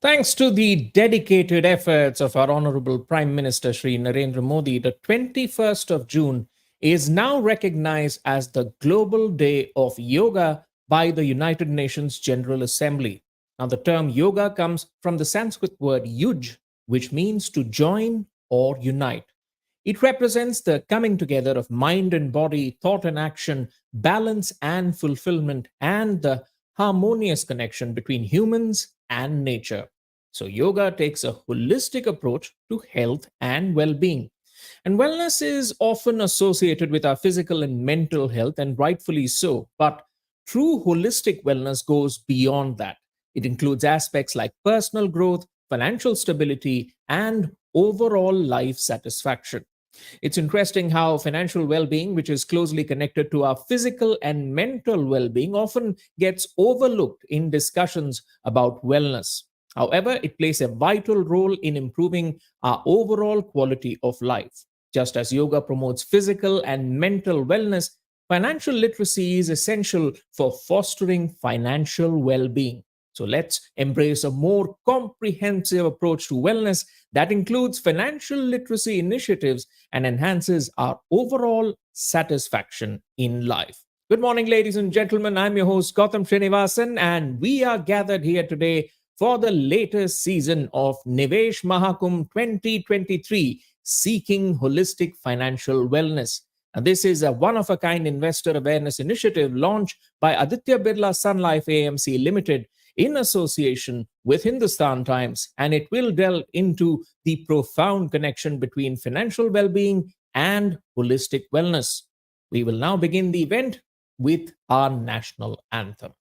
Thanks to the dedicated efforts of our Honorable Prime Minister Shri Narendra Modi, the 21st of June is now recognized as the Global Day of Yoga by the United Nations General Assembly. Now, the term yoga comes from the Sanskrit word yuj, which means to join or unite. It represents the coming together of mind and body, thought and action, balance and fulfillment, and the harmonious connection between humans and nature. So, yoga takes a holistic approach to health and well being. And wellness is often associated with our physical and mental health, and rightfully so. But true holistic wellness goes beyond that. It includes aspects like personal growth, financial stability, and overall life satisfaction. It's interesting how financial well being, which is closely connected to our physical and mental well being, often gets overlooked in discussions about wellness. However, it plays a vital role in improving our overall quality of life. Just as yoga promotes physical and mental wellness, financial literacy is essential for fostering financial well being. So let's embrace a more comprehensive approach to wellness that includes financial literacy initiatives and enhances our overall satisfaction in life. Good morning, ladies and gentlemen. I'm your host, Gautam Srinivasan, and we are gathered here today for the latest season of Nivesh Mahakumbh 2023, Seeking Holistic Financial Wellness. And this is a one-of-a-kind investor awareness initiative launched by Aditya Birla Sun Life AMC Limited in association with Hindustan Times, and it will delve into the profound connection between financial well-being and holistic wellness. We will now begin the event with our national anthem.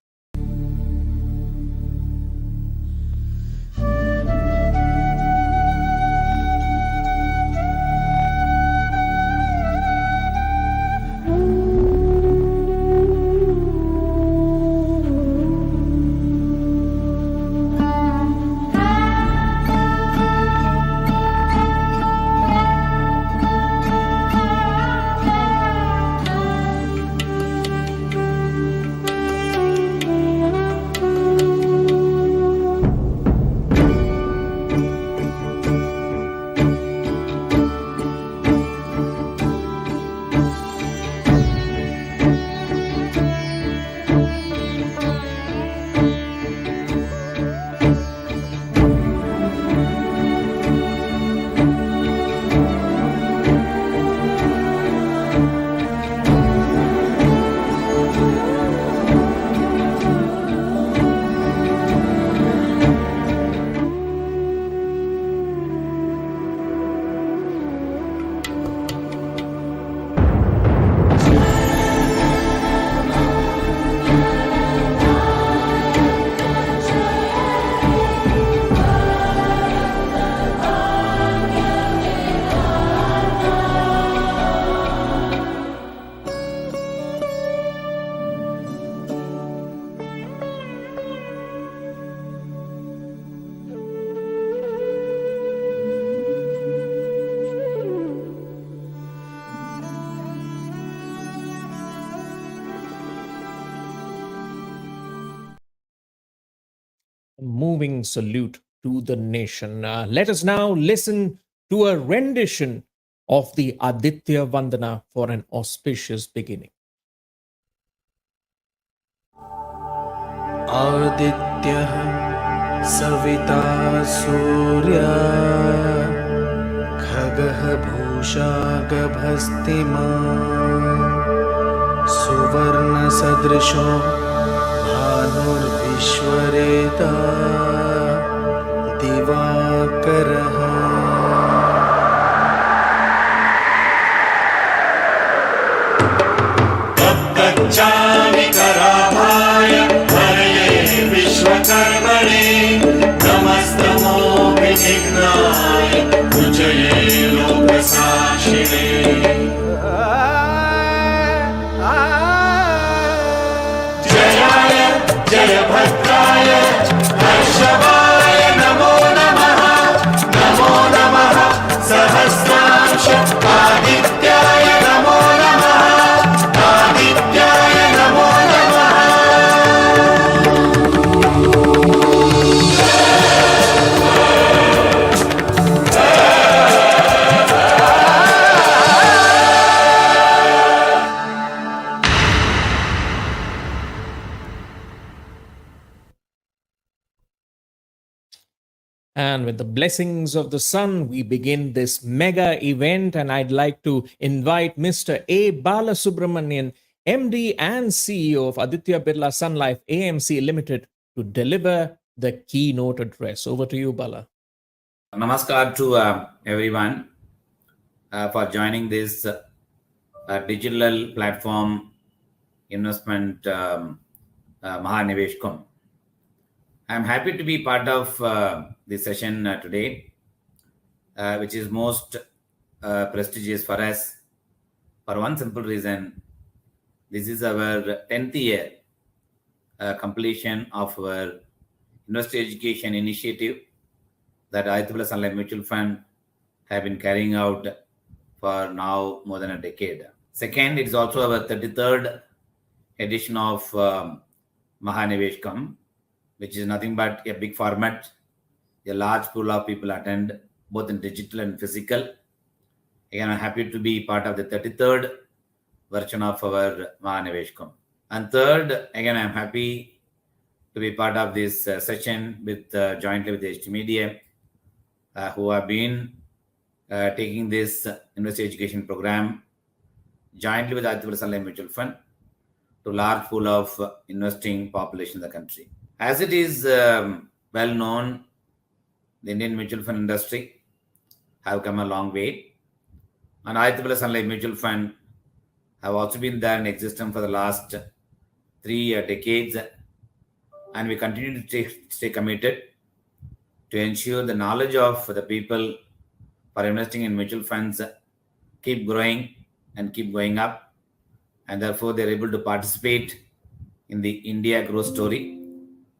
Moving salute to the nation. Let us now listen to a rendition of the Aditya Vandana for an auspicious beginning. आदित्यः सविता सूर्या खगः भूषा गभस्तिमान् सुवर्णसदृशो भानुर्विश्वरेता दिवाकरः तप्तच्चामि कराभाय हरये विश्वकर्मणे नमस्तमो विघ्नाय कुजये लोकसाक्षिणे जयाय जयभद्राय हर्षवाय नमो नमः सहस्रांश आदित्याय नमो नमः आदित्याय नमो नमः And with the blessings of the sun, we begin this mega event. And I'd like to invite Mr. A. Balasubramanian, MD and CEO of Aditya Birla Sun Life AMC Limited, to deliver the keynote address. Over to you, Bala. Namaskar to everyone for joining this digital platform investment Mahakumbh. I'm happy to be part of this session today, which is most prestigious for us for one simple reason. This is our 10th year completion of our investor education initiative that Aditya Birla Sun Life Mutual Fund have been carrying out for now more than a decade. Second, it is also our 33rd edition of Mahakumbh, which is nothing but a big format. A large pool of people attend, both in digital and physical. Again, I'm happy to be part of the 33rd version of our Mahakumbh. And third, again, I'm happy to be part of this session with jointly with the HT Media, who have been taking this investor education program jointly with Aditya Birla Sun Life Mutual Fund to large pool of investing population in the country. As it is well known, the Indian mutual fund industry have come a long way, and Aditya Birla Sun Life Mutual Fund have also been there in existence for the last 3 decades, and we continue to stay committed to ensure the knowledge of the people for investing in mutual funds keep growing and keep going up, and therefore they're able to participate in the India growth story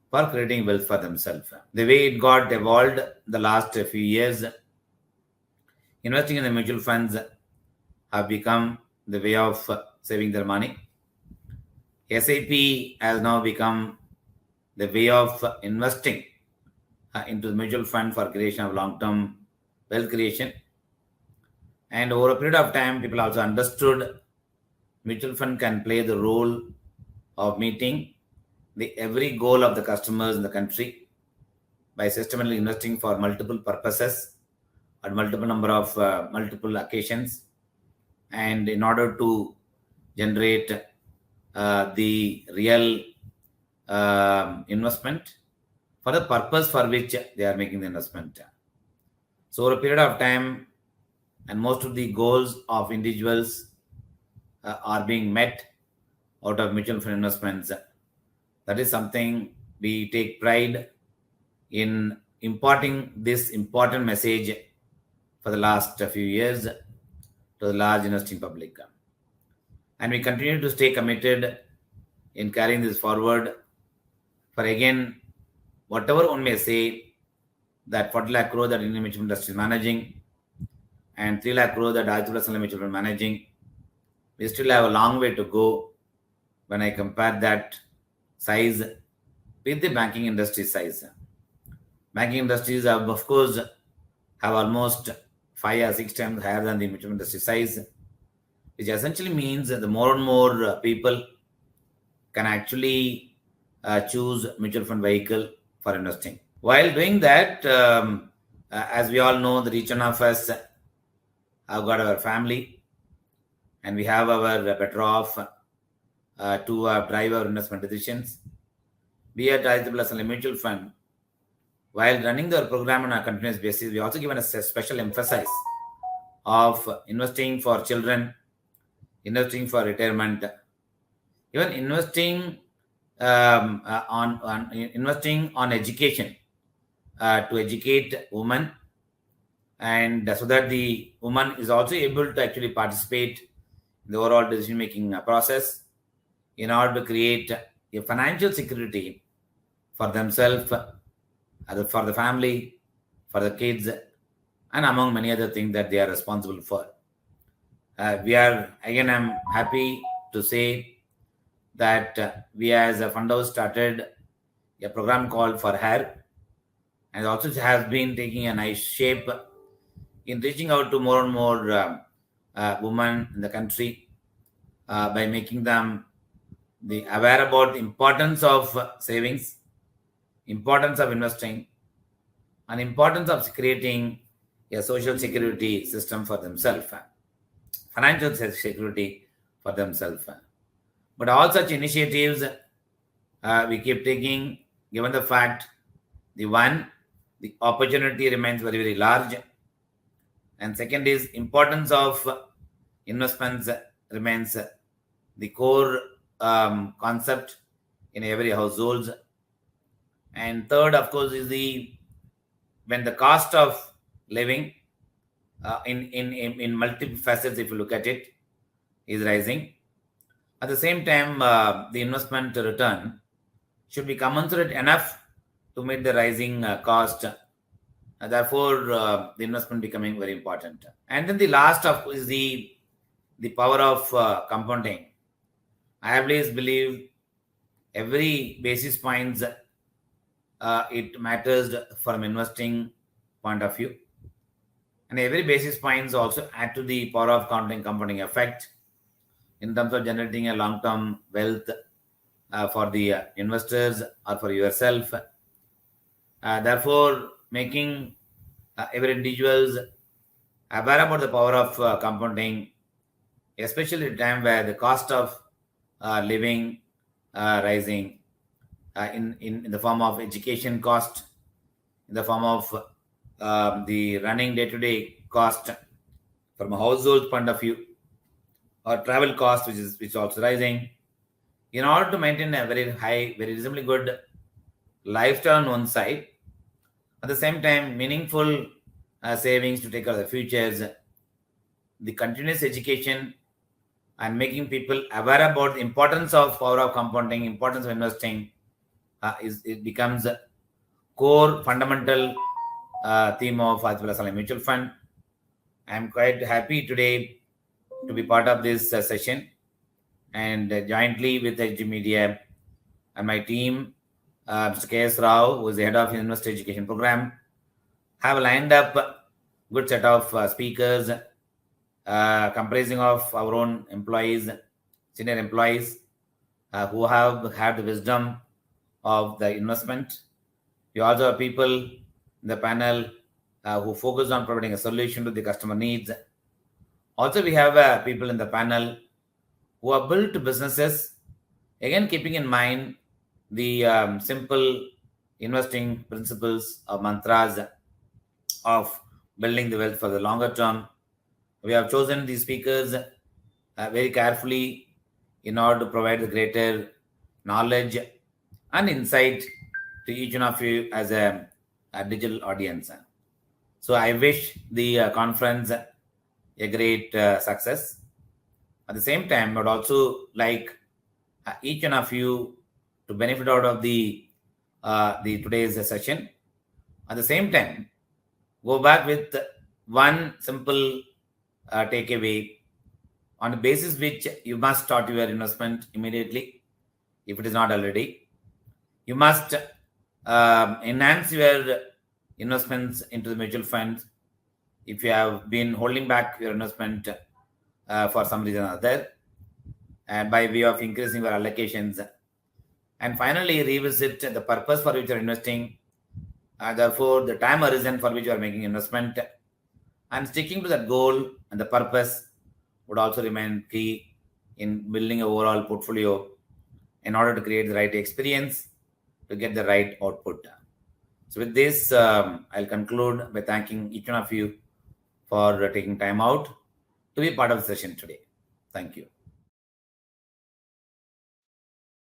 for creating wealth for themselves. The way it got evolved the last few years, investing in the mutual funds have become the way of saving their money. SIP has now become the way of investing into the mutual fund for creation of long-term wealth creation. And over a period of time, people also understood mutual fund can play the role of meeting the every goal of the customers in the country by systematically investing for multiple purposes at multiple number of multiple occasions, and in order to generate the real investment for the purpose for which they are making the investment. So over a period of time, and most of the goals of individuals are being met out of mutual fund investments. That is something we take pride in imparting this important message for the last few years to the large investing public. And we continue to stay committed in carrying this forward for, again, whatever one may say, that 40 lakh crore that Indian mutual industry is managing and 3 lakh crore that Aditya Birla Sun Life Mutual Fund managing, we still have a long way to go when I compare that size with the banking industry size. Banking industries have, of course, have almost 5 or 6 times higher than the mutual industry size, which essentially means that the more and more people can actually choose mutual fund vehicle for investing. While doing that, as we all know, that each one of us have got our family, and we have our better off to drive our investment decisions. We at Aditya Birla Sun Life Mutual Fund, while running their program on a continuous basis, we also given a special emphasis of investing for children, investing for retirement, even investing investing on education to educate women, and so that the woman is also able to actually participate in the overall decision making process in order to create a financial security for themselves, for the family, for the kids, and among many other things that they are responsible for. I'm happy to say that we as a fund house started a program called For Her, and also has been taking a nice shape in reaching out to more and more women in the country by making them aware about the importance of savings, importance of investing, on importance of creating a social security system for themselves, financial security for themselves. But all such initiatives we keep taking, given the fact the opportunity remains very, very large, and second is importance of investments remains the core concept in every household. And third, of course, is when the cost of living in multiple facets, if you look at it, is rising. At the same time, the investment return should be commensurate enough to meet the rising cost. Therefore, the investment becoming very important. And then the last of is the power of compounding. I always believe every basis points it matters from investing point of view, and every basis points also add to the power of compounding effect in terms of generating a long-term wealth for the investors or for yourself. Therefore, making every individuals aware about the power of compounding, especially at a time where the cost of living rising in the form of education cost, in the form of the running day-to-day cost from a household point of view, or travel cost, which is also rising. In order to maintain a very high, very reasonably good lifestyle on one side, at the same time, meaningful savings to take care of the futures, the continuous education, and making people aware about the importance of power of compounding, importance of investing, it becomes a core fundamental theme of Aditya Mutual Fund. I am quite happy today to be part of this session, and jointly with HG Media and my team, Mr. K.S. Rao, who is the head of Investor Education Program, have lined up a good set of speakers comprising of our own employees, senior employees, who have had the wisdom of the investment. We also have people in the panel who focus on providing a solution to the customer needs. Also, we have people in the panel who have built businesses, again keeping in mind the simple investing principles or mantras of building the wealth for the longer term. We have chosen these speakers very carefully in order to provide the greater knowledge and insight to each one of you as a digital audience. So I wish the conference a great success. At the same time, I would also like each one of you to benefit out of the today's session. At the same time, go back with one simple takeaway on the basis which you must start your investment immediately, if it is not already. You must enhance your investments into the mutual funds if you have been holding back your investment for some reason or other, and by way of increasing your allocations. And finally, revisit the purpose for which you are investing, therefore the time horizon for which you are making investment, and sticking to that goal and the purpose would also remain key in building an overall portfolio in order to create the right experience to get the right output. So with this, I'll conclude by thanking each one of you for taking time out to be part of the session today. Thank you.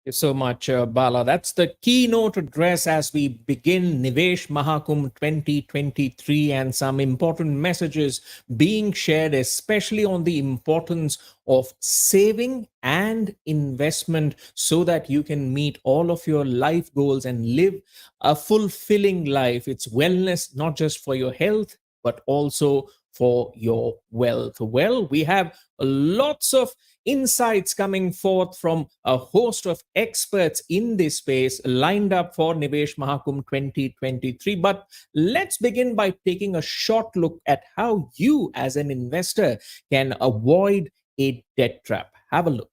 You so much, Bala. That's the keynote address as we begin Nivesh Mahakumbh 2023, and some important messages being shared, especially on the importance of saving and investment so that you can meet all of your life goals and live a fulfilling life. It's wellness, not just for your health, but also for your wealth. Well, we have lots of insights coming forth from a host of experts in this space lined up for Nivesh Mahakumbh 2023. But let's begin by taking a short look at how you as an investor can avoid a debt trap. Have a look.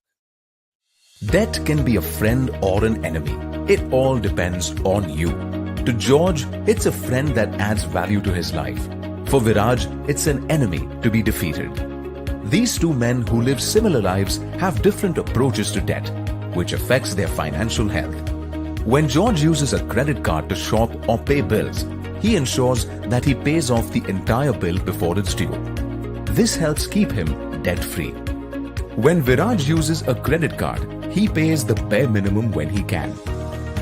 Debt can be a friend or an enemy. It all depends on you. To George, it's a friend that adds value to his life. For Viraj, it's an enemy to be defeated. These two men who live similar lives have different approaches to debt, which affects their financial health. When George uses a credit card to shop or pay bills, he ensures that he pays off the entire bill before it's due. This helps keep him debt-free. When Viraj uses a credit card, he pays the bare minimum when he can.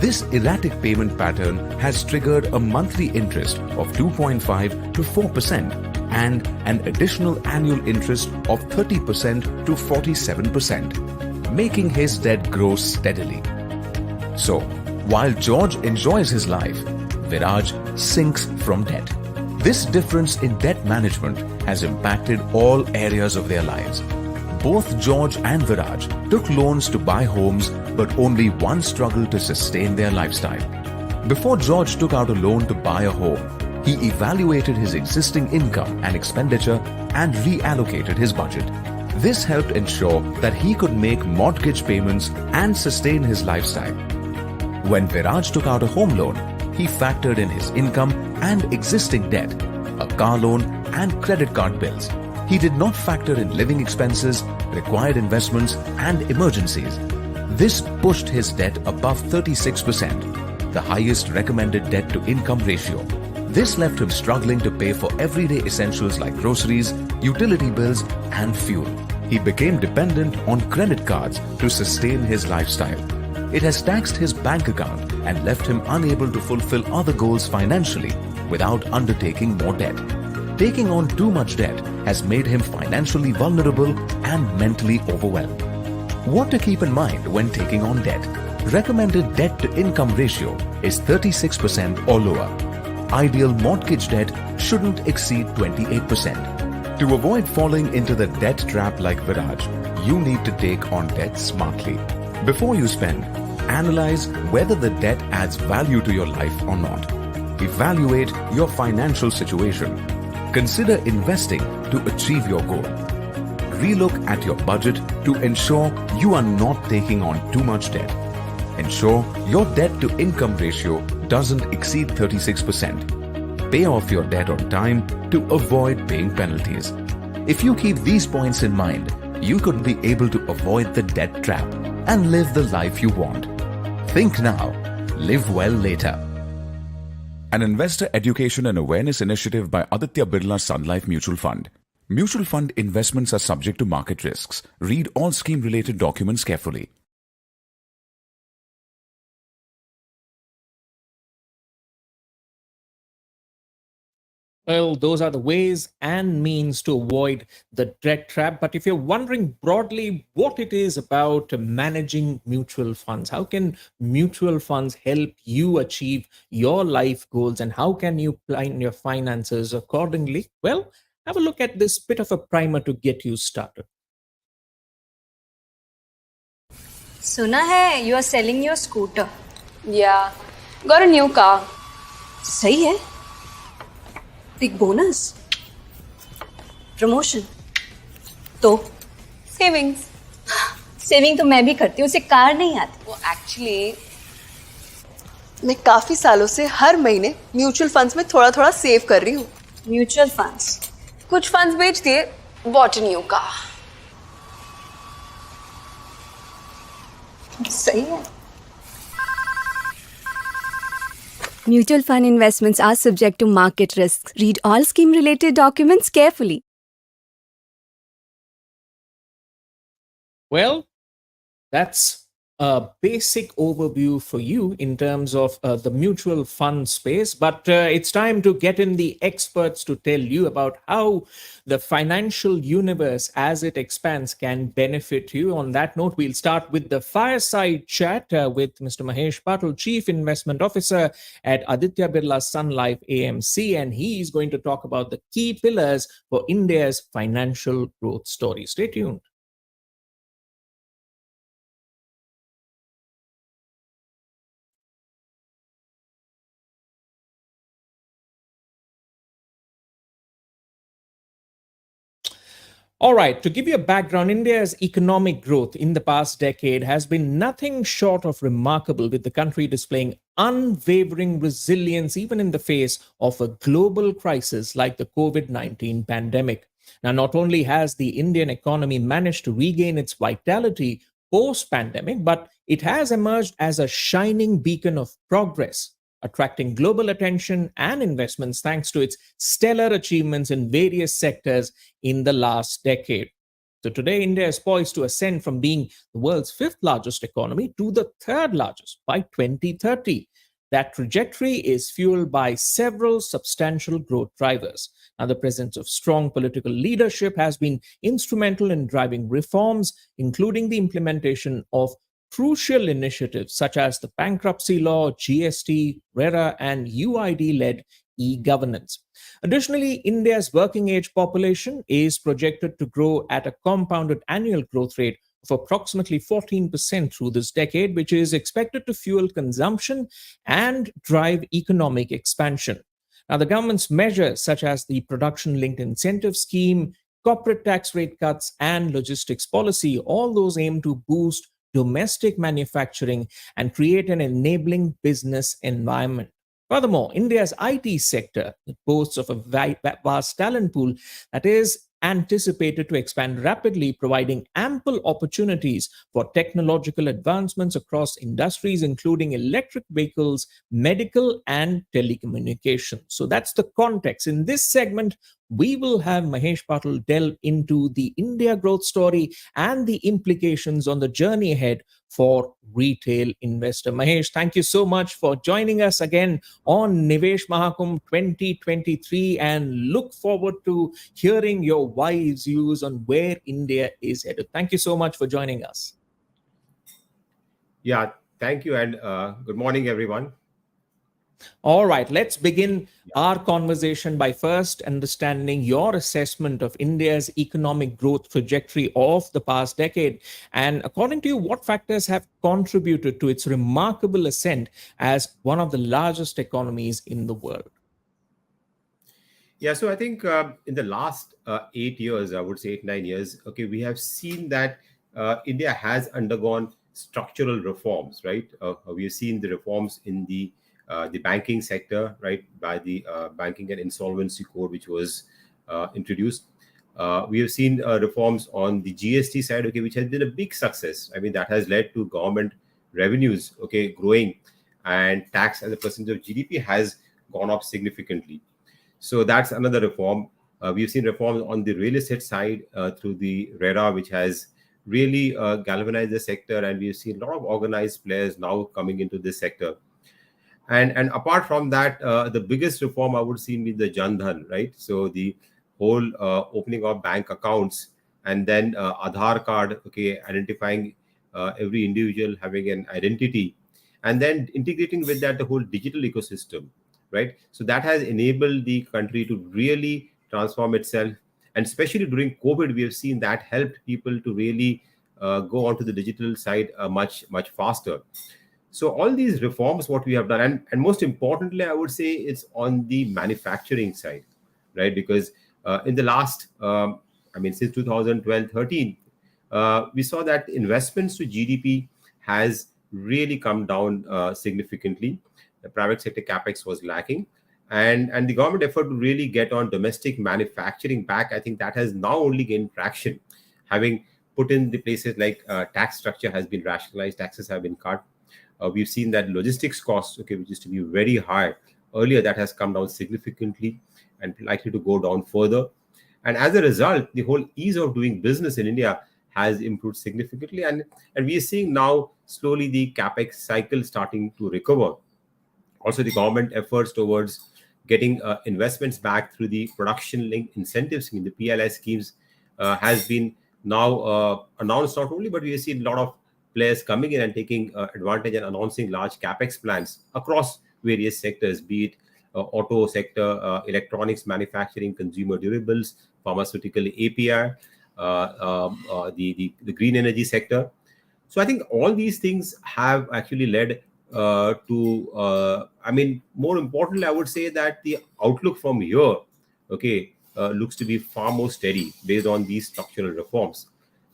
This erratic payment pattern has triggered a monthly interest of 2.5 to 4% and an additional annual interest of 30% to 47%, making his debt grow steadily. So, while George enjoys his life, Viraj sinks from debt. This difference in debt management has impacted all areas of their lives. Both George and Viraj took loans to buy homes, but only one struggled to sustain their lifestyle. Before George took out a loan to buy a home, he evaluated his existing income and expenditure and reallocated his budget. This helped ensure that he could make mortgage payments and sustain his lifestyle. When Viraj took out a home loan, he factored in his income and existing debt, a car loan and credit card bills. He did not factor in living expenses, required investments and emergencies. This pushed his debt above 36%, the highest recommended debt-to-income ratio. This left him struggling to pay for everyday essentials like groceries, utility bills and fuel. He became dependent on credit cards to sustain his lifestyle. It has taxed his bank account and left him unable to fulfill other goals financially without undertaking more debt. Taking on too much debt has made him financially vulnerable and mentally overwhelmed. What to keep in mind when taking on debt? Recommended debt-to-income ratio is 36% or lower. Ideal mortgage debt shouldn't exceed 28%. To avoid falling into the debt trap like Viraj, you need to take on debt smartly. Before you spend, analyze whether the debt adds value to your life or not. Evaluate your financial situation. Consider investing to achieve your goal. Relook at your budget to ensure you are not taking on too much debt. Ensure your debt-to-income ratio doesn't exceed 36%. Pay off your debt on time to avoid paying penalties. If you keep these points in mind, you could be able to avoid the debt trap and live the life you want. Think now, live well later. An investor education and awareness initiative by Aditya Birla Sun Life Mutual Fund. Mutual fund investments are subject to market risks. Read all scheme-related documents carefully. Well, those are the ways and means to avoid the debt trap. But if you're wondering broadly what it is about managing mutual funds, how can mutual funds help you achieve your life goals and how can you plan your finances accordingly? Well, have a look at this bit of a primer to get you started. Suna hai, you are selling your scooter. Yeah, got a new car. सही है. Big bonus. Promotion. तो Savings. Saving तो मैं भी करती हूँ, उसे car नहीं आती. वो एक्चुअली मैं काफी सालों से हर महीने म्यूचुअल फंड्स में थोड़ा थोड़ा सेव कर रही हूँ. Mutual funds. कुछ फंड्स बेच दिए, bought a new car. सही है. Mutual fund investments are subject to market risks. Read all scheme-related documents carefully. Well, that's a basic overview for you in terms of the mutual fund space, but it's time to get in the experts to tell you about how the financial universe as it expands can benefit you. On that note, we'll start with the fireside chat with Mr. Mahesh Patil, Chief Investment Officer at Aditya Birla Sun Life AMC, and he is going to talk about the key pillars for India's financial growth story. Stay tuned. All right, to give you a background, India's economic growth in the past decade has been nothing short of remarkable, with the country displaying unwavering resilience even in the face of a global crisis like the COVID 19 pandemic. Now, not only has the Indian economy managed to regain its vitality post pandemic, but it has emerged as a shining beacon of progress, attracting global attention and investments thanks to its stellar achievements in various sectors in the last decade. So today, India is poised to ascend from being the world's fifth largest economy to the third largest by 2030. That trajectory is fueled by several substantial growth drivers. Now, the presence of strong political leadership has been instrumental in driving reforms, including the implementation of crucial initiatives such as the bankruptcy law, GST, RERA, and UID led e governance. Additionally, India's working age population is projected to grow at a compounded annual growth rate of approximately 14% through this decade, which is expected to fuel consumption and drive economic expansion. Now, the government's measures, such as the production linked incentive scheme, corporate tax rate cuts, and logistics policy, all those aim to boost domestic manufacturing and create an enabling business environment. Furthermore, India's IT sector boasts of a vast talent pool that is anticipated to expand rapidly, providing ample opportunities for technological advancements across industries, including electric vehicles, medical, and telecommunications. So that's the context. In this segment, we will have Mahesh Patil delve into the India growth story and the implications on the journey ahead for retail investor. Mahesh, thank you so much for joining us again on Nivesh Mahakumbh 2023, and look forward to hearing your wise views on where India is headed. Thank you so much for joining us. Yeah, thank you, and good morning, everyone. All right, let's begin our conversation by first understanding your assessment of India's economic growth trajectory of the past decade. And according to you, what factors have contributed to its remarkable ascent as one of the largest economies in the world? Yeah, so I think in the last 8 years, I would say 8, 9 years, okay, we have seen that India has undergone structural reforms, right? We have seen the reforms in the banking sector, right, by the Banking and Insolvency Code, which was introduced. We have seen reforms on the GST side, okay, which has been a big success. I mean, that has led to government revenues, okay, growing, and tax as a percentage of GDP has gone up significantly. So that's another reform. We've seen reforms on the real estate side through the RERA, which has really galvanized the sector, and we've seen a lot of organized players now coming into this sector. And apart from that, the biggest reform I would see be the Jan Dhan, right? So the whole opening of bank accounts, and then Aadhaar card, okay, identifying every individual having an identity, and then integrating with that the whole digital ecosystem, right? So that has enabled the country to really transform itself. And especially during COVID, we have seen that helped people to really go onto the digital side much faster. So all these reforms, what we have done, and most importantly, I would say it's on the manufacturing side, right? Because in the last, I mean, since 2012-13, we saw that investments to GDP has really come down significantly. The private sector capex was lacking, and the government effort to really get on domestic manufacturing back, I think that has now only gained traction, having put in the places like tax structure has been rationalized, taxes have been cut. We've seen that logistics costs, okay, which used to be very high earlier, that has come down significantly and likely to go down further. And as a result, the whole ease of doing business in India has improved significantly. And we are seeing now slowly the capex cycle starting to recover. Also, the government efforts towards getting investments back through the production linked incentive scheme, the PLI schemes, has been now announced not only, but we have seen a lot of players coming in and taking advantage and announcing large capex plans across various sectors, be it auto sector, electronics manufacturing, consumer durables, pharmaceutical API, the green energy sector. So I think all these things have actually led to, I mean, more importantly, I would say that the outlook from here, okay, looks to be far more steady based on these structural reforms.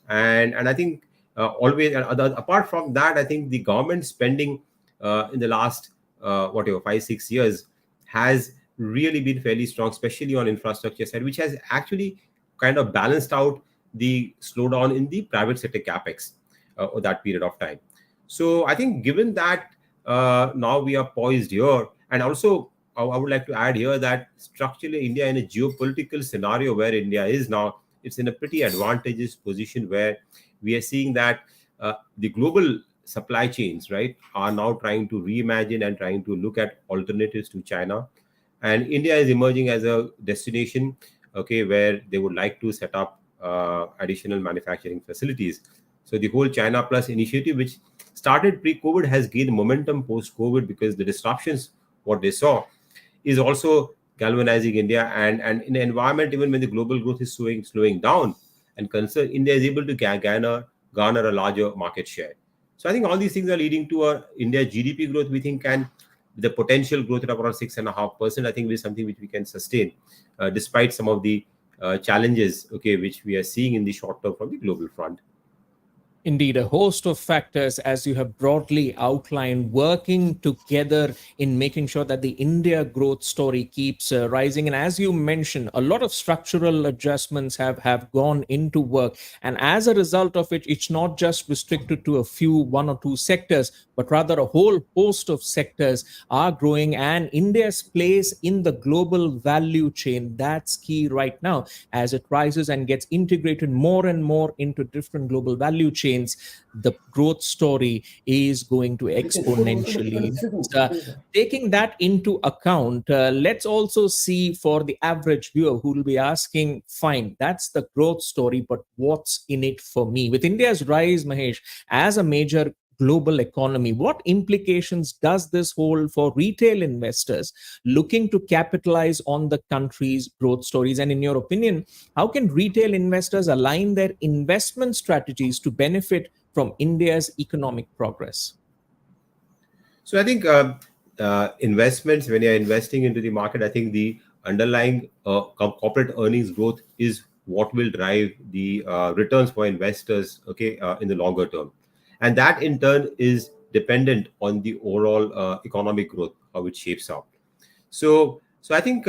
And I think always, and apart from that, I think the government spending in the last whatever 5-6 years has really been fairly strong, especially on infrastructure side, which has actually kind of balanced out the slowdown in the private sector capex over that period of time. So I think given that now we are poised here, and also I would like to add here that structurally India in a geopolitical scenario where India is now, it's in a pretty advantageous position where we are seeing that the global supply chains, right, are now trying to reimagine and trying to look at alternatives to China. And India is emerging as a destination, okay, where they would like to set up additional manufacturing facilities. So the whole China Plus initiative, which started pre-COVID, has gained momentum post-COVID because the disruptions, what they saw, is also galvanizing India. And in an environment, even when the global growth is slowing down and concern, India is able to garner a larger market share. So I think all these things are leading to a India GDP growth. We think can the potential growth at around 6.5%. I think is something which we can sustain, despite some of the challenges, okay, which we are seeing in the short term from the global front. Indeed, a host of factors, as you have broadly outlined, working together in making sure that the India growth story keeps rising. And as you mentioned, a lot of structural adjustments have gone into work. And as a result of it, it's not just restricted to a few, one or two sectors, but rather a whole host of sectors are growing. And India's place in the global value chain, that's key right now, as it rises and gets integrated more and more into different global value chains. The growth story is going to exponentially. Taking that into account, let's also see for the average viewer who will be asking, fine, that's the growth story, but what's in it for me? With India's rise, Mahesh, as a major global economy, what implications does this hold for retail investors looking to capitalize on the country's growth stories? And in your opinion, how can retail investors align their investment strategies to benefit from India's economic progress? So I think investments, when you're investing into the market, I think the underlying corporate earnings growth is what will drive the returns for investors, okay, in the longer term. And that in turn is dependent on the overall economic growth, how it shapes out. So I think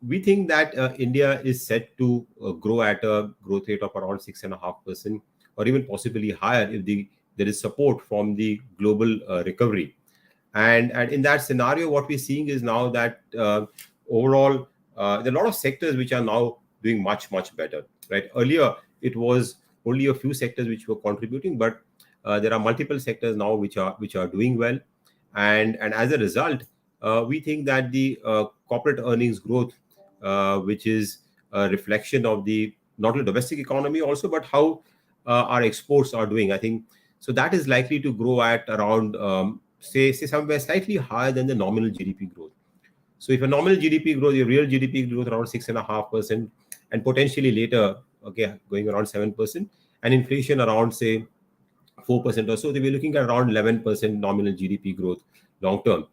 we think that India is set to grow at a growth rate of around 6.5%, or even possibly higher if there is support from the global recovery. And in that scenario, what we're seeing is now that overall, there are a lot of sectors which are now doing much better. Right? Earlier, it was only a few sectors which were contributing, but there are multiple sectors now which are doing well, and as a result, we think that the corporate earnings growth, which is a reflection of the not only domestic economy also, but how our exports are doing. I think so that is likely to grow at around say somewhere slightly higher than the nominal GDP growth. So if a nominal GDP growth, your real GDP growth around 6.5%, and potentially later, okay, going around 7%, and inflation around say 4% or so, they were looking at around 11% nominal GDP growth long term,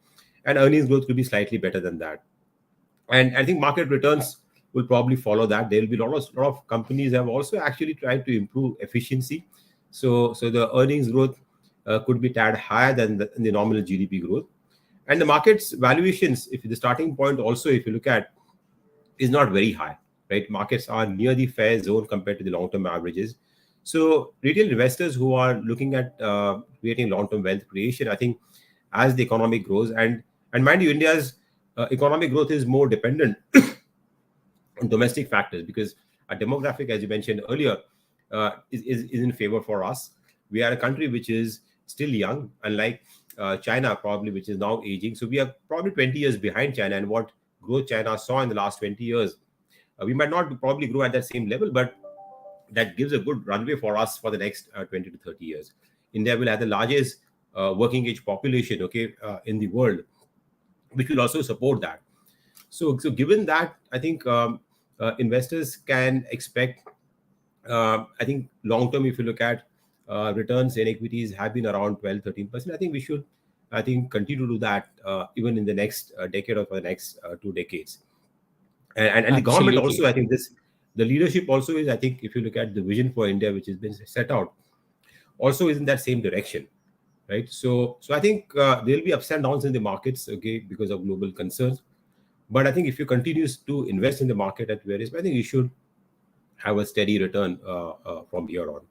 and earnings growth could be slightly better than that. And I think market returns will probably follow that. There will be a lot of companies have also actually tried to improve efficiency, so the earnings growth could be tad higher than the nominal GDP growth. And the market's valuations, if the starting point also, if you look at, is not very high, right? Markets are near the fair zone compared to the long-term averages. So retail investors who are looking at creating long-term wealth creation, I think as the economy grows, and mind you, India's economic growth is more dependent on domestic factors, because our demographic, as you mentioned earlier, is in favor for us. We are a country which is still young, unlike China probably, which is now aging. So we are probably 20 years behind China, and what growth China saw in the last 20 years, we might not probably grow at that same level, but that gives a good runway for us for the next 20 to 30 years. India will have the largest working age population, okay, in the world, which will also support that. So given that, I think investors can expect, I think long term, if you look at returns in equities have been around 12-13%. I think we should, continue to do that even in the next decade or for the next 2 decades. And the government also, Absolutely. I think the leadership also is, I think, if you look at the vision for India, which has been set out, also is in that same direction, right? So I think there'll be ups and downs in the markets, okay, because of global concerns. But I think if you continue to invest in the market at various, I think you should have a steady return from here on.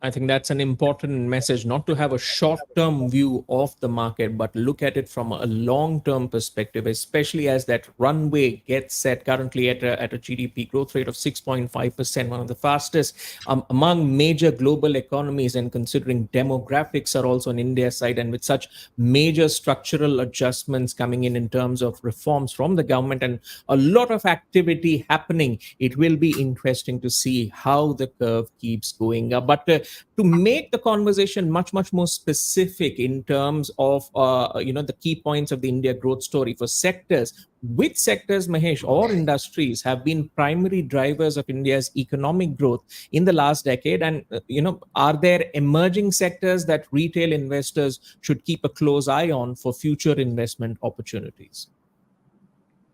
I think that's an important message, not to have a short term view of the market, but look at it from a long term perspective, especially as that runway gets set currently at a GDP growth rate of 6.5%, one of the fastest among major global economies. And considering demographics are also on India's side, and with such major structural adjustments coming in terms of reforms from the government and a lot of activity happening, it will be interesting to see how the curve keeps going up. But to make the conversation much more specific in terms of the key points of the India growth story for sectors, which sectors, Mahesh, or industries have been primary drivers of India's economic growth in the last decade? And are there emerging sectors that retail investors should keep a close eye on for future investment opportunities?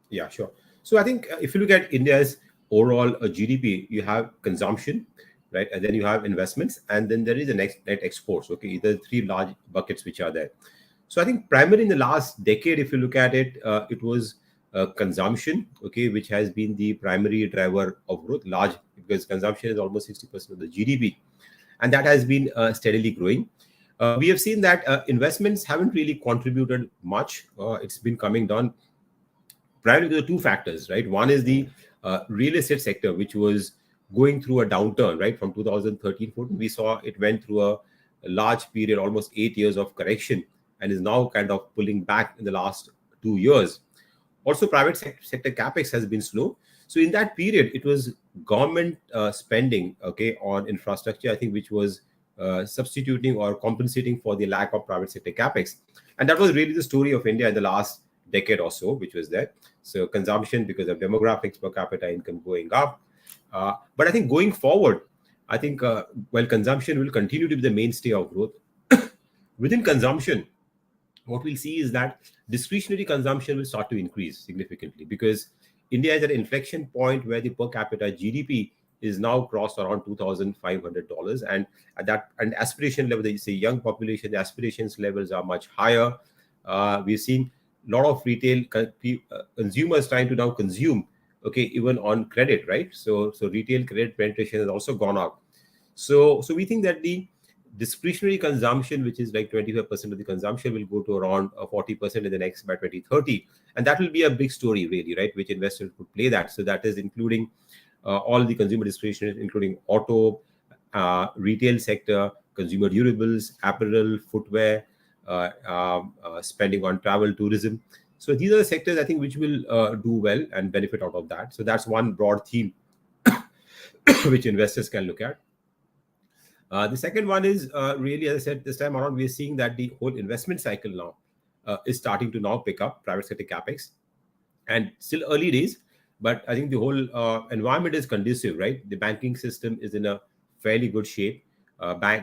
Yeah, sure. So I think if you look at India's overall GDP, you have consumption, right? And then you have investments, and then there is the next net exports. Okay, either three large buckets which are there. So I think primarily in the last decade, if you look at it, it was consumption, okay, which has been the primary driver of growth, large, because consumption is almost 60% of the GDP, and that has been steadily growing. We have seen that investments haven't really contributed much. It's been coming down primarily to the two factors, right? One is the real estate sector, which was going through a downturn, right? From 2013-14, we saw it went through a large period, almost 8 years of correction, and is now kind of pulling back in the last 2 years. Also, private sector capex has been slow. So in that period, it was government spending, okay, on infrastructure, I think, which was substituting or compensating for the lack of private sector capex. And that was really the story of India in the last decade or so, which was there. So consumption, because of demographics, per capita income going up. But I think going forward, I think while consumption will continue to be the mainstay of growth, within consumption, what we'll see is that discretionary consumption will start to increase significantly, because India is at an inflection point where the per capita GDP is now crossed around $2,500, and at that and aspiration level, they say young population, the aspirations levels are much higher. We've seen a lot of retail consumers trying to now consume, okay, even on credit, right? So retail credit penetration has also gone up. So we think that the discretionary consumption, which is like 25% of the consumption, will go to around 40% in the next by 2030, and that will be a big story, really, right? Which investors could play that. So that is including all the consumer discretionary, including auto, retail sector, consumer durables, apparel, footwear, spending on travel, tourism. So these are the sectors, I think, which will do well and benefit out of that. So that's one broad theme which investors can look at. The second one is really, as I said, this time around, we are seeing that the whole investment cycle now is starting to now pick up, private sector capex, and still early days, but I think the whole environment is conducive, right? The banking system is in a fairly good shape.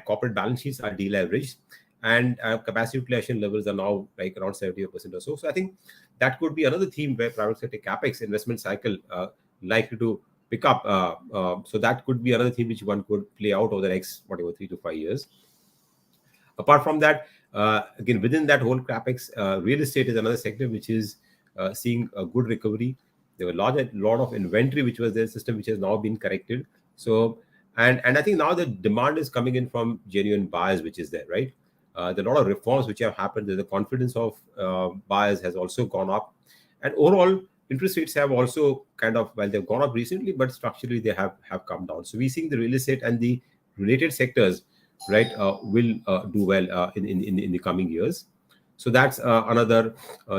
Corporate balance sheets are deleveraged, and capacity utilization levels are now like around 70% or so. So I think that could be another theme where private sector capex investment cycle likely to pick up. So that could be another theme which one could play out over the next, 3 to 5 years. Apart from that, again, within that whole capex, real estate is another sector which is seeing a good recovery. There were a lot of inventory which was their system, which has now been corrected. So, and I think now the demand is coming in from genuine buyers, which is there, right? There are a lot of reforms which have happened. The confidence of buyers has also gone up, and overall interest rates have also kind of, well, they've gone up recently, but structurally they have come down. So we're seeing the real estate and the related sectors, right, will do well in the coming years. So that's another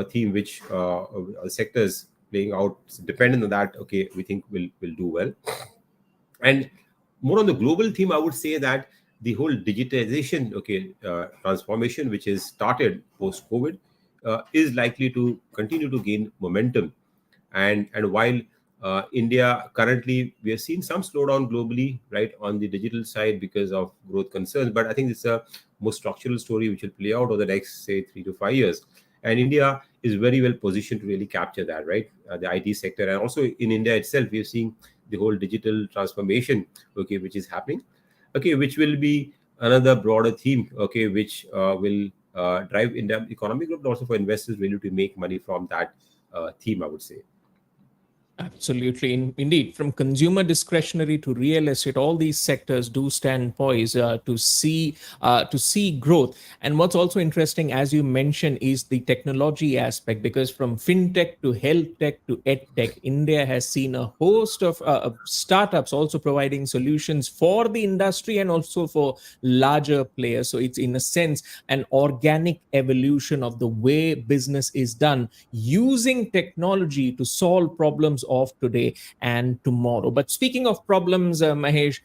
theme which sectors playing out dependent on that. Okay, we think will do well. And more on the global theme, I would say that the whole digitization, transformation, which is started post-COVID, is likely to continue to gain momentum. And while India currently, we have seen some slowdown globally, right, on the digital side because of growth concerns, but I think it's a more structural story which will play out over the next, say, 3 to 5 years. And India is very well positioned to really capture that, right? The IT sector, and also in India itself, we're seeing the whole digital transformation, okay, which is happening, okay, which will be another broader theme, okay, which will drive India economic growth, but also for investors really to make money from that theme, I would say. Absolutely. Indeed, from consumer discretionary to real estate, all these sectors do stand poised to see growth. And what's also interesting, as you mentioned, is the technology aspect, because from fintech to health tech to ed tech, India has seen a host of startups also providing solutions for the industry and also for larger players. So it's, in a sense, an organic evolution of the way business is done, using technology to solve problems of today and tomorrow. But speaking of problems, Mahesh,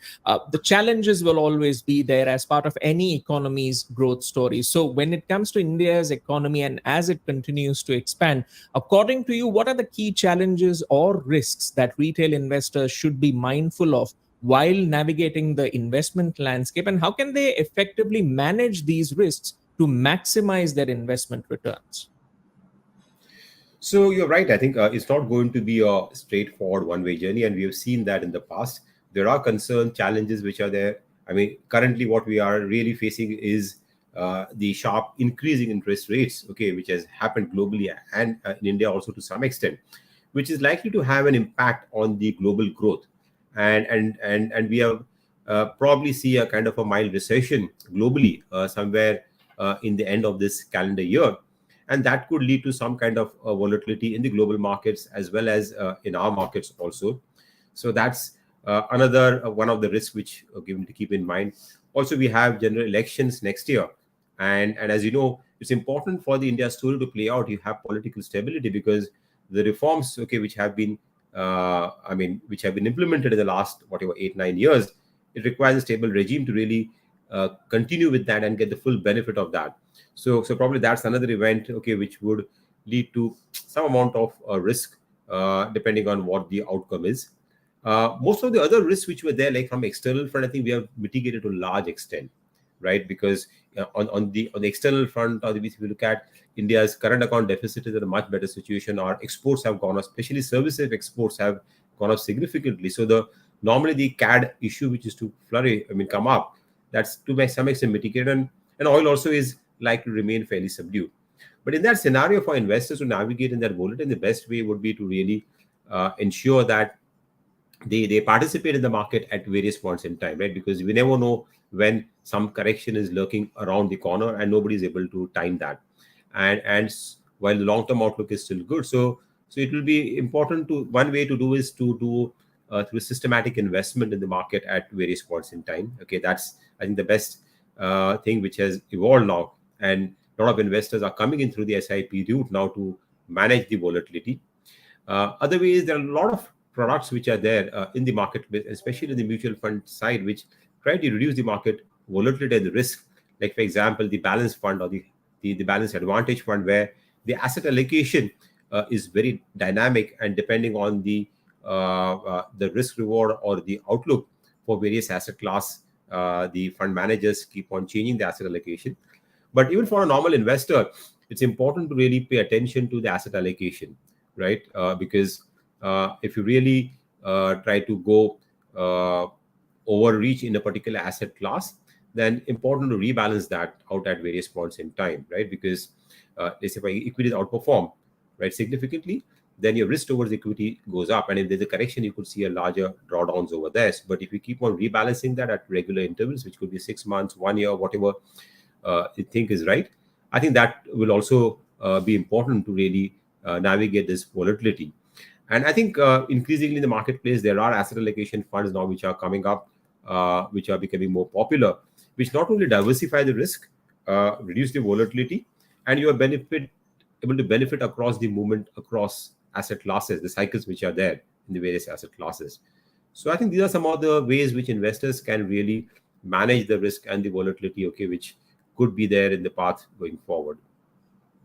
the challenges will always be there as part of any economy's growth story. So when it comes to India's economy and as it continues to expand, according to you, what are the key challenges or risks that retail investors should be mindful of while navigating the investment landscape, and how can they effectively manage these risks to maximize their investment returns? So you're right. I think it's not going to be a straightforward one-way journey, and we have seen that in the past. There are concern challenges which are there. I mean, currently, what we are really facing is the sharp increasing interest rates, okay, which has happened globally and in India also to some extent, which is likely to have an impact on the global growth, and we have probably see a kind of a mild recession globally somewhere in the end of this calendar year, and that could lead to some kind of volatility in the global markets as well as in our markets also. So that's another one of the risks which given to keep in mind. Also, we have general elections next year, and as you know, it's important for the India story to play out. You have political stability, because the reforms, okay, which have been which have been implemented in the last whatever 8-9 years, it requires a stable regime to really continue with that and get the full benefit of that. So probably that's another event, okay, which would lead to some amount of risk depending on what the outcome is. Most of the other risks which were there, like from external front, I think we have mitigated to a large extent, right? Because on the external front, or if you look at India's current account deficit is in a much better situation. Our exports have gone up, especially services exports have gone up significantly. So normally the CAD issue which is to flurry, come up, that's to some extent mitigated, and oil also is likely to remain fairly subdued. But in that scenario, for investors to navigate in that volatility, the best way would be to really ensure that they participate in the market at various points in time, right? Because we never know when some correction is lurking around the corner, and nobody is able to time that. And while the long-term outlook is still good, so it will be important to, one way to do is to do through systematic investment in the market at various points in time. Okay, that's, I think, the best thing which has evolved now, and a lot of investors are coming in through the SIP route now to manage the volatility. Other ways, there are a lot of products which are there in the market, especially in the mutual fund side, which try to reduce the market volatility and the risk. Like, for example, the balance fund, or the balance advantage fund, where the asset allocation is very dynamic, and depending on the risk reward or the outlook for various asset class, the fund managers keep on changing the asset allocation. But even for a normal investor, it's important to really pay attention to the asset allocation, right? Because if you really try to go overreach in a particular asset class, then important to rebalance that out at various points in time, right? Because let's say if equities outperform, right, significantly, then your risk towards equity goes up, and if there's a correction, you could see a larger drawdowns over there. But if you keep on rebalancing that at regular intervals, which could be 6 months, 1 year, whatever you think is right, I think that will also be important to really navigate this volatility. And I think increasingly in the marketplace, there are asset allocation funds now which are coming up, which are becoming more popular, which not only diversify the risk, reduce the volatility, and you are able to benefit across the movement across asset classes, the cycles which are there in the various asset classes. So I think these are some of the ways which investors can really manage the risk and the volatility, okay, which could be there in the path going forward.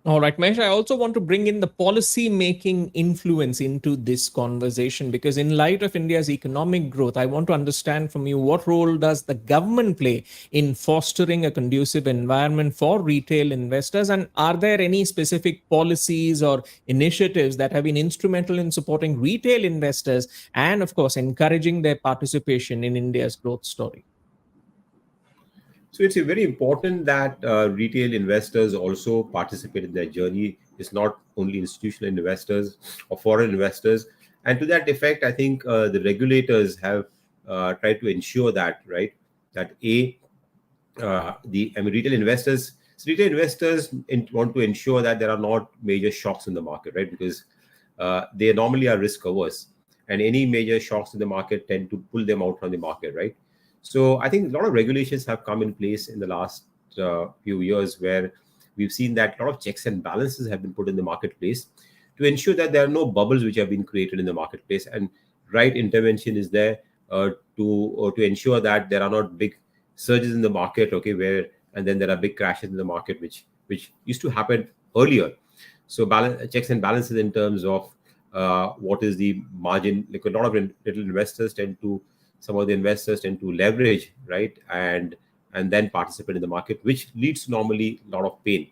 All right, Mahesh, I also want to bring in the policy making influence into this conversation because, in light of India's economic growth, I want to understand from you what role does the government play in fostering a conducive environment for retail investors? And are there any specific policies or initiatives that have been instrumental in supporting retail investors and, of course, encouraging their participation in India's growth story? So it's very important that retail investors also participate in their journey. It's not only institutional investors or foreign investors. And to that effect, I think the regulators have tried to ensure that, right, that retail investors want to ensure that there are not major shocks in the market, right? Because they normally are risk averse, and any major shocks in the market tend to pull them out from the market, right? So I think a lot of regulations have come in place in the last few years, where we've seen that a lot of checks and balances have been put in the marketplace to ensure that there are no bubbles which have been created in the marketplace, and right intervention is there to ensure that there are not big surges in the market, okay, where and then there are big crashes in the market, which used to happen earlier. So balance checks and balances in terms of what is the margin. Like a lot of little investors tend to, some of the investors tend to leverage, right, and then participate in the market, which leads to normally a lot of pain.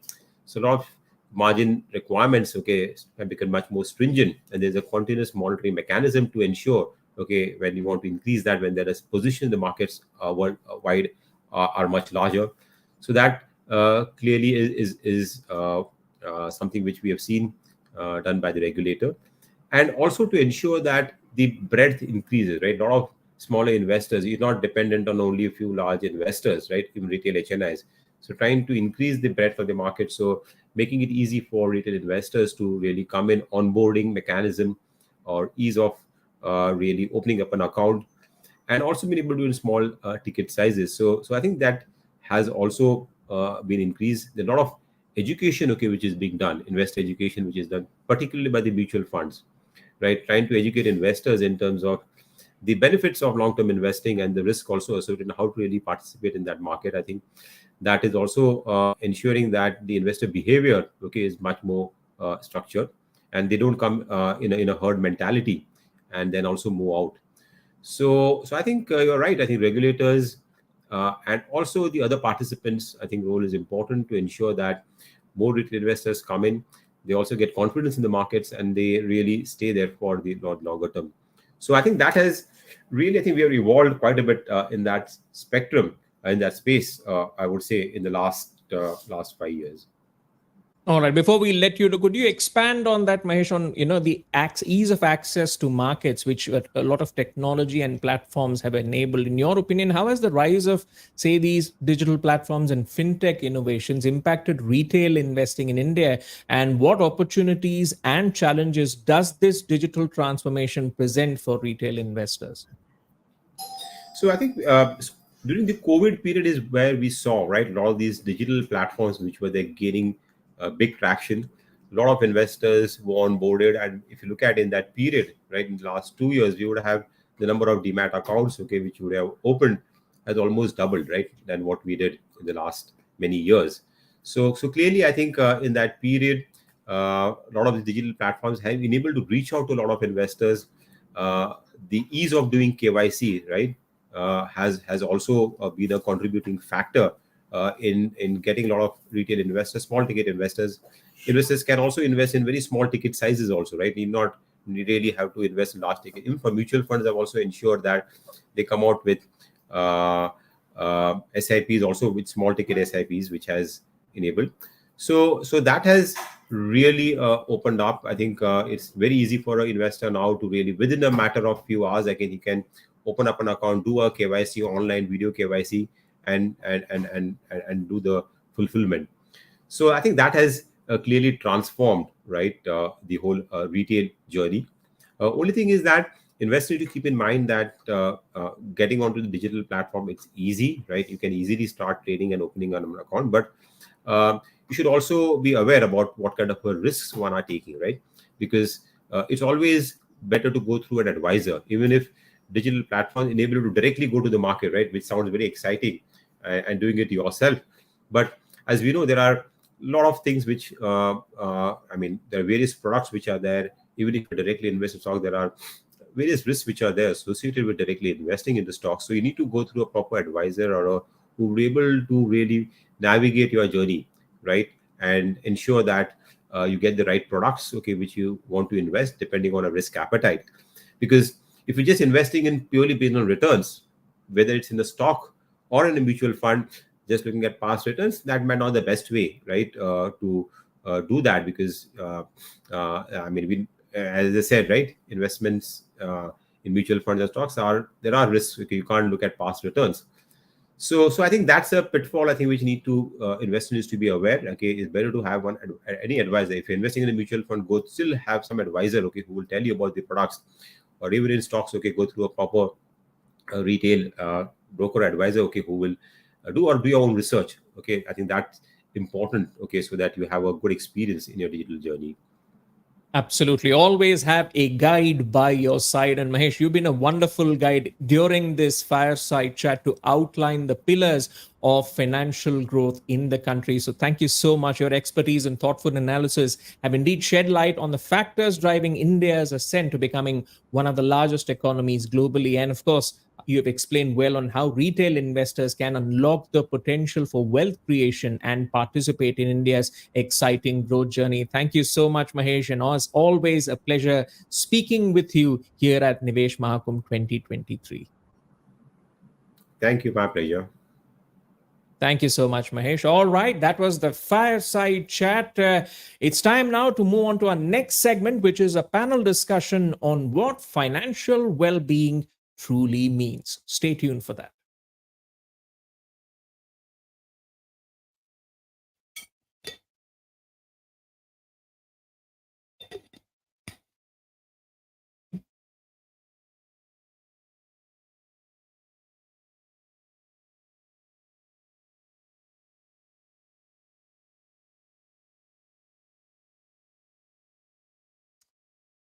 So a lot of margin requirements, okay, have become much more stringent, and there's a continuous monitoring mechanism to ensure, okay, when you want to increase that, when there is position in the markets worldwide are much larger. So that clearly is something which we have seen done by the regulator, and also to ensure that the breadth increases, right? A lot of smaller investors, you're not dependent on only a few large investors, right? Even retail HNIs. So trying to increase the breadth of the market, so making it easy for retail investors to really come in, onboarding mechanism or ease of really opening up an account, and also being able to do in small ticket sizes. So I think that has also been increased. There's a lot of education, okay, which is being done, investor education, which is done particularly by the mutual funds, right? Trying to educate investors in terms of the benefits of long-term investing and the risk also associated, and how to really participate in that market. I think that is also ensuring that the investor behavior, okay, is much more structured, and they don't come in a herd mentality and then also move out. So I think you're right. I think regulators and also the other participants, I think role is important to ensure that more retail investors come in. They also get confidence in the markets, and they really stay there for the longer term. So I think that has really, I think we have evolved quite a bit in that spectrum, in that space. I would say in the last 5 years. All right. Before we let you, could you expand on that, Mahesh, on the ease of access to markets, which a lot of technology and platforms have enabled? In your opinion, how has the rise of, say, these digital platforms and fintech innovations impacted retail investing in India? And what opportunities and challenges does this digital transformation present for retail investors? So I think during the COVID period is where we saw, right, a lot of these digital platforms which were there gaining big traction. A lot of investors were onboarded, and if you look at in that period, right, in the last 2 years, we would have the number of demat accounts, okay, which would have opened has almost doubled, right, than what we did in the last many years. So clearly, I think in that period, a lot of the digital platforms have been able to reach out to a lot of investors. The ease of doing KYC, right, has also been a contributing factor in getting a lot of retail investors, small ticket investors. Investors can also invest in very small ticket sizes also, right? Need not really have to invest in large ticket. Even for mutual funds, have also ensured that they come out with SIPs also, with small ticket SIPs, which has enabled. So that has really opened up. I think it's very easy for an investor now to really, within a matter of few hours, again, he can open up an account, do a KYC online, video KYC, and do the fulfillment. So I think that has clearly transformed, right, the whole retail journey. Only thing is that investors need to keep in mind that getting onto the digital platform, it's easy, right? You can easily start trading and opening an account, but you should also be aware about what kind of risks one are taking, right? Because it's always better to go through an advisor, even if digital platforms enable you to directly go to the market, right? Which sounds very exciting, and doing it yourself. But as we know, there are a lot of things which I mean, there are various products which are there. Even if you directly invest in stock, there are various risks which are there associated with directly investing in the stock. So you need to go through a proper advisor or a, who will be able to really navigate your journey, right, and ensure that you get the right products, okay, which you want to invest depending on a risk appetite. Because if you're just investing in purely based on returns, whether it's in the stock or in a mutual fund, just looking at past returns, that might not the best way, right, to do that. Because I mean, as I said, right, investments in mutual funds and stocks are, there are risks. Okay, you can't look at past returns. So I think that's a pitfall, I think, which need to investors to be aware. Okay, it's better to have any advisor. If you're investing in a mutual fund, go still have some advisor, okay, who will tell you about the products. Or even in stocks, okay, go through a proper retail broker advisor, okay, who will do your own research. Okay, I think that's important, okay, so that you have a good experience in your digital journey. Absolutely. Always have a guide by your side. And Mahesh, you've been a wonderful guide during this fireside chat to outline the pillars of financial growth in the country. So thank you so much. Your expertise and thoughtful analysis have indeed shed light on the factors driving India's ascent to becoming one of the largest economies globally. And of course, you have explained well on how retail investors can unlock the potential for wealth creation and participate in India's exciting growth journey. Thank you so much, Mahesh. And as always, a pleasure speaking with you here at Nivesh Mahakumbh 2023. Thank you, my pleasure. Thank you so much, Mahesh. All right, that was the fireside chat. It's time now to move on to our next segment, which is a panel discussion on what financial well being truly means. Stay tuned for that.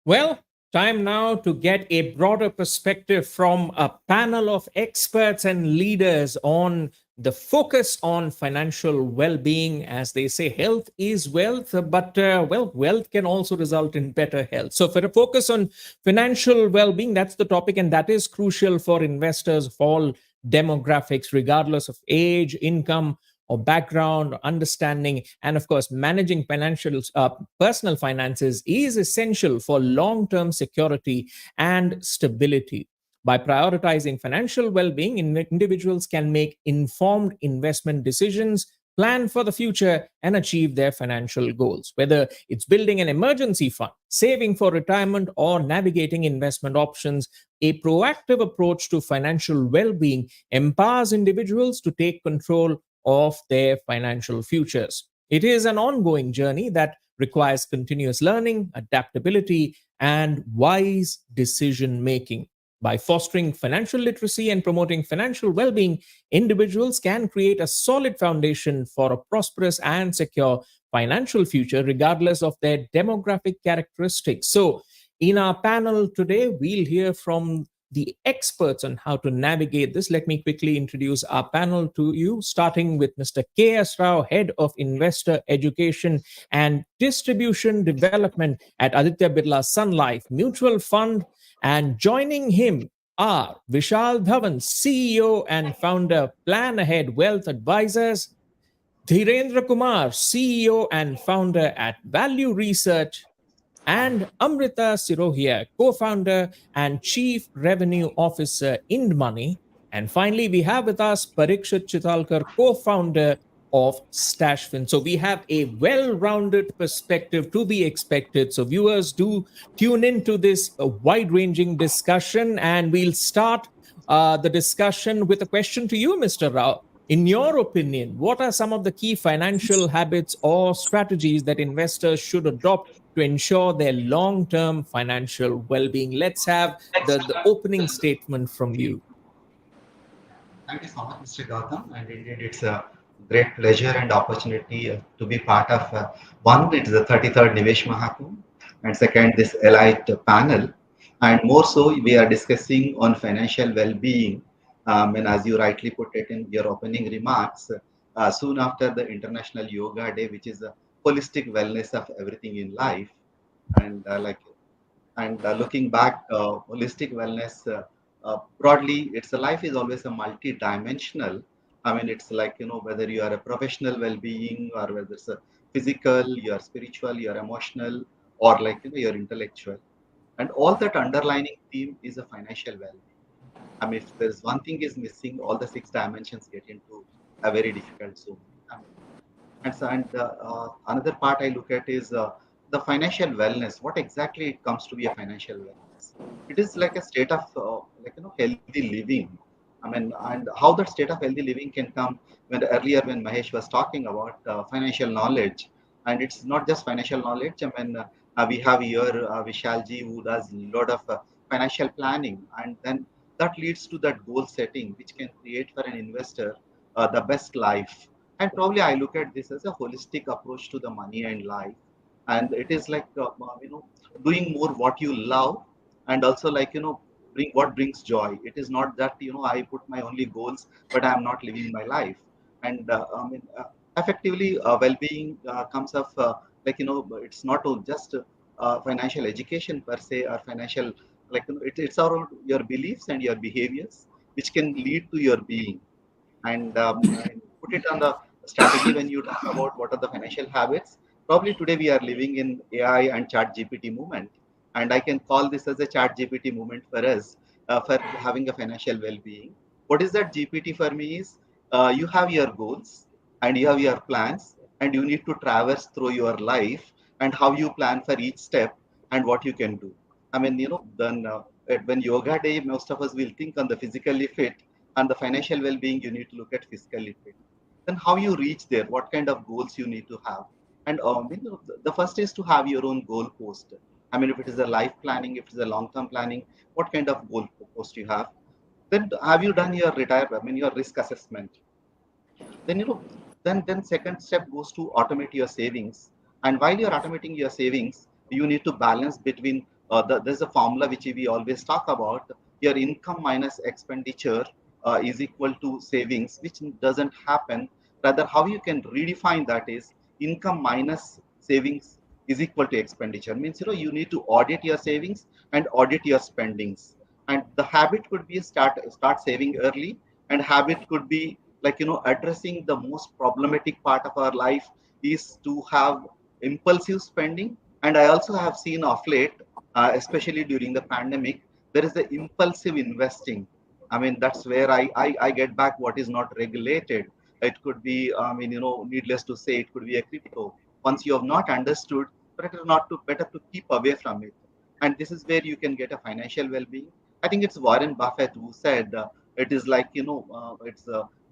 Well, time now to get a broader perspective from a panel of experts and leaders on the focus on financial well-being. As they say, health is wealth, but well, wealth can also result in better health. So for a focus on financial well-being, that's the topic, and that is crucial for investors of all demographics, regardless of age, income, or background, or understanding. And of course, managing personal finances is essential for long-term security and stability. By prioritizing financial well-being, individuals can make informed investment decisions, plan for the future, and achieve their financial goals. Whether it's building an emergency fund, saving for retirement, or navigating investment options, a proactive approach to financial well-being empowers individuals to take control of their financial futures. It is an ongoing journey that requires continuous learning, adaptability, and wise decision making. By fostering financial literacy and promoting financial well being, individuals can create a solid foundation for a prosperous and secure financial future, regardless of their demographic characteristics. So, in our panel today, we'll hear from the experts on how to navigate this. Let me quickly introduce our panel to you, starting with Mr. K.S. Rao, Head of Investor Education and Distribution Development at Aditya Birla Sun Life Mutual Fund. And joining him are Vishal Dhawan, CEO and founder, Plan Ahead Wealth Advisors, Dhirendra Kumar, CEO and founder at Value Research, and Amrita Sirohia, co-founder and chief revenue officer, IndMoney. And finally, we have with us Parikshit Chitalkar, co-founder of Stashfin. So we have a well-rounded perspective to be expected. So viewers, do tune into this wide-ranging discussion, and we'll start the discussion with a question to you, Mr. Rao. In your opinion, what are some of the key financial habits or strategies that investors should adopt to ensure their long-term financial well-being? Let's have the opening statement from you. Thank you so much, Mr. Gautam. And indeed, it's a great pleasure and opportunity to be part of one, it is the 33rd Nivesh Mahakumbh, and second, this elite panel. And more so, we are discussing on financial well-being. And as you rightly put it in your opening remarks, soon after the International Yoga Day, which is a holistic wellness of everything in life. And looking back, holistic wellness broadly, it's a life is always a multi-dimensional. I mean, it's like, whether you are a professional well-being or whether it's a physical, your spiritual, your emotional, or like, your intellectual. And all that underlining theme is a financial well-being. I mean, if there's one thing is missing, all the six dimensions get into a very difficult zone. I mean, and another part I look at is the financial wellness. What exactly it comes to be a financial wellness? It is like a state of healthy living. I mean, and how that state of healthy living can come when Mahesh was talking about financial knowledge, and it's not just financial knowledge. I mean, we have here Vishalji who does a lot of financial planning, and then that leads to that goal setting, which can create for an investor the best life. And probably I look at this as a holistic approach to the money and life. And it is like, doing more what you love, and also like, bring what brings joy. It is not that, I put my only goals, but I am not living my life. And effectively, well-being comes of, like, it's not just financial education per se, or financial, like, it's around your beliefs and your behaviors, which can lead to your being. And put it on the strategy when you talk about what are the financial habits. Probably today we are living in AI and chat GPT movement, and I can call this as a chat GPT movement for us, for having a financial well-being. What is that GPT for me is, you have your goals and you have your plans, and you need to traverse through your life and how you plan for each step and what you can do. I mean, then when yoga day, most of us will think on the physically fit, and the financial well-being, you need to look at physically fit. Then how you reach there, what kind of goals you need to have. And the first is to have your own goal post. I mean, if it is a life planning, if it is a long-term planning, what kind of goal post you have. Then have you done your retirement, I mean, your risk assessment. Then then second step goes to automate your savings. And while you're automating your savings, you need to balance between there's a formula which we always talk about. Your income minus expenditure is equal to savings, which doesn't happen. Rather, how you can redefine that is income minus savings is equal to expenditure. Means, you need to audit your savings and audit your spendings. And the habit could be start saving early, and habit could be like, addressing the most problematic part of our life is to have impulsive spending. And I also have seen of late, especially during the pandemic, there is the impulsive investing. I mean, that's where I get back what is not regulated. It could be, I mean, needless to say, it could be a crypto. Once you have not understood, better to keep away from it. And this is where you can get a financial well-being. I think it's Warren Buffett who said, it is like, it's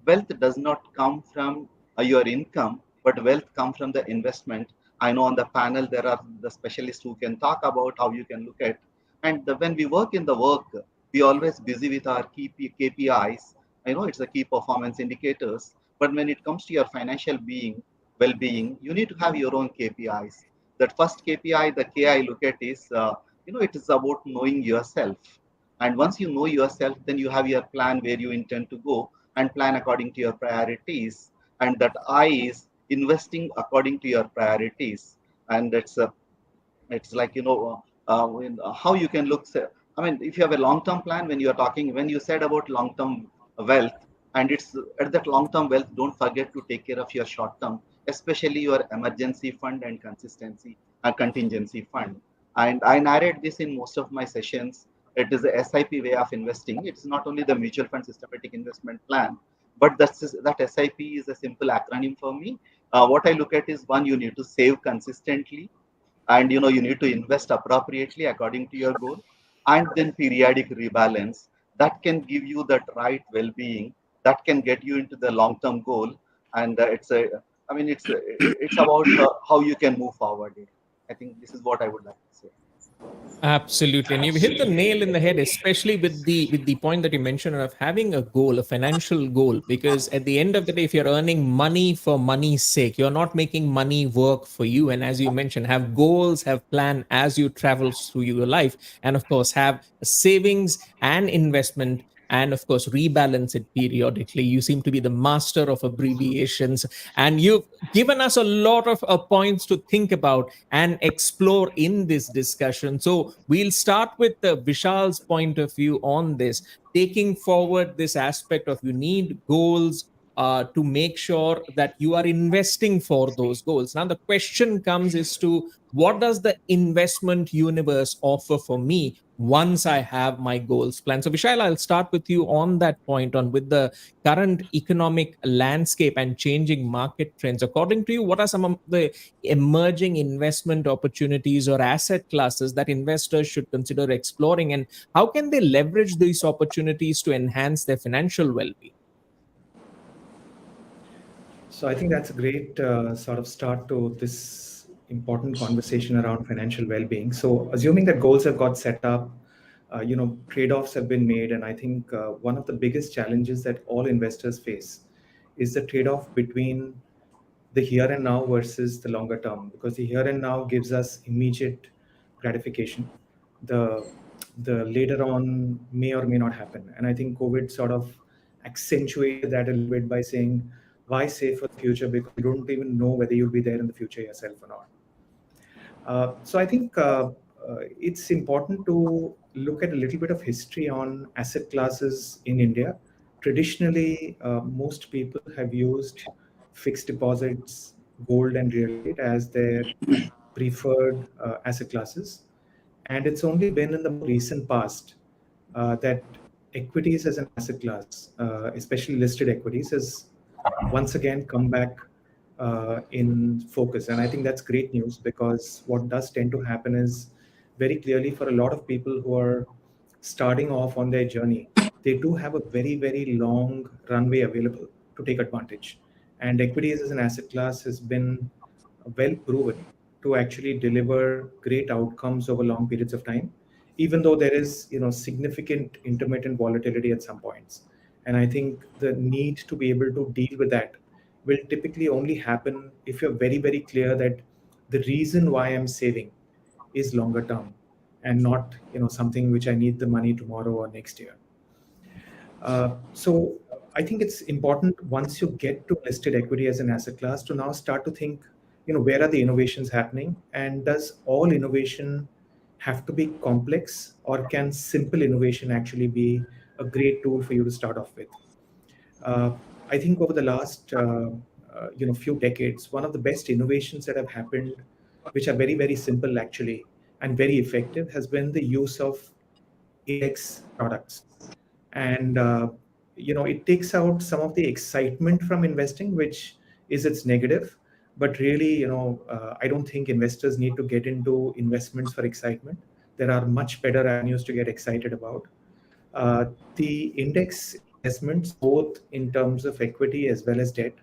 wealth does not come from your income, but wealth comes from the investment. I know on the panel there are the specialists who can talk about how you can look at. And when we work in the work, we always busy with our key KPIs. I know it's the key performance indicators, but when it comes to your financial well-being, you need to have your own KPIs. That first KPI, the K I look at is, it is about knowing yourself. And once you know yourself, then you have your plan where you intend to go, and plan according to your priorities. And that I is investing according to your priorities. And it's like, how you can look. I mean, if you have a long-term plan, when you are talking, when you said about long-term wealth, and it's at that long-term wealth, don't forget to take care of your short-term, especially your emergency fund and contingency fund. And I narrate this in most of my sessions. It is a SIP way of investing. It's not only the mutual fund systematic investment plan, but that SIP is a simple acronym for me. What I look at is, one, you need to save consistently, and you need to invest appropriately according to your goal, and then periodic rebalance that can give you that right well-being, that can get you into the long-term goal. And it's about how you can move forward. I think this is what I would like to say. Absolutely. And you've hit the nail in the head, especially with the point that you mentioned of having a goal, a financial goal. Because at the end of the day, if you're earning money for money's sake, you're not making money work for you. And as you mentioned, have goals, have plan as you travel through your life, and of course have savings and investment and of course rebalance it periodically. You seem to be the master of abbreviations, and you've given us a lot of points to think about and explore in this discussion. So we'll start with Vishal's point of view on this, taking forward this aspect of you need goals to make sure that you are investing for those goals. Now the question comes is to what does the investment universe offer for me once I have my goals planned? So Vishal, I'll start with you on that point, on with the current economic landscape and changing market trends. According to you, what are some of the emerging investment opportunities or asset classes that investors should consider exploring, and how can they leverage these opportunities to enhance their financial well-being? So I think that's a great sort of start to this important conversation around financial well-being. So assuming that goals have got set up, trade-offs have been made, and I think one of the biggest challenges that all investors face is the trade-off between the here and now versus the longer term, because the here and now gives us immediate gratification. The later on may or may not happen, and I think COVID sort of accentuated that a little bit by saying, why save for the future, because you don't even know whether you'll be there in the future yourself or not. So I think it's important to look at a little bit of history on asset classes in India. Traditionally, most people have used fixed deposits, gold, and real estate as their preferred asset classes. And it's only been in the more recent past that equities as an asset class, especially listed equities, has once again come back in focus. And I think that's great news, because what does tend to happen is, very clearly, for a lot of people who are starting off on their journey, they do have a very, very long runway available to take advantage. And equities as an asset class has been well proven to actually deliver great outcomes over long periods of time, even though there is significant intermittent volatility at some points. And I think the need to be able to deal with that will typically only happen if you're very, very clear that the reason why I'm saving is longer term, and not something which I need the money tomorrow or next year. So I think it's important, once you get to listed equity as an asset class, to now start to think, where are the innovations happening, and does all innovation have to be complex, or can simple innovation actually be a great tool for you to start off with? I think over the last few decades, one of the best innovations that have happened, which are very, very simple actually and very effective, has been the use of index products. And it takes out some of the excitement from investing, which is its negative. But really, I don't think investors need to get into investments for excitement. There are much better avenues to get excited about. The index investments, both in terms of equity as well as debt,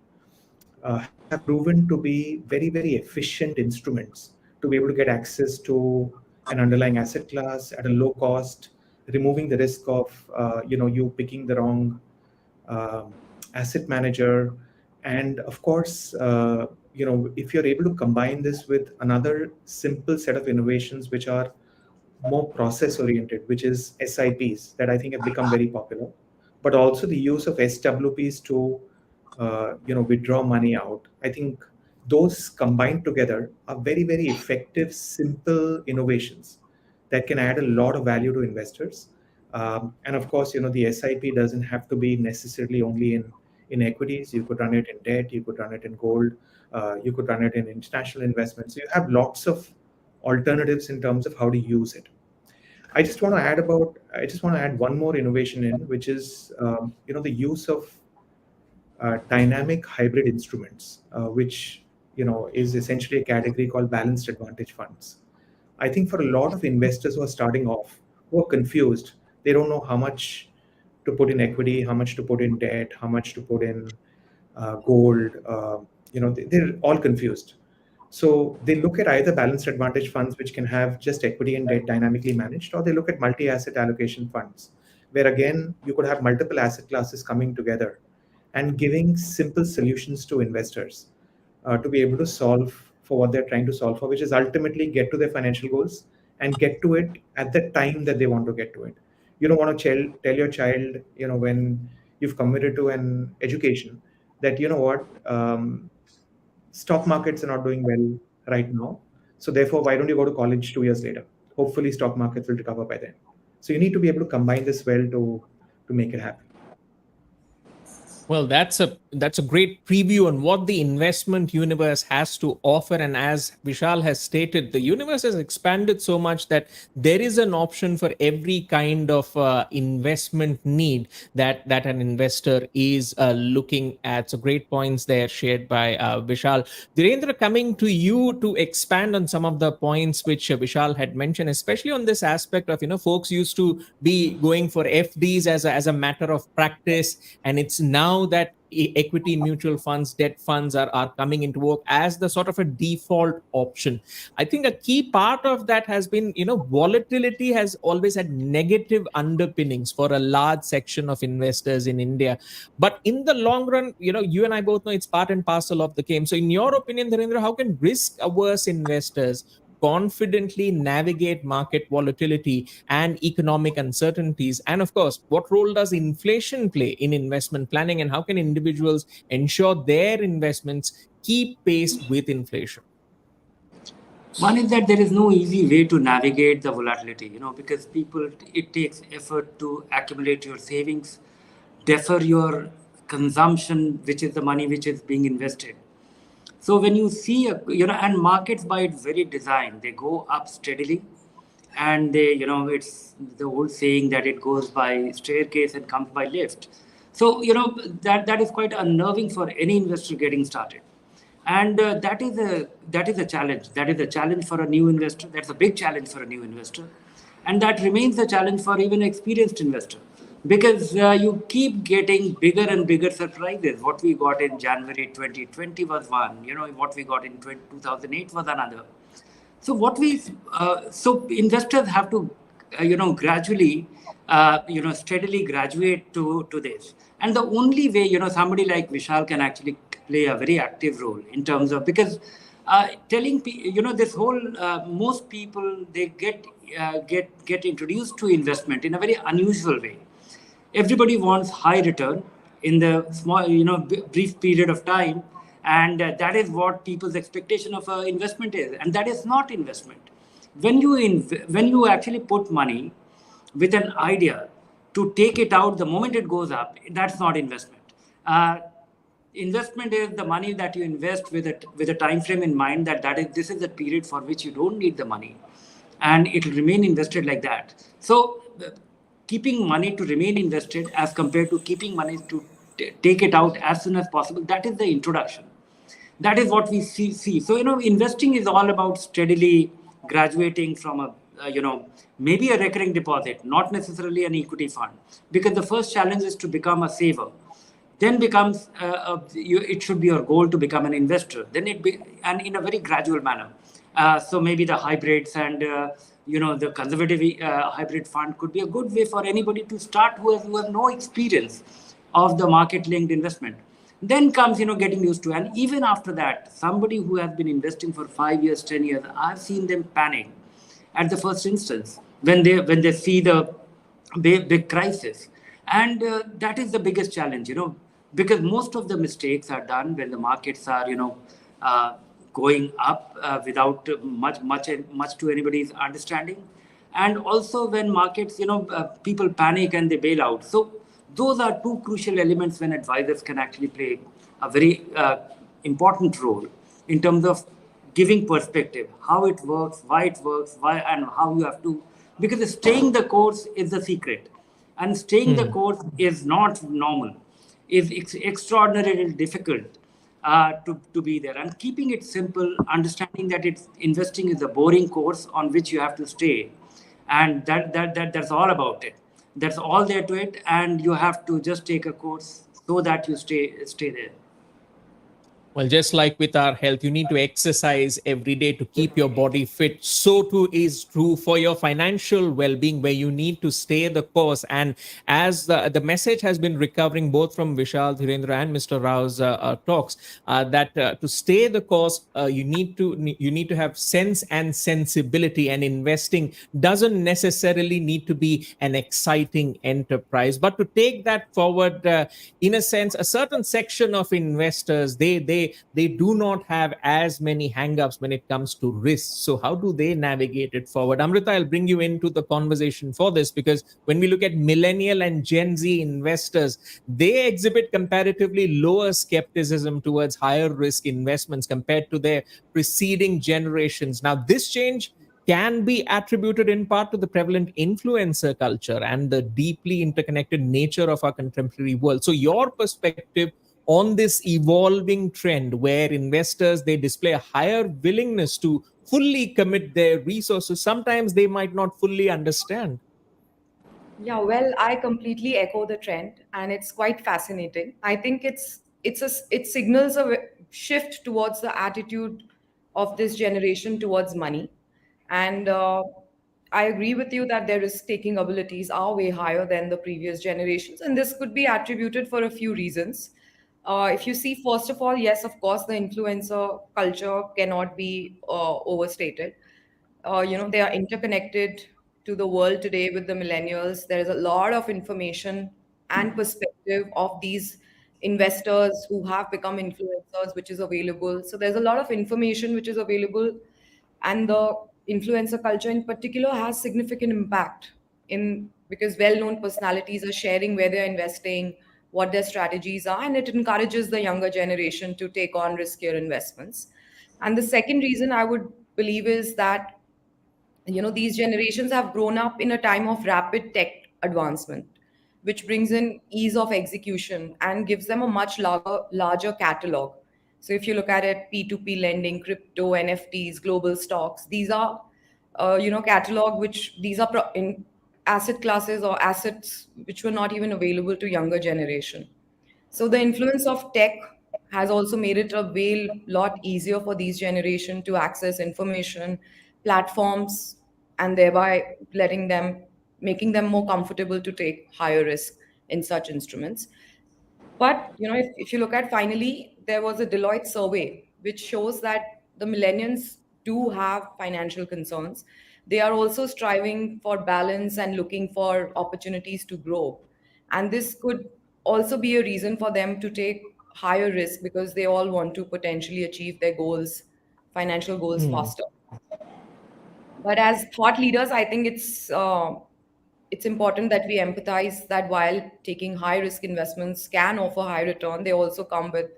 have proven to be very, very efficient instruments to be able to get access to an underlying asset class at a low cost, removing the risk of you picking the wrong asset manager. And of course, if you're able to combine this with another simple set of innovations which are more process oriented, which is SIPs, that I think have become very popular, but also the use of SWPs to withdraw money out. I think those combined together are very, very effective, simple innovations that can add a lot of value to investors. And of course, the SIP doesn't have to be necessarily only in equities. You could run it in debt, you could run it in gold, you could run it in international investments. So you have lots of alternatives in terms of how to use it. I just want to add one more innovation in, which is the use of dynamic hybrid instruments, which is essentially a category called balanced advantage funds. I think for a lot of investors who are starting off, who are confused, they don't know how much to put in equity, how much to put in debt, how much to put in gold. They're all confused. So they look at either balanced advantage funds, which can have just equity and debt dynamically managed, or they look at multi-asset allocation funds, where again, you could have multiple asset classes coming together and giving simple solutions to investors to be able to solve for what they're trying to solve for, which is ultimately get to their financial goals and get to it at the time that they want to get to it. you don't want to tell your child, when you've committed to an education, that what, stock markets are not doing well right now, so therefore why don't you go to college 2 years later? Hopefully stock markets will recover by then. So you need to be able to combine this well to make it happen. Well, that's a great preview on what the investment universe has to offer. And as Vishal has stated, the universe has expanded so much that there is an option for every kind of investment need that an investor is looking at. So great points there shared by Vishal. Virendra, coming to you to expand on some of the points which Vishal had mentioned, especially on this aspect of folks used to be going for FDs as a matter of practice, and it's now that equity mutual funds, debt funds are coming into work as the sort of a default option. I think a key part of that has been, volatility has always had negative underpinnings for a large section of investors in India. But in the long run, you and I both know it's part and parcel of the game. So in your opinion, Dharendra, how can risk averse investors confidently navigate market volatility and economic uncertainties? And of course, what role does inflation play in investment planning, and how can individuals ensure their investments keep pace with inflation? One is that there is no easy way to navigate the volatility, because it takes effort to accumulate your savings, defer your consumption, which is the money which is being invested. So when you see, and markets by its very design, they go up steadily, and they, it's the old saying that it goes by staircase and comes by lift. So, that is quite unnerving for any investor getting started. And that is a challenge. That is a challenge for a new investor. That's a big challenge for a new investor. And that remains a challenge for even an experienced investor, because you keep getting bigger and bigger surprises. What we got in January 2020 was one, what we got in 2008 was another. So so investors have to, gradually, steadily graduate to this. And the only way, somebody like Vishal can actually play a very active role in terms of, because telling people, this whole, most people, they get introduced to investment in a very unusual way. Everybody wants high return in the small, brief period of time. And that is what people's expectation of investment is. And that is not investment. When you actually put money with an idea to take it out the moment it goes up, that's not investment. Investment is the money that you invest with a time frame in mind, this is the period for which you don't need the money, and it will remain invested like that. So keeping money to remain invested as compared to keeping money to take it out as soon as possible, that is the introduction. That is what we see. So, investing is all about steadily graduating from maybe a recurring deposit, not necessarily an equity fund, because the first challenge is to become a saver. Then becomes, it should be your goal to become an investor. Then and in a very gradual manner. So maybe the hybrids and, the conservative hybrid fund could be a good way for anybody to start who has no experience of the market-linked investment. Then comes, getting used to. And even after that, somebody who has been investing for 5 years, 10 years, I've seen them panic at the first instance when they see the big crisis. And that is the biggest challenge, because most of the mistakes are done when the markets are, going up without much to anybody's understanding. And also when markets, people panic and they bail out. So those are two crucial elements when advisors can actually play a very important role in terms of giving perspective, how it works, why, and how you have to, because staying the course is the secret. And staying the course is not normal, is extraordinarily difficult to be there. And keeping it simple, understanding that investing is a boring course on which you have to stay. And that's all about it. That's all there to it, and you have to just take a course so that you stay there. Well, just like with our health, you need to exercise every day to keep your body fit. So too is true for your financial well-being, where you need to stay the course. And as the message has been recovering both from Vishal, Dhirendra, and Mr. Rao's talks, that to stay the course, you need to have sense and sensibility. And investing doesn't necessarily need to be an exciting enterprise, but to take that forward, in a sense, a certain section of investors, they do not have as many hangups when it comes to risks. So how do they navigate it forward? Amrita, I'll bring you into the conversation for this, because when we look at millennial and Gen Z investors, they exhibit comparatively lower skepticism towards higher risk investments compared to their preceding generations. Now, this change can be attributed in part to the prevalent influencer culture and the deeply interconnected nature of our contemporary world. So, your perspective on this evolving trend where investors, they display a higher willingness to fully commit their resources, sometimes they might not fully understand. Yeah, well, I completely echo the trend, and it's quite fascinating. I think it signals a shift towards the attitude of this generation towards money, and I agree with you that their risk-taking abilities are way higher than the previous generations, and this could be attributed for a few reasons. If you see, first of all, yes, of course, the influencer culture cannot be overstated. They are interconnected to the world today with the millennials. There is a lot of information and perspective of these investors who have become influencers, which is available. So there's a lot of information which is available, and the influencer culture in particular has significant impact in because well-known personalities are sharing where they're investing, what their strategies are, and it encourages the younger generation to take on riskier investments. And the second reason I would believe is that these generations have grown up in a time of rapid tech advancement, which brings in ease of execution and gives them a much larger catalog. So if you look at it, P2P lending, crypto, NFTs, global stocks, these are catalog which these are in asset classes or assets which were not even available to younger generation. So the influence of tech has also made it a way lot easier for these generation to access information, platforms, and thereby making them more comfortable to take higher risk in such instruments. But if you look at finally, there was a Deloitte survey which shows that the millennials do have financial concerns. They are also striving for balance and looking for opportunities to grow. And this could also be a reason for them to take higher risk because they all want to potentially achieve their goals, financial goals Hmm. faster. But as thought leaders, I think it's important that we empathize that while taking high risk investments can offer high return, they also come with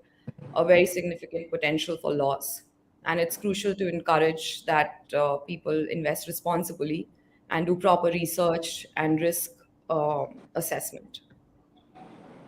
a very significant potential for loss. And it's crucial to encourage that people invest responsibly and do proper research and risk assessment.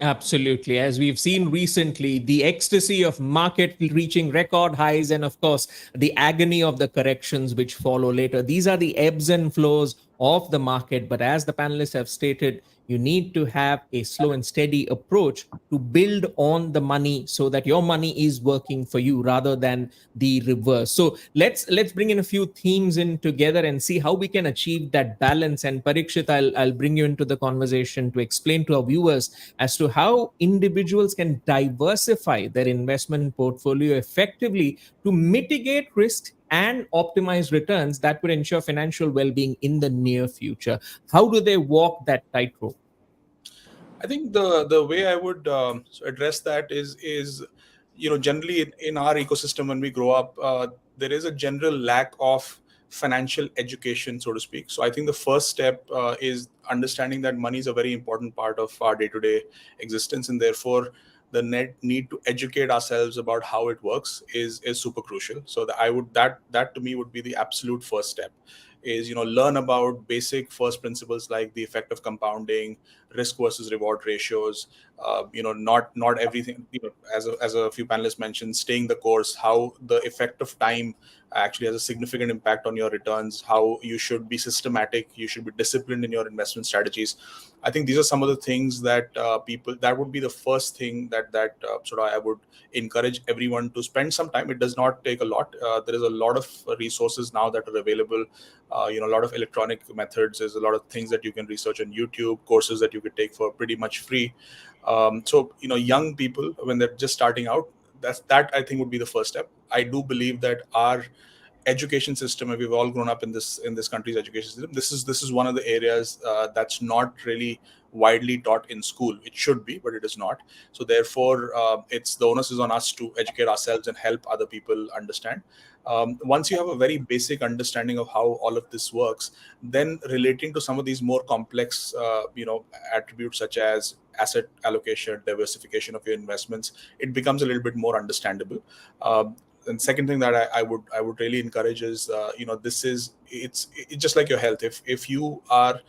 Absolutely. As we've seen recently, the ecstasy of market reaching record highs, and of course, the agony of the corrections which follow later. These are the ebbs and flows of the market. But as the panelists have stated, you need to have a slow and steady approach to build on the money so that your money is working for you rather than the reverse. So let's bring in a few themes in together and see how we can achieve that balance. And Parikshit, I'll bring you into the conversation to explain to our viewers as to how individuals can diversify their investment portfolio effectively to mitigate risk and optimize returns that would ensure financial well-being in the near future. How do they walk that tightrope? I think the way I would address that is generally in our ecosystem when we grow up, there is a general lack of financial education, so to speak. So I think the first step is understanding that money is a very important part of our day-to-day existence, and therefore the need to educate ourselves about how it works is super crucial. So that to me would be the absolute first step, is learn about basic first principles like the effect of compounding, risk versus reward ratios, not everything, as a few panelists mentioned, staying the course, how the effect of time actually has a significant impact on your returns, how you should be systematic, you should be disciplined in your investment strategies. I think these are some of the things that that would be the first thing that sort of I would encourage everyone to spend some time. It does not take a lot. There is a lot of resources now that are available. A lot of electronic methods. There's a lot of things that you can research on YouTube, courses that you could take for pretty much free. So young people, when they're just starting out, that I think would be the first step. I do believe that our education system, and we've all grown up in this country's education system, this is one of the areas that's not really widely taught in school. It should be, but it is not. So therefore, it's the onus is on us to educate ourselves and help other people understand. Once you have a very basic understanding of how all of this works, then relating to some of these more complex attributes such as asset allocation, diversification of your investments, it becomes a little bit more understandable. And second thing that I would really encourage is it's just like your health. If you are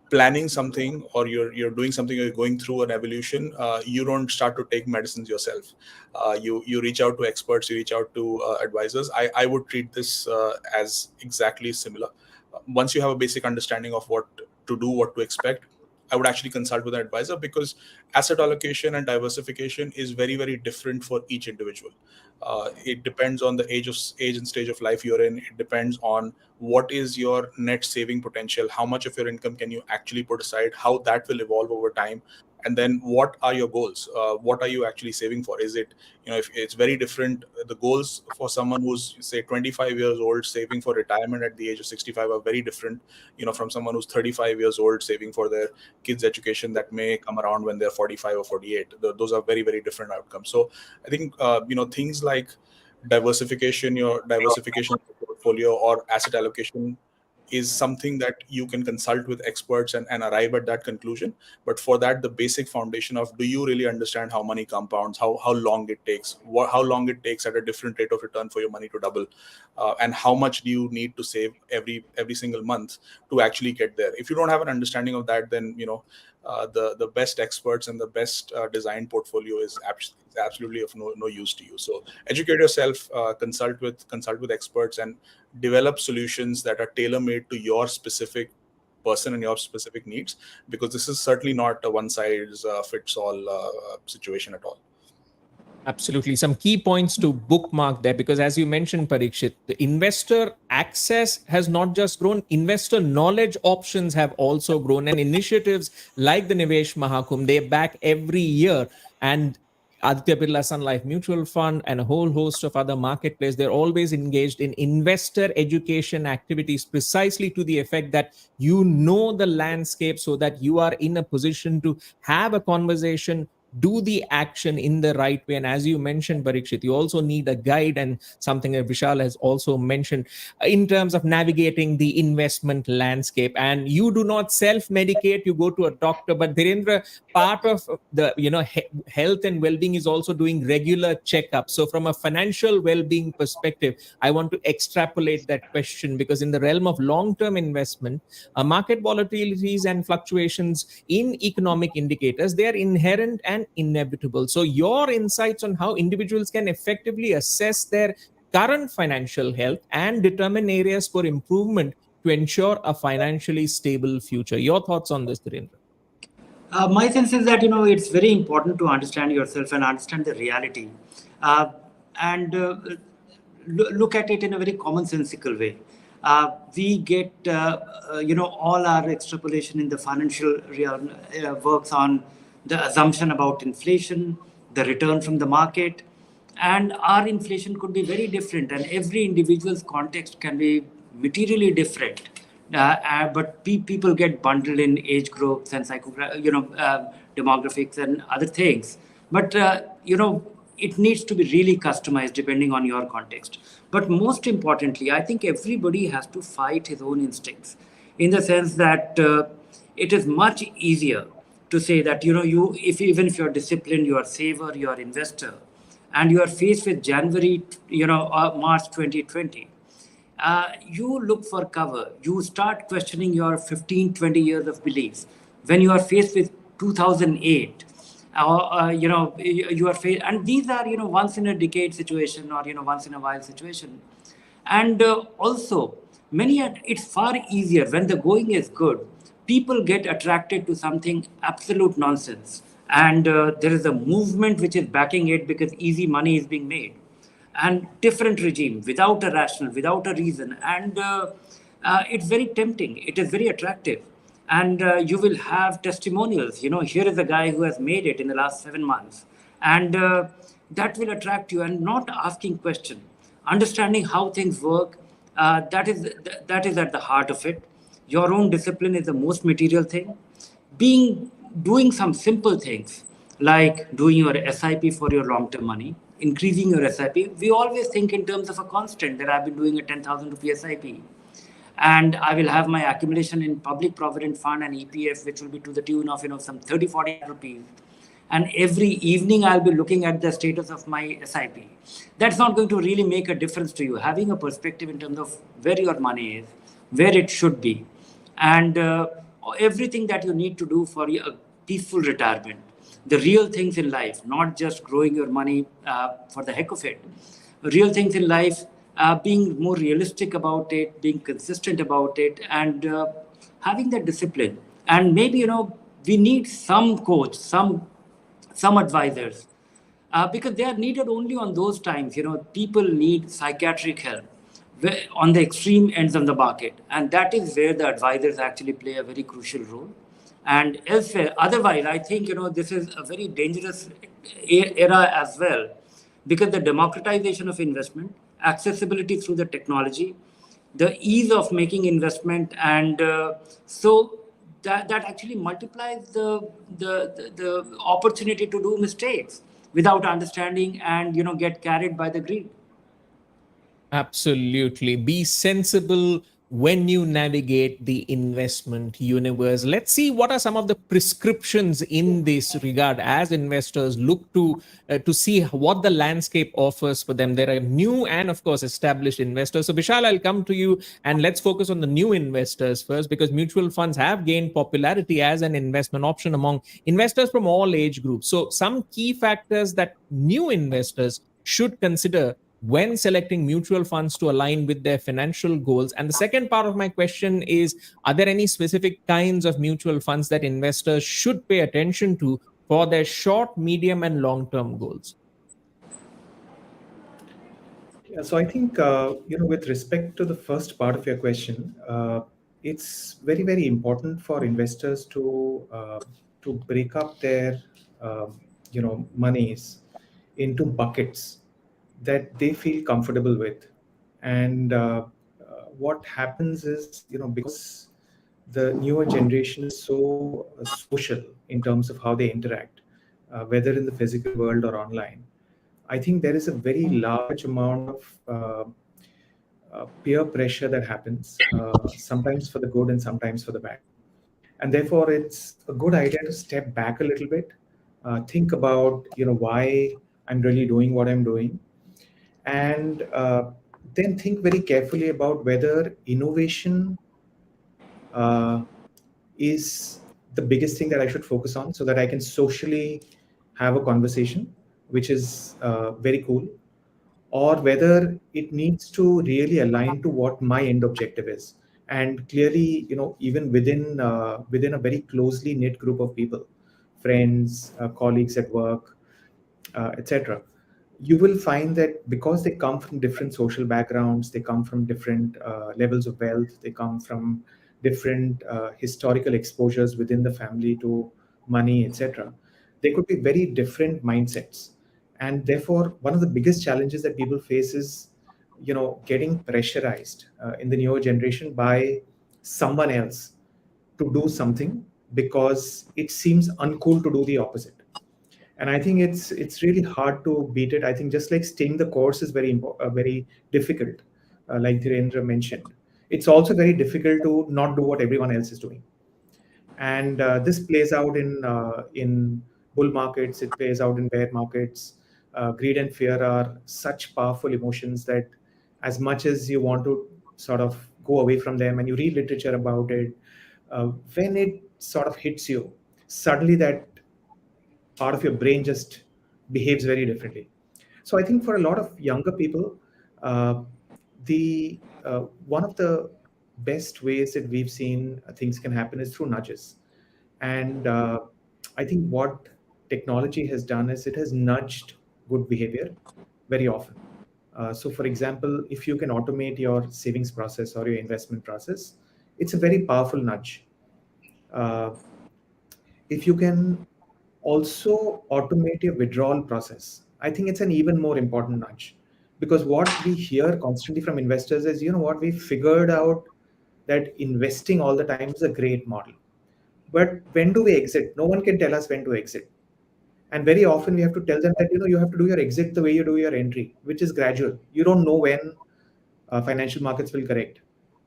planning something, or you're doing something, or you're going through an evolution, you don't start to take medicines yourself. You reach out to experts, you reach out to advisors. I would treat this as exactly similar. Once you have a basic understanding of what to do, what to expect, I would actually consult with an advisor, because asset allocation and diversification is very, very different for each individual. It depends on the age and stage of life you're in. It depends on what is your net saving potential, how much of your income can you actually put aside, how that will evolve over time, and then what are your goals? What are you actually saving for? Is it, if it's very different, the goals for someone who's say 25 years old saving for retirement at the age of 65 are very different, from someone who's 35 years old saving for their kids' education that may come around when they're 45 or 48. Those are very, very different outcomes. So I think, things like diversification of the portfolio or asset allocation is something that you can consult with experts and arrive at that conclusion. But for that, the basic foundation of, do you really understand how money compounds, how long it takes, how long it takes at a different rate of return for your money to double, and how much do you need to save every single month to actually get there? If you don't have an understanding of that, then the best experts and the best design portfolio is absolutely of no use to you. So educate yourself, consult with experts, and develop solutions that are tailor-made to your specific person and your specific needs, because this is certainly not a one-size-fits-all situation at all. Absolutely. Some key points to bookmark there, because as you mentioned, Parikshit, the investor access has not just grown, investor knowledge options have also grown. And initiatives like the Nivesh Mahakumbh, they back every year. And Aditya Birla Sun Life Mutual Fund and a whole host of other marketplaces, they're always engaged in investor education activities, precisely to the effect that you know the landscape, so that you are in a position to have a conversation, do the action in the right way. And as you mentioned, Parikshit, you also need a guide, and something that Vishal has also mentioned in terms of navigating the investment landscape. And you do not self-medicate, you go to a doctor. But Dhirendra, part of the health and well-being is also doing regular checkups. So from a financial well-being perspective, I want to extrapolate that question, because in the realm of long-term investment, market volatilities and fluctuations in economic indicators, they are inherent and inevitable. So your insights on how individuals can effectively assess their current financial health and determine areas for improvement to ensure a financially stable future. Your thoughts on this, Dhirendra? My sense is that it's very important to understand yourself and understand the reality, and look at it in a very commonsensical way. We get all our extrapolation in the financial realm works on the assumption about inflation, the return from the market, and our inflation could be very different, and every individual's context can be materially different. But people get bundled in age groups and demographics and other things. But it needs to be really customized depending on your context. But most importantly, I think everybody has to fight his own instincts, in the sense that it is much easier to say that even if you're disciplined, you are saver, you are investor, and you are faced with January, March 2020. You look for cover. You start questioning your 15, 20 years of beliefs. When you are faced with 2008, you are faced, and these are, once in a decade situation, or, once in a while situation. And also, it's far easier when the going is good. People get attracted to something absolute nonsense, and there is a movement which is backing it because easy money is being made, and different regime without a rational, without a reason, and it's very tempting. It is very attractive, and you will have testimonials. Here is a guy who has made it in the last 7 months, and that will attract you. And not asking question, understanding how things work, that is at the heart of it. Your own discipline is the most material thing. Doing some simple things like doing your SIP for your long-term money, increasing your SIP. We always think in terms of a constant, that I've been doing a 10,000 rupee SIP, and I will have my accumulation in public provident fund and EPF, which will be to the tune of some 30-40 rupees. And every evening I'll be looking at the status of my SIP. That's not going to really make a difference to you. Having a perspective in terms of where your money is, where it should be, and everything that you need to do for a peaceful retirement. The real things in life, not just growing your money for the heck of it. Real things in life, being more realistic about it, being consistent about it, and having that discipline. And maybe, we need some coach, some advisors, because they are needed only on those times. People need psychiatric help on the extreme ends of the market, and that is where the advisors actually play a very crucial role. And elsewhere, otherwise, I think this is a very dangerous era as well, because the democratization of investment, accessibility through the technology, the ease of making investment, and so that actually multiplies the opportunity to do mistakes without understanding, and get carried by the greed. Absolutely. Be sensible when you navigate the investment universe. Let's see what are some of the prescriptions in this regard as investors look to see what the landscape offers for them. There are new and, of course, established investors. So, Vishal, I'll come to you and let's focus on the new investors first, because mutual funds have gained popularity as an investment option among investors from all age groups. So, some key factors that new investors should consider when selecting mutual funds to align with their financial goals. And the second part of my question is, are there any specific kinds of mutual funds that investors should pay attention to for their short, medium, and long term goals? Yeah, so I think, with respect to the first part of your question, it's very, very important for investors to break up their, monies into buckets that they feel comfortable with. And what happens is, because the newer generation is so social in terms of how they interact, whether in the physical world or online, I think there is a very large amount of peer pressure that happens, sometimes for the good and sometimes for the bad. And therefore, it's a good idea to step back a little bit, think about why I'm really doing what I'm doing, and then think very carefully about whether innovation is the biggest thing that I should focus on, so that I can socially have a conversation, which is very cool, or whether it needs to really align to what my end objective is. And clearly, even within a very closely knit group of people, friends, colleagues at work, etc., you will find that because they come from different social backgrounds, they come from different levels of wealth, they come from different historical exposures within the family to money, etc., they could be very different mindsets. And therefore, one of the biggest challenges that people face is getting pressurized in the newer generation by someone else to do something, because it seems uncool to do the opposite. And I think it's really hard to beat it. I think just like staying the course is very difficult, like Dhirendra mentioned. It's also very difficult to not do what everyone else is doing. And this plays out in bull markets. It plays out in bear markets. Greed and fear are such powerful emotions that, as much as you want to sort of go away from them and you read literature about it, when it sort of hits you, suddenly that part of your brain just behaves very differently. So I think for a lot of younger people, the one of the best ways that we've seen things can happen is through nudges. And I think what technology has done is it has nudged good behavior very often. So, for example, if you can automate your savings process or your investment process, it's a very powerful nudge. Uh, if you can also automate your withdrawal process, I think it's an even more important nudge. Because what we hear constantly from investors is, you know what, we figured out that investing all the time is a great model. But when do we exit? No one can tell us when to exit. And very often we have to tell them that, you know, you have to do your exit the way you do your entry, which is gradual. You don't know when financial markets will correct.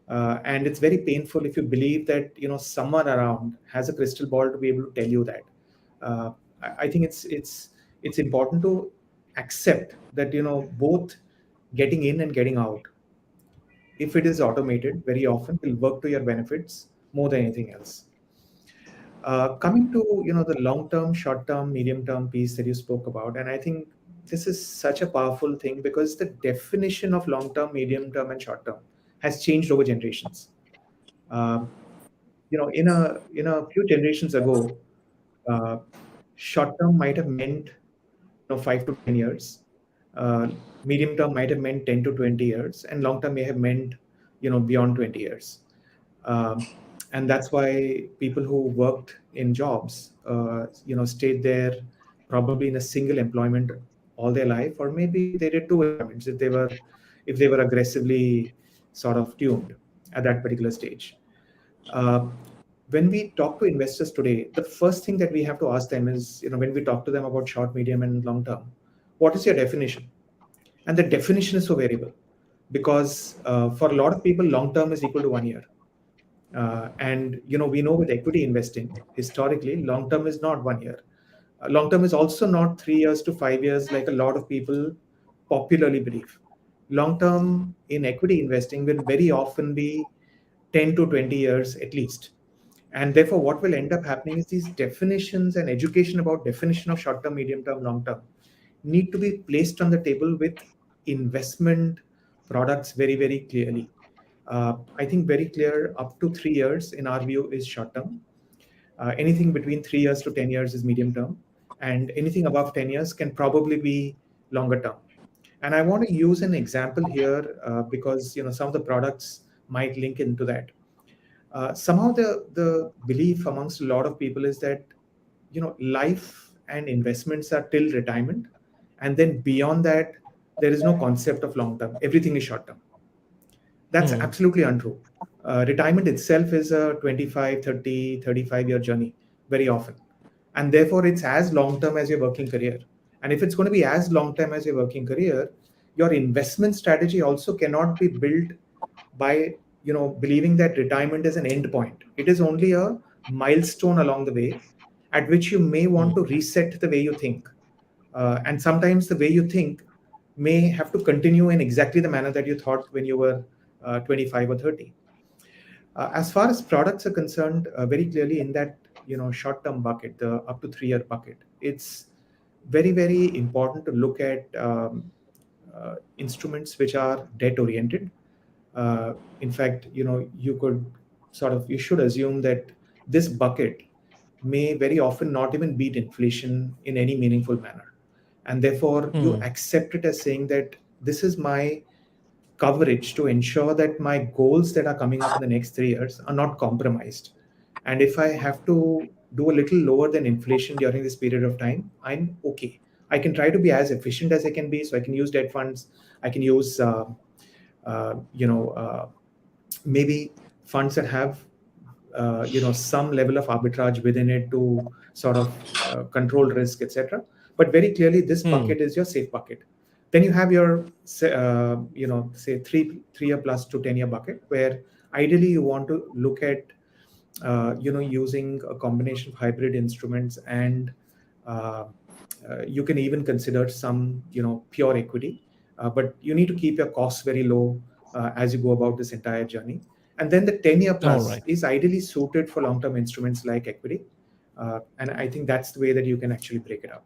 And it's very painful if you believe that, you know, someone around has a crystal ball to be able to tell you that. I think it's important to accept that, you know, both getting in and getting out, if it is automated, very often will work to your benefits more than anything else. Coming to, you know, the long term, short term, medium term piece that you spoke about, and I think this is such a powerful thing because the definition of long term, medium term, and short term has changed over generations. Um, you know, in a few generations ago, uh, short term might have meant, you know, 5 to 10 years. Medium term might have meant 10 to 20 years, and long term may have meant, you know, beyond 20 years. Um, and that's why people who worked in jobs, you know, stayed there probably in a single employment all their life, or maybe they did two employments if they were aggressively sort of tuned at that particular stage. Uh, when we talk to investors today, the first thing that we have to ask them is, you know, when we talk to them about short, medium, and long term, what is your definition? And the definition is so variable because for a lot of people, long term is equal to 1 year. And you know, we know with equity investing, historically, long term is not 1 year. Long term is also not 3 years to 5 years, like a lot of people popularly believe. Long term in equity investing will very often be 10 to 20 years at least. And therefore, what will end up happening is these definitions and education about definition of short term, medium term, long term need to be placed on the table with investment products very, very clearly. I think very clear up to 3 years in our view is short term. Anything between 3 years to 10 years is medium term, and anything above 10 years can probably be longer term. And I want to use an example here because, you know, some of the products might link into that. Somehow the belief amongst a lot of people is that, you know, life and investments are till retirement, and then beyond that there is no concept of long term. Everything is short term. That's absolutely untrue. Retirement itself is a 25, 30, 35-year journey very often. And therefore, it's as long term as your working career. And if it's going to be as long term as your working career, your investment strategy also cannot be built by, you know, believing that retirement is an end point. It is only a milestone along the way at which you may want to reset the way you think. And sometimes the way you think may have to continue in exactly the manner that you thought when you were 25 or 30. As far as products are concerned, very clearly in that, you know, short-term bucket, the up to 3-year bucket, it's very, very important to look at instruments which are debt-oriented. In fact, you know, you should assume that this bucket may very often not even beat inflation in any meaningful manner. And therefore, you accept it as saying that this is my coverage to ensure that my goals that are coming up in the next 3 years are not compromised. And if I have to do a little lower than inflation during this period of time, I'm okay. I can try to be as efficient as I can be. So I can use debt funds. I can use, maybe funds that have, some level of arbitrage within it to sort of control risk, etc. But very clearly, this bucket is your safe bucket. Then you have your, say 3-year plus to 10-year bucket, where ideally you want to look at, using a combination of hybrid instruments, and you can even consider some, pure equity. But you need to keep your costs very low as you go about this entire journey. And then the 10-year plus is ideally suited for long-term instruments like equity. And I think that's the way that you can actually break it up.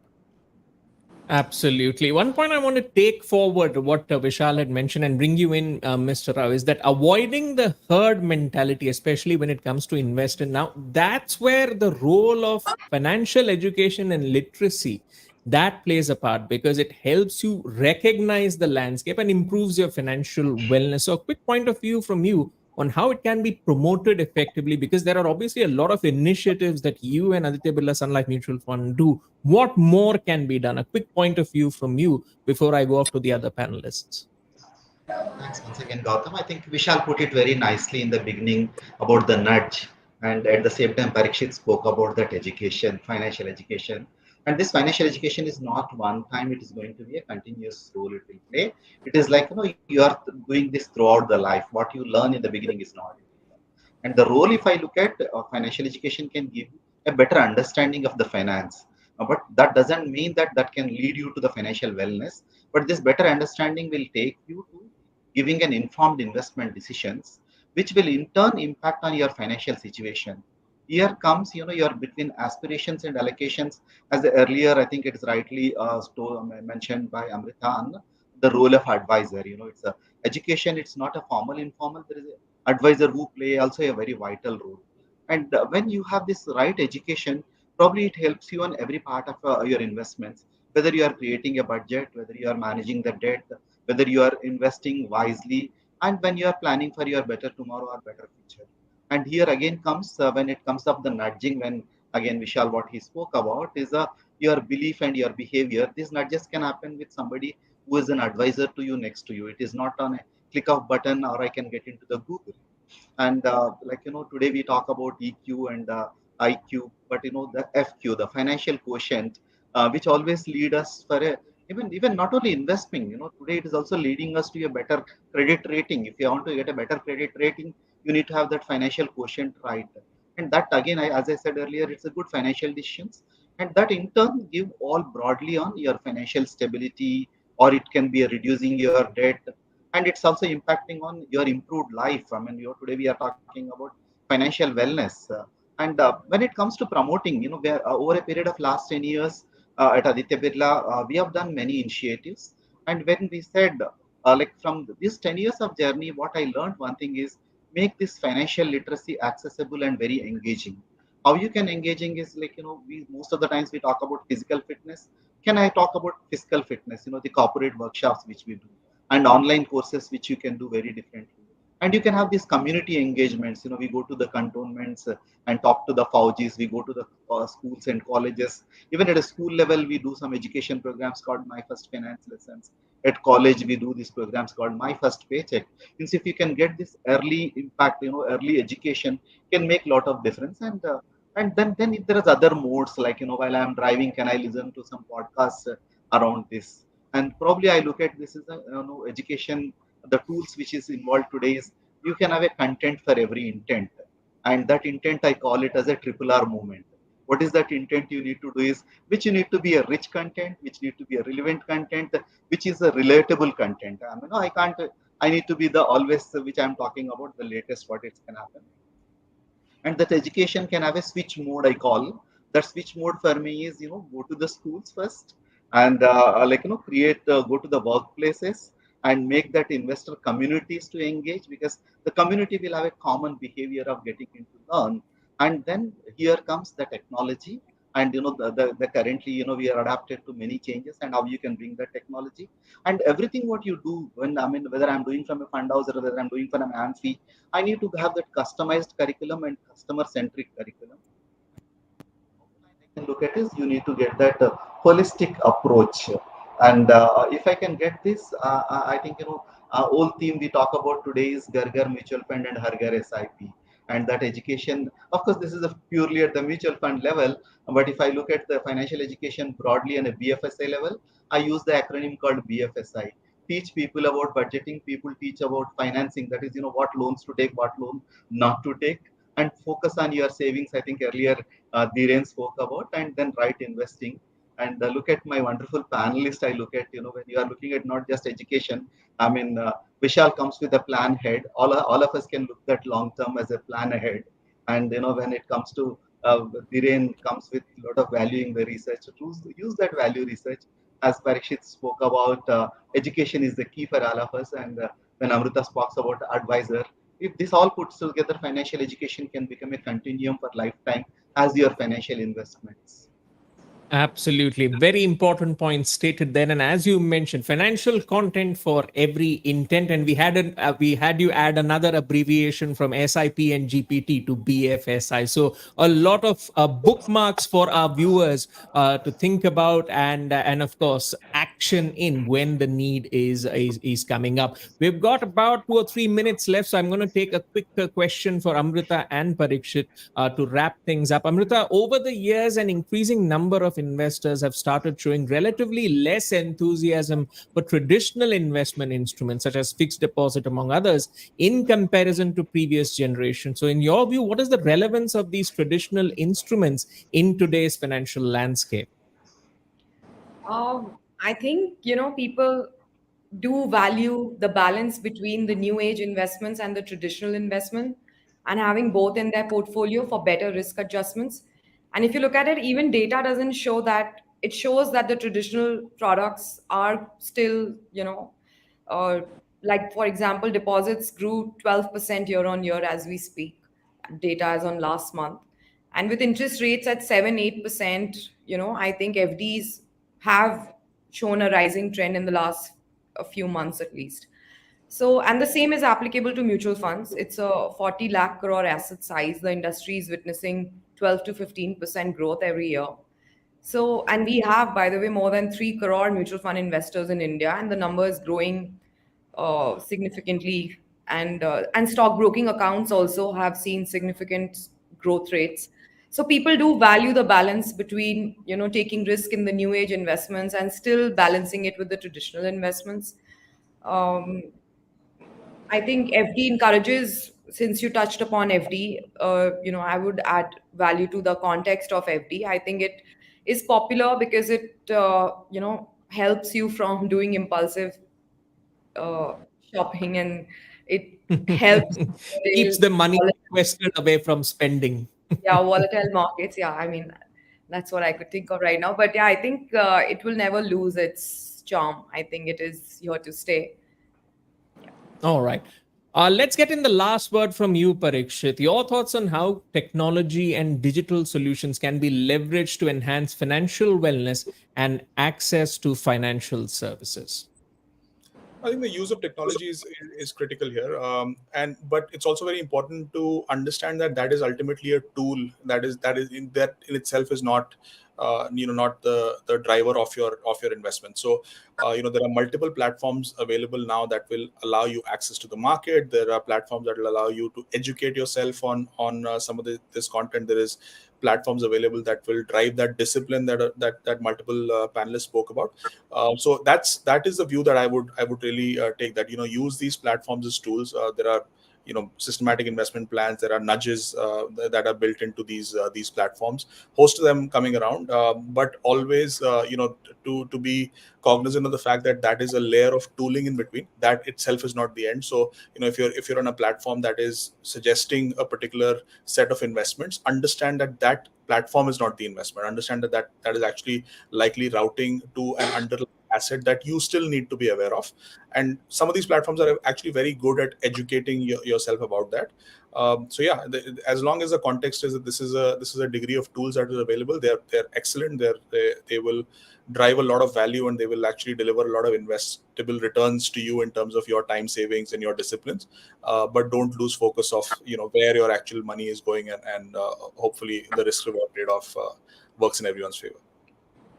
Absolutely. One point I want to take forward what Vishal had mentioned and bring you in, Mr. Rao, is that avoiding the herd mentality, especially when it comes to investing. Now, that's where the role of financial education and literacy that plays a part, because it helps you recognize the landscape and improves your financial wellness. So, a quick point of view from you on how it can be promoted effectively, because there are obviously a lot of initiatives that you and Aditya Birla Sun Life Mutual Fund do. What more can be done? A quick point of view from you before I go off to the other panelists. Thanks once again, Gautam. I think Vishal put it very nicely in the beginning about the nudge, and at the same time, Parikshit spoke about that education, financial education. And this financial education is not one time; it is going to be a continuous role it will play. It is like you are doing this throughout the life. What you learn in the beginning is not. And the role, if I look at financial education, can give you a better understanding of the finance. But that doesn't mean that that can lead you to the financial wellness. But this better understanding will take you to giving an informed investment decisions, which will in turn impact on your financial situation. Here comes, your between aspirations and allocations. As the earlier, I think it is rightly mentioned by Amrita, the role of advisor. It's a education. It's not a formal, informal. There is a advisor who play also a very vital role. And when you have this right education, probably it helps you on every part of your investments, whether you are creating a budget, whether you are managing the debt, whether you are investing wisely, and when you are planning for your better tomorrow or better future. And here again comes when it comes up the nudging, when again Vishal, what he spoke about is your belief and your behavior. These nudges can happen with somebody who is an advisor to you, next to you. It is not on a click of button, or I can get into the Google. And today we talk about EQ and IQ, but the FQ, the financial quotient, which always lead us for a even not only investing. Today it is also leading us to a better credit rating. If you want to get a better credit rating, you need to have that financial quotient right. And that again, as I said earlier, it's a good financial decisions, and that in turn give all broadly on your financial stability, or it can be reducing your debt, and it's also impacting on your improved life. I mean, today we are talking about financial wellness, and when it comes to promoting, over a period of last 10 years at Aditya Birla, we have done many initiatives. And when we said, like from this 10 years of journey, what I learned one thing is make this financial literacy accessible and very engaging. How you can engaging is like, we most of the times we talk about physical fitness. Can I talk about physical fitness? The corporate workshops which we do, and online courses which you can do very differently. And you can have these community engagements. We go to the cantonments and talk to the Faujis. We go to the schools and colleges. Even at a school level, we do some education programs called My First Finance Lessons. At college, we do these programs called My First Paycheck. Means if you can get this early impact, early education can make a lot of difference. And then if there is other modes, like while I'm driving, can I listen to some podcasts around this? And probably I look at this as a education. The tools which is involved today is you can have a content for every intent, and that intent I call it as a triple R movement. What is that intent you need to do is, which you need to be a rich content, which need to be a relevant content, which is a relatable content. I mean, no, I can't. I need to be the always which I'm talking about, the latest what it can happen. And that education can have a switch mode, I call. That switch mode for me is, go to the schools first, and create go to the workplaces and make that investor communities to engage, because the community will have a common behavior of getting into learn. And then here comes the technology, and the currently, we are adapted to many changes, and how you can bring the technology. And everything what you do, when I mean, whether I'm doing from a fund house or whether I'm doing from an AMFI, I need to have that customized curriculum and customer centric curriculum. I can look at is you need to get that holistic approach. And if I can get this, I think, whole theme we talk about today is Gar Gar Mutual Fund and Har Gar SIP. And that education, of course, this is a purely at the mutual fund level. But if I look at the financial education broadly on a BFSI level, I use the acronym called BFSI. Teach people about budgeting, people teach about financing. That is, what loans to take, what loan not to take, and focus on your savings. I think earlier Dhiren spoke about, and then right investing. And look at my wonderful panelist. I look at, when you are looking at not just education, I mean, Vishal comes with a plan ahead. All of us can look at long term as a plan ahead. And, when it comes to Dhiren comes with a lot of valuing the research, use that value research. as Parikshit spoke about, education is the key for all of us. And when Amrita speaks about advisor, if this all puts together, financial education can become a continuum for lifetime as your financial investments. Absolutely. Very important point stated there. And as you mentioned, financial content for every intent. And we had you add another abbreviation from SIP and GPT to BFSI. So a lot of bookmarks for our viewers to think about, and of course action in when the need is coming up. We've got about 2 or 3 minutes left, so I'm going to take a quick question for Amrita and Parikshit to wrap things up. Amrita, over the years, an increasing number of investors have started showing relatively less enthusiasm for traditional investment instruments such as fixed deposit, among others, in comparison to previous generations. So, in your view, what is the relevance of these traditional instruments in today's financial landscape? I think, people do value the balance between the new age investments and the traditional investment, and having both in their portfolio for better risk adjustments. And if you look at it, even data doesn't show that. It shows that the traditional products are still, uh, like, for example, deposits grew 12% year on year as we speak. Data as on last month. And with interest rates at 7 8%, I think FDs have shown a rising trend in the last a few months at least. So, and the same is applicable to mutual funds. It's a 40 lakh crore asset size. The industry is witnessing 12 to 15% growth every year. So, and we have, by the way, more than 3 crore mutual fund investors in India, and the number is growing significantly. And stockbroking accounts also have seen significant growth rates. So people do value the balance between, taking risk in the new age investments and still balancing it with the traditional investments. Um, I think FD encourages, since you touched upon FD, I would add value to the context of FD. I think it is popular because it, helps you from doing impulsive uh, shopping, and it helps Keeps the money sequestered away from spending. yeah, volatile markets. Yeah, I mean, that's what I could think of right now. But yeah, I think it will never lose its charm. I think it is here to stay. All right. Let's get in the last word from you, Parikshit. Your thoughts on how technology and digital solutions can be leveraged to enhance financial wellness and access to financial services. I think the use of technology is critical here, and but it's also very important to understand that that is ultimately a tool that in itself is not, not the driver of your investment. So, there are multiple platforms available now that will allow you access to the market. There are platforms that will allow you to educate yourself on some of this content. There is platforms available that will drive that discipline that multiple panelists spoke about. So that is the view that I would really take, that use these platforms as tools. There are systematic investment plans. There are nudges that are built into these platforms. Host of them coming around, but always to be cognizant of the fact that that is a layer of tooling in between. That itself is not the end. So if you're on a platform that is suggesting a particular set of investments, understand that platform is not the investment. Understand that is actually likely routing to an underlying asset that you still need to be aware of. And some of these platforms are actually very good at educating yourself about that. So yeah, as long as the context is that this is a degree of tools that is available, they're excellent. They will drive a lot of value, and they will actually deliver a lot of investable returns to you in terms of your time savings and your disciplines. But don't lose focus of where your actual money is going, and hopefully the risk reward trade-off works in everyone's favor.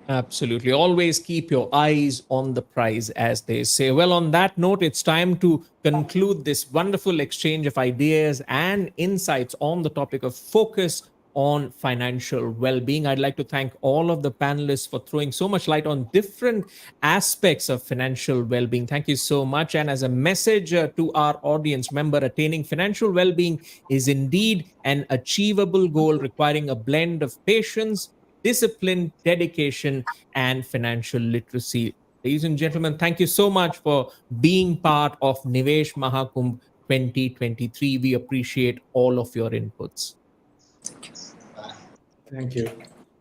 Absolutely. Always keep your eyes on the prize, as they say. Well, on that note, it's time to conclude this wonderful exchange of ideas and insights on the topic of focus on financial well-being. I'd like to thank all of the panelists for throwing so much light on different aspects of financial well-being. Thank you so much. And as a message to our audience, remember, attaining financial well-being is indeed an achievable goal requiring a blend of patience, discipline, dedication, and financial literacy. Ladies and gentlemen, thank you so much for being part of Nivesh Mahakumbh 2023. We appreciate all of your inputs. Thank you.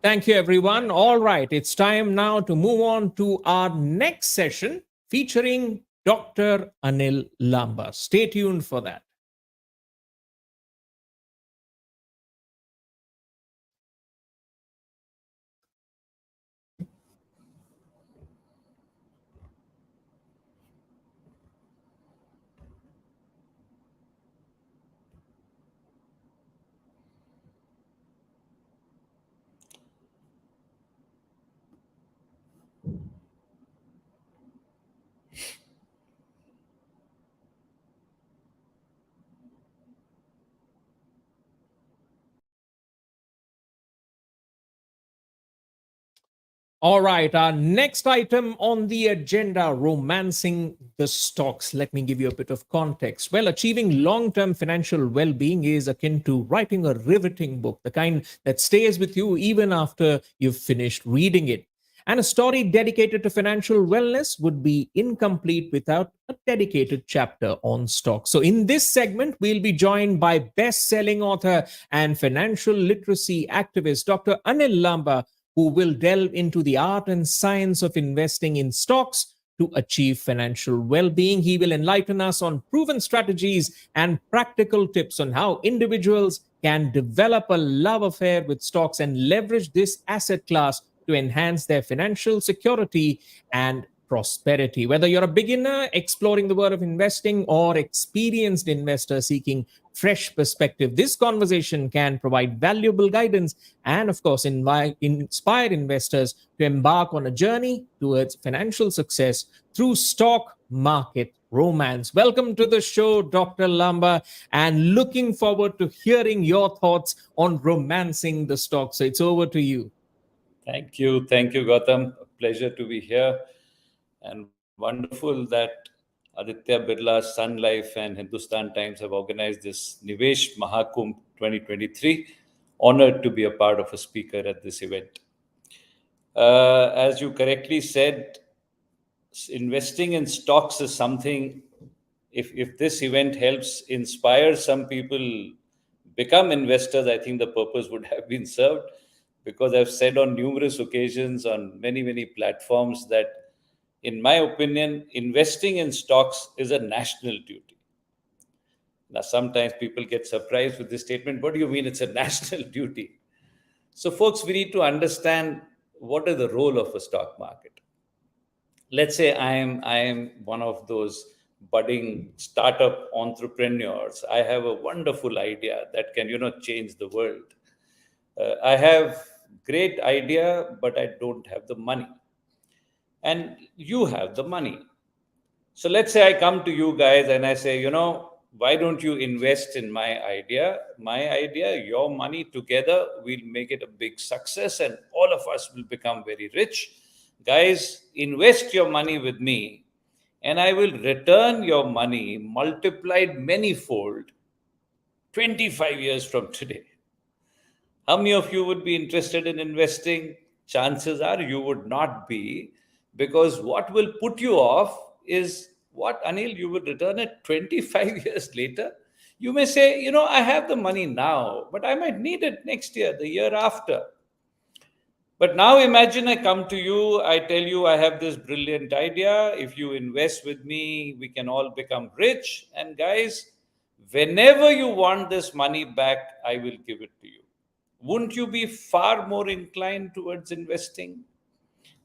Thank you, everyone. All right, it's time now to move on to our next session featuring Dr. Anil Lamba. Stay tuned for that. All right, our next item on the agenda, romancing the stocks. Let me give you a bit of context. Well, achieving long term financial well being is akin to writing a riveting book, the kind that stays with you even after you've finished reading it. And a story dedicated to financial wellness would be incomplete without a dedicated chapter on stocks. So, in this segment, we'll be joined by best selling author and financial literacy activist, Dr. Anil Lamba, who will delve into the art and science of investing in stocks to achieve financial well being. He will enlighten us on proven strategies and practical tips on how individuals can develop a love affair with stocks and leverage this asset class to enhance their financial security and prosperity. Whether you're a beginner exploring the world of investing or experienced investor seeking fresh perspective, this conversation can provide valuable guidance and, of course, inspire investors to embark on a journey towards financial success through stock market romance. Welcome to the show, Dr. Lamba, and looking forward to hearing your thoughts on romancing the stock. So it's over to you. Thank you, Gautam. A pleasure to be here, and wonderful that Aditya Birla, Sun Life, and Hindustan Times have organized this Nivesh Mahakumbh 2023. Honored to be a part of a speaker at this event. As you correctly said, investing in stocks is something. If this event helps inspire some people become investors, I think the purpose would have been served. Because I've said on numerous occasions on many platforms that, in my opinion, investing in stocks is a national duty. Now, sometimes people get surprised with this statement. What do you mean it's a national duty? So, folks, we need to understand what is the role of a stock market. Let's say I am one of those budding startup entrepreneurs. I have a wonderful idea that can, change the world. I have great idea, but I don't have the money. And you have the money. So let's say I come to you guys and I say, why don't you invest in my idea? My idea, your money, together, we'll make it a big success and all of us will become very rich. Guys, invest your money with me and I will return your money multiplied many-fold 25 years from today. How many of you would be interested in investing? Chances are you would not be, because what will put you off is what, Anil, you will return it 25 years later. You may say, I have the money now, but I might need it next year, the year after. But now imagine I come to you, I tell you I have this brilliant idea. If you invest with me, we can all become rich. And guys, whenever you want this money back, I will give it to you. Wouldn't you be far more inclined towards investing?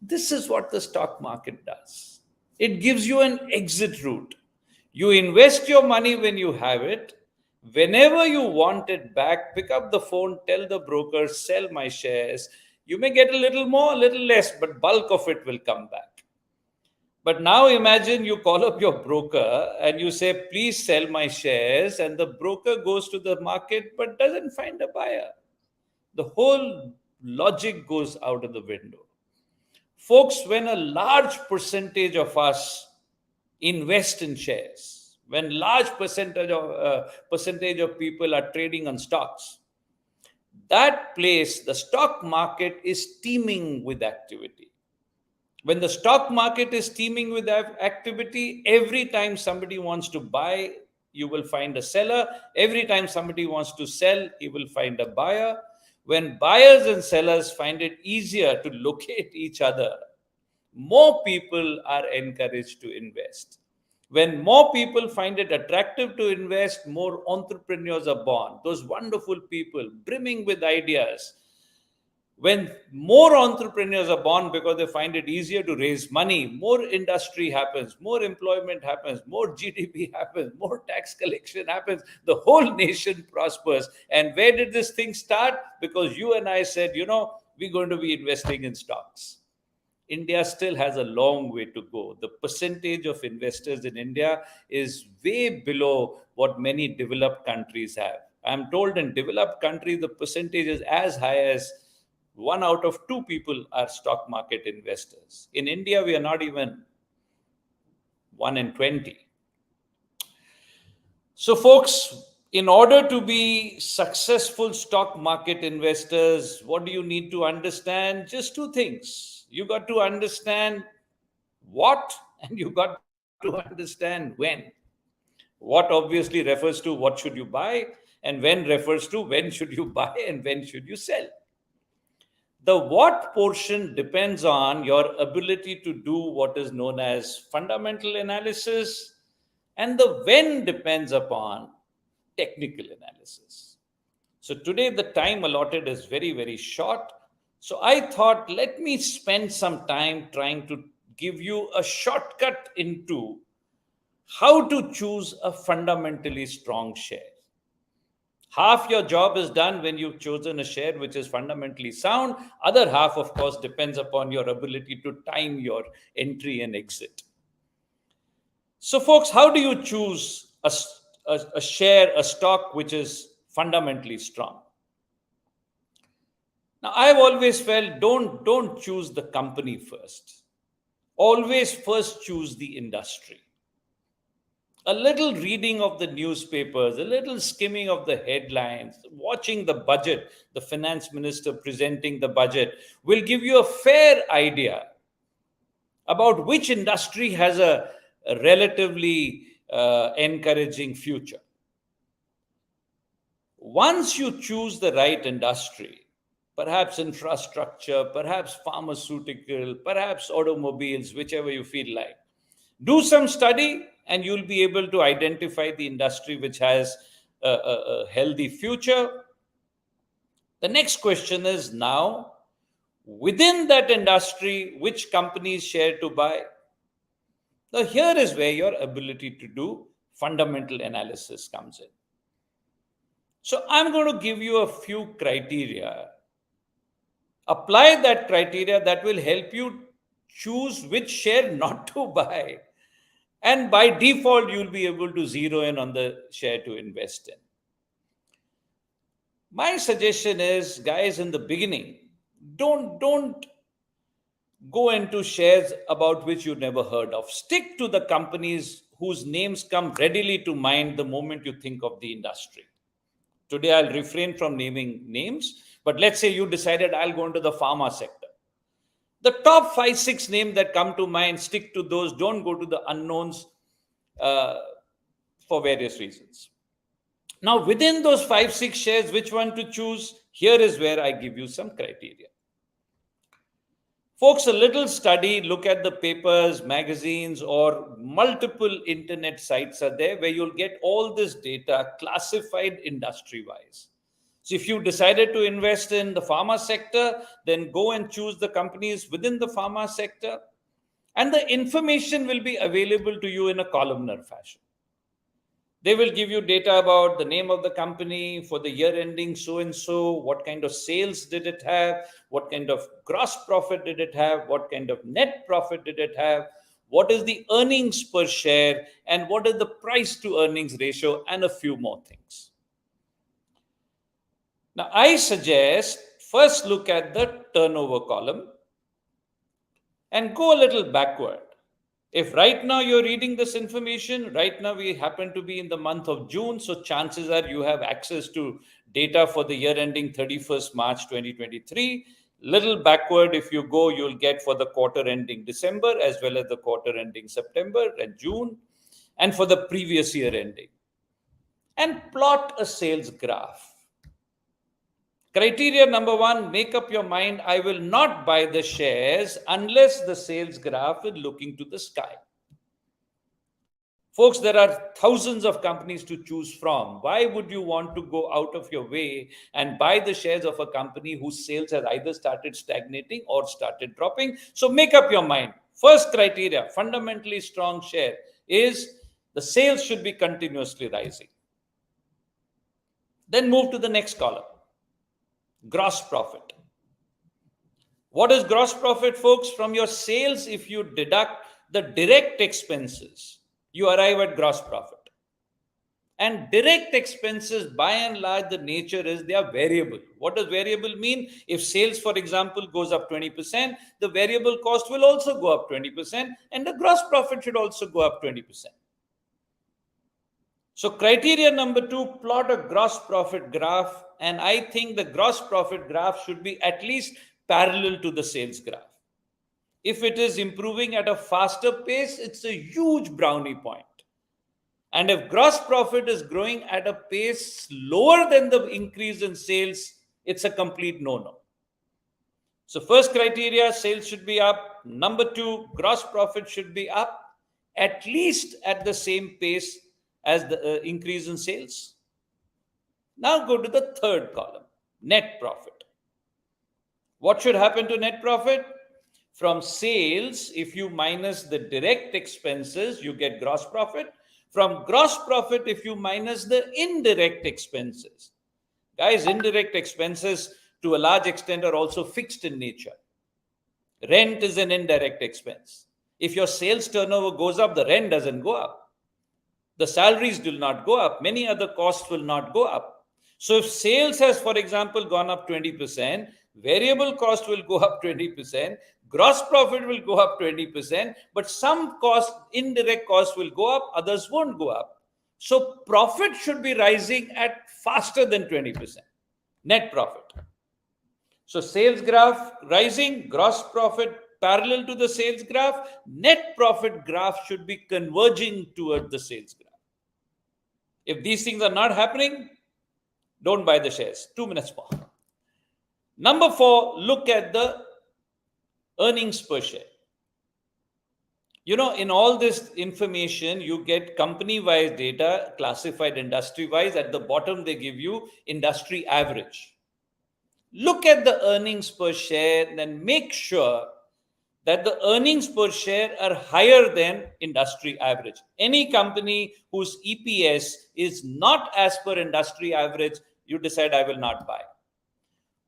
This is what the stock market does. It gives you an exit route. You invest your money when you have it. Whenever you want it back, pick up the phone, tell the broker, sell my shares. You may get a little more, a little less, but bulk of it will come back. But now imagine you call up your broker and you say, please sell my shares. And the broker goes to the market but doesn't find a buyer. The whole logic goes out of the window. Folks, when a large percentage of us invest in shares, when large percentage of people are trading on stocks, that place, the stock market, is teeming with activity. When the stock market is teeming with activity, every time somebody wants to buy, you will find a seller. Every time somebody wants to sell, you will find a buyer. when buyers and sellers find it easier to locate each other, more people are encouraged to invest. When more people find it attractive to invest, more entrepreneurs are born. Those wonderful people brimming with ideas. When more entrepreneurs are born because they find it easier to raise money, more industry happens, more employment happens, more GDP happens, more tax collection happens, the whole nation prospers. And where did this thing start? Because you and I said, we're going to be investing in stocks. India still has a long way to go. The percentage of investors in India is way below what many developed countries have. I'm told in developed countries, the percentage is as high as 1 out of 2 people are stock market investors. In India, we are not even 1 in 20. So, folks, in order to be successful stock market investors, what do you need to understand? Just 2 things. You got to understand what, and you got to understand when. What obviously refers to what should you buy, and when refers to when should you buy and when should you sell. The what portion depends on your ability to do what is known as fundamental analysis, and the when depends upon technical analysis. So today the time allotted is very, very short. So I thought, let me spend some time trying to give you a shortcut into how to choose a fundamentally strong share. Half your job is done when you've chosen a share which is fundamentally sound. Other half, of course, depends upon your ability to time your entry and exit. So, folks, how do you choose a share, a stock which is fundamentally strong? Now, I've always felt don't choose the company first. Always first choose the industry. A little reading of the newspapers, a little skimming of the headlines, watching the budget, the finance minister presenting the budget, will give you a fair idea about which industry has a relatively encouraging future. Once you choose the right industry, perhaps infrastructure, perhaps pharmaceutical, perhaps automobiles, whichever you feel like, do some study and you'll be able to identify the industry which has a healthy future. The next question is now, within that industry, which companies share to buy? Now, here is where your ability to do fundamental analysis comes in. So, I'm going to give you a few criteria. Apply that criteria that will help you choose which share not to buy. And by default, you'll be able to zero in on the share to invest in. My suggestion is, guys, in the beginning, don't go into shares about which you never heard of. Stick to the companies whose names come readily to mind the moment you think of the industry. Today, I'll refrain from naming names, but let's say you decided I'll go into the pharma sector. The top 5-6 names that come to mind, stick to those. Don't go to the unknowns for various reasons. Now, within those 5-6 shares, which one to choose? Here is where I give you some criteria. Folks, a little study, look at the papers, magazines, or multiple internet sites are there where you'll get all this data classified industry-wise. So if you decided to invest in the pharma sector, then go and choose the companies within the pharma sector. And the information will be available to you in a columnar fashion. They will give you data about the name of the company for the year ending so-and-so, what kind of sales did it have, what kind of gross profit did it have, what kind of net profit did it have, what is the earnings per share, and what is the price to earnings ratio, and a few more things. Now, I suggest first look at the turnover column and go a little backward. If right now you're reading this information, right now we happen to be in the month of June, so chances are you have access to data for the year ending 31st March 2023. Little backward, if you go, you'll get for the quarter ending December, as well as the quarter ending September and June, and for the previous year ending. And plot a sales graph. Criteria number 1, make up your mind, I will not buy the shares unless the sales graph is looking to the sky. Folks, there are thousands of companies to choose from. Why would you want to go out of your way and buy the shares of a company whose sales has either started stagnating or started dropping? So make up your mind. First criteria, fundamentally strong share, is the sales should be continuously rising. Then move to the next column, gross profit. What is gross profit, folks? From your sales, if you deduct the direct expenses, you arrive at gross profit. And direct expenses, by and large, the nature is they are variable. What does variable mean? If sales, for example, goes up 20%, the variable cost will also go up 20%, and the gross profit should also go up 20%. So criteria number 2, plot a gross profit graph. And I think the gross profit graph should be at least parallel to the sales graph. If it is improving at a faster pace, it's a huge brownie point. And if gross profit is growing at a pace lower than the increase in sales, it's a complete no-no. So first criteria, sales should be up. Number 2, gross profit should be up at least at the same pace as the increase in sales. Now go to the third column, net profit. What should happen to net profit? From sales, if you minus the direct expenses, you get gross profit. From gross profit, if you minus the indirect expenses. Guys, indirect expenses to a large extent are also fixed in nature. Rent is an indirect expense. If your sales turnover goes up, the rent doesn't go up. The salaries will not go up. Many other costs will not go up. So if sales has, for example, gone up 20%, variable cost will go up 20%, gross profit will go up 20%, but some cost, indirect costs will go up, others won't go up. So profit should be rising at faster than 20%, net profit. So sales graph rising, gross profit parallel to the sales graph, net profit graph should be converging toward the sales graph. If these things are not happening, don't buy the shares. 2 minutes more. Number 4, look at the earnings per share. You know, in all this information, you get company-wise data, classified industry-wise. At the bottom, they give you industry average. Look at the earnings per share, then make sure that the earnings per share are higher than industry average. Any company whose EPS is not as per industry average, you decide I will not buy.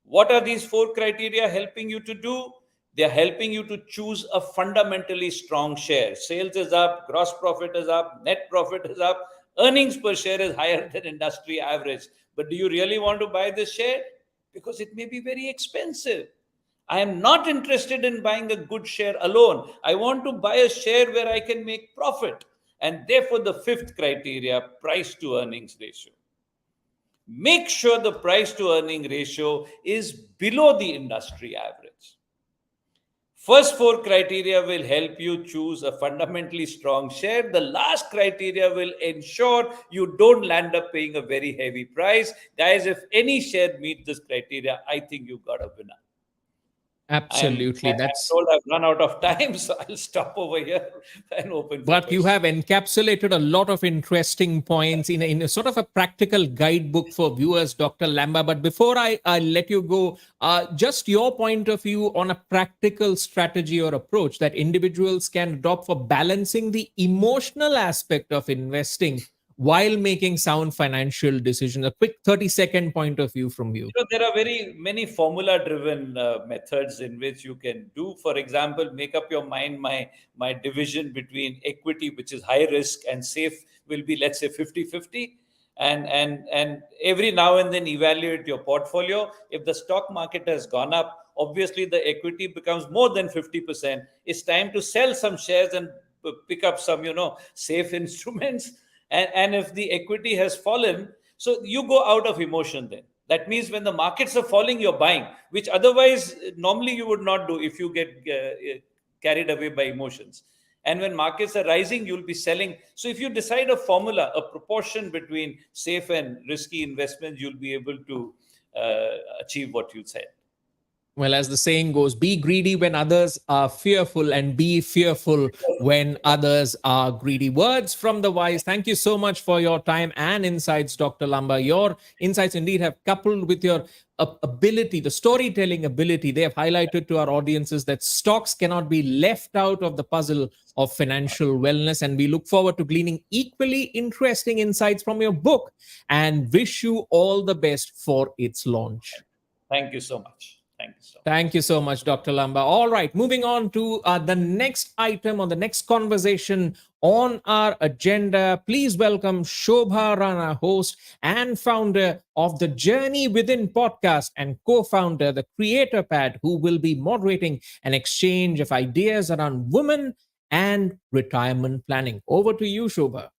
What are these 4 criteria helping you to do? They're helping you to choose a fundamentally strong share. Sales is up, gross profit is up, net profit is up, earnings per share is higher than industry average. But do you really want to buy this share? Because it may be very expensive. I am not interested in buying a good share alone. I want to buy a share where I can make profit. And therefore, the 5th criteria, price to earnings ratio. Make sure the price to earning ratio is below the industry average. First 4 criteria will help you choose a fundamentally strong share. The last criteria will ensure you don't land up paying a very heavy price. Guys, if any share meets this criteria, I think you've got a winner. Absolutely. I'm told I've run out of time, so I'll stop over here and open. But you have encapsulated a lot of interesting points in a sort of a practical guidebook for viewers, Dr. Lamba. But before I let you go, just your point of view on a practical strategy or approach that individuals can adopt for balancing the emotional aspect of investing while making sound financial decisions. A quick 30-second point of view from you. There are very many formula-driven methods in which you can do. For example, make up your mind. My division between equity, which is high risk, and safe will be, let's say, 50-50. And every now and then evaluate your portfolio. If the stock market has gone up, obviously the equity becomes more than 50%. It's time to sell some shares and pick up some, safe instruments. And if the equity has fallen, so you go out of emotion then. That means when the markets are falling, you're buying, which otherwise normally you would not do if you get carried away by emotions. And when markets are rising, you'll be selling. So if you decide a formula, a proportion between safe and risky investments, you'll be able to achieve what you said. Well, as the saying goes, be greedy when others are fearful and be fearful when others are greedy. Words from the wise. Thank you so much for your time and insights, Dr. Lamba. Your insights indeed have coupled with your ability, the storytelling ability. They have highlighted to our audiences that stocks cannot be left out of the puzzle of financial wellness. And we look forward to gleaning equally interesting insights from your book and wish you all the best for its launch. Thank you so much. Thank you so much. Thank you so much, Dr. Lamba. All right, moving on to the next item or the next conversation on our agenda. Please welcome Shobha Rana, host and founder of the Journey Within podcast and co-founder, the Creator Pad, who will be moderating an exchange of ideas around women and retirement planning. Over to you, Shobha.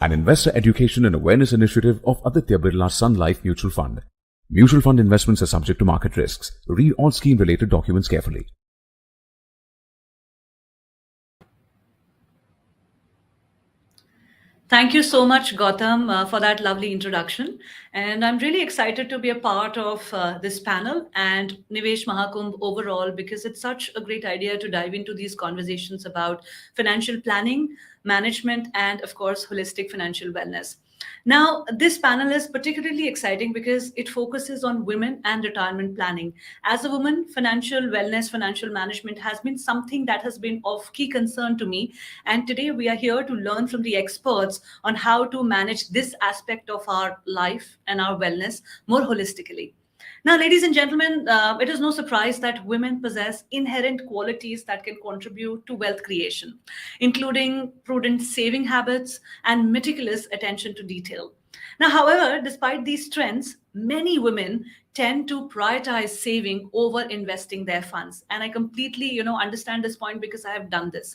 An investor education and awareness initiative of Aditya Birla Sun Life Mutual Fund. Mutual fund investments are subject to market risks. Read all scheme-related documents carefully. Thank you so much, Gautam, for that lovely introduction. And I'm really excited to be a part of this panel and Nivesh Mahakumbh overall, because it's such a great idea to dive into these conversations about financial planning, management, and of course, holistic financial wellness. Now, this panel is particularly exciting because it focuses on women and retirement planning. As a woman, financial wellness, financial management has been something that has been of key concern to me. And today we are here to learn from the experts on how to manage this aspect of our life and our wellness more holistically. Now, ladies and gentlemen, it is no surprise that women possess inherent qualities that can contribute to wealth creation, including prudent saving habits and meticulous attention to detail. Now, however, despite these trends, many women tend to prioritize saving over investing their funds. And I completely, understand this point because I have done this.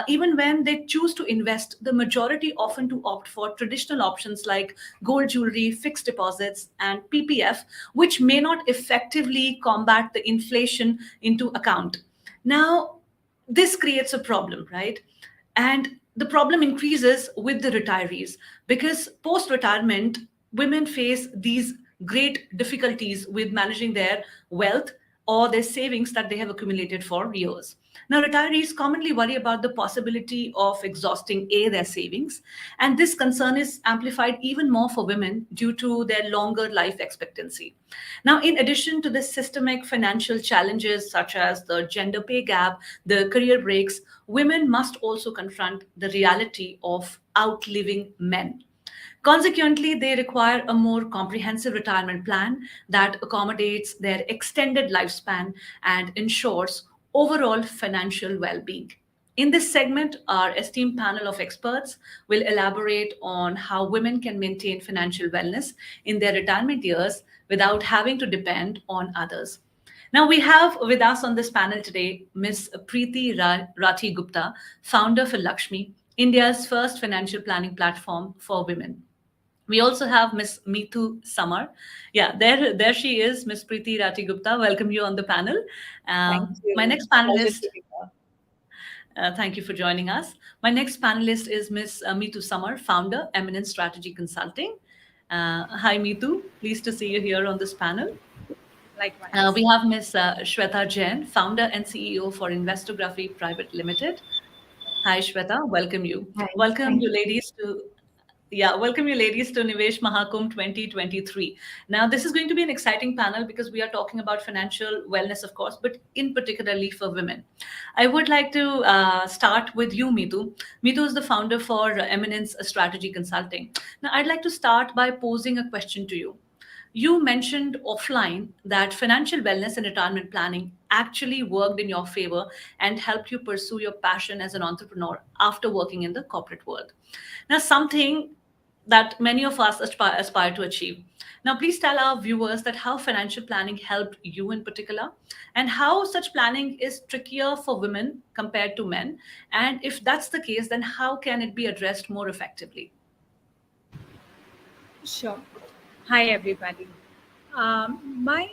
Even when they choose to invest, the majority often to opt for traditional options like gold jewelry, fixed deposits, and PPF, which may not effectively combat the inflation into account. Now, this creates a problem, right? And the problem increases with the retirees because post retirement, women face these great difficulties with managing their wealth or their savings that they have accumulated for years. Now, retirees commonly worry about the possibility of exhausting their savings, and this concern is amplified even more for women due to their longer life expectancy. Now, in addition to the systemic financial challenges such as the gender pay gap, the career breaks, women must also confront the reality of outliving men. Consequently, they require a more comprehensive retirement plan that accommodates their extended lifespan and ensures overall financial well being. In this segment, our esteemed panel of experts will elaborate on how women can maintain financial wellness in their retirement years without having to depend on others. Now, we have with us on this panel today Ms. Preeti Rathi Gupta, founder for Lakshmi, India's first financial planning platform for women. We also have Ms. Meetu Samar. Yeah, there she is, Ms. Preeti Rathi Gupta. Welcome you on the panel. Thank you. My next panelist. Thank you for joining us. My next panelist is Ms. Meetu Samar, founder, Eminent Strategy Consulting. Hi, Meetu. Pleased to see you here on this panel. Likewise. We have Ms. Shweta Jain, founder and CEO for Investography Private Limited. Hi, Shweta. Welcome you. Hi. Welcome you, ladies, to Yeah, welcome you ladies to Nivesh Mahakumbh 2023. Now, this is going to be an exciting panel because we are talking about financial wellness, of course, but in particularly for women. I would like to start with you, Mitu. Mitu is the founder for Eminence Strategy Consulting. Now, I'd like to start by posing a question to you. You mentioned offline that financial wellness and retirement planning actually worked in your favor and helped you pursue your passion as an entrepreneur after working in the corporate world. Now, something that many of us aspire to achieve. Now, please tell our viewers that how financial planning helped you in particular, and how such planning is trickier for women compared to men. And if that's the case, then how can it be addressed more effectively? Sure. Hi, everybody. My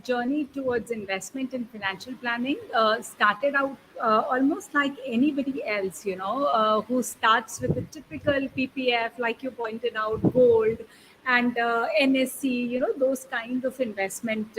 journey towards investment and financial planning started out almost like anybody else, who starts with the typical PPF, like you pointed out, gold and NSC, those kind of investment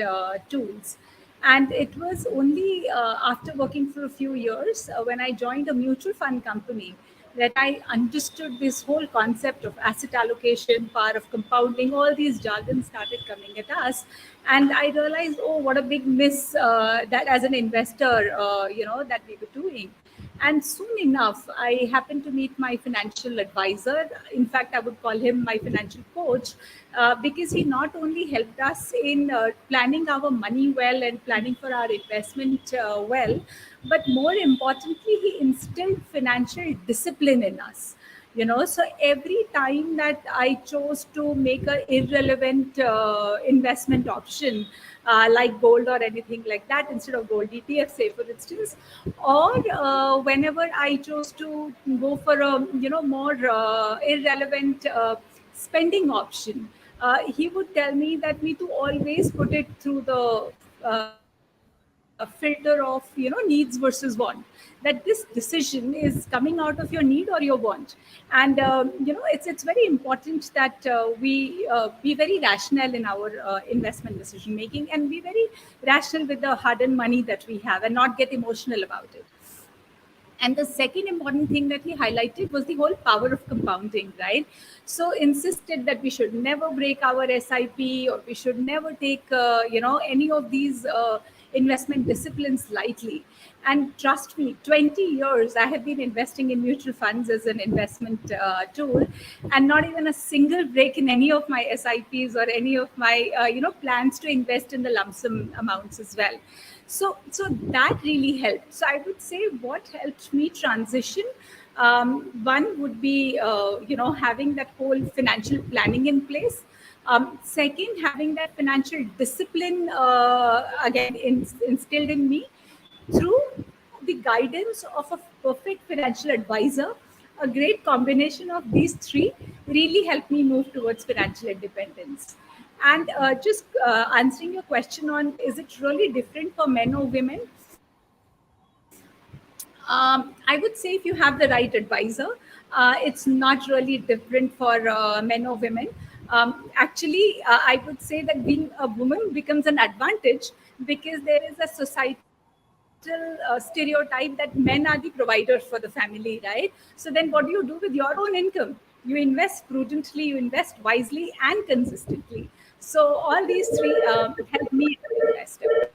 tools. And it was only after working for a few years when I joined a mutual fund company that I understood this whole concept of asset allocation, power of compounding, all these jargons started coming at us. And I realized, oh, what a big miss that as an investor, that we were doing. And soon enough, I happened to meet my financial advisor. In fact, I would call him my financial coach because he not only helped us in planning our money well and planning for our investment well, but more importantly, he instilled financial discipline in us. So every time that I chose to make a irrelevant investment option, like gold or anything like that, instead of gold ETF, say for instance, or whenever I chose to go for a more irrelevant spending option, he would tell me that me to always put it through the filter of needs versus want, that this decision is coming out of your need or your want. And it's very important that we be very rational in our investment decision making, and be very rational with the hard earned money that we have, and not get emotional about it. And the second important thing that he highlighted was the whole power of compounding, right? So insisted that we should never break our SIP, or we should never take, any of these investment disciplines lightly. And trust me, 20 years I have been investing in mutual funds as an investment tool, and not even a single break in any of my SIPs or any of my, plans to invest in the lump sum amounts as well. So that really helped. So I would say what helped me transition, one would be having that whole financial planning in place. Second, having that financial discipline again instilled in me through the guidance of a perfect financial advisor. A great combination of these three really helped me move towards financial independence. And just answering your question on, is it really different for men or women? I would say if you have the right advisor, it's not really different for men or women. Actually, I would say that being a woman becomes an advantage because there is a societal stereotype that men are the providers for the family, right? So then what do you do with your own income? You invest prudently, you invest wisely and consistently. So all these three help me as an investor.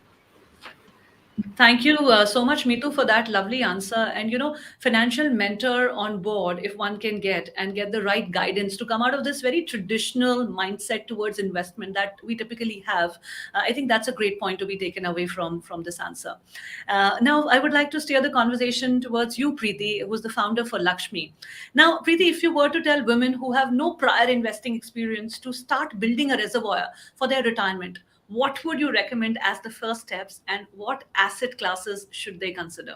Thank you so much, Mitu, for that lovely answer. And financial mentor on board, if one can get the right guidance to come out of this very traditional mindset towards investment that we typically have, I think that's a great point to be taken away from this answer. Now, I would like to steer the conversation towards you, Preeti, who's the founder for Lakshmi. Now, Preeti, if you were to tell women who have no prior investing experience to start building a reservoir for their retirement, what would you recommend as the first steps, and what asset classes should they consider?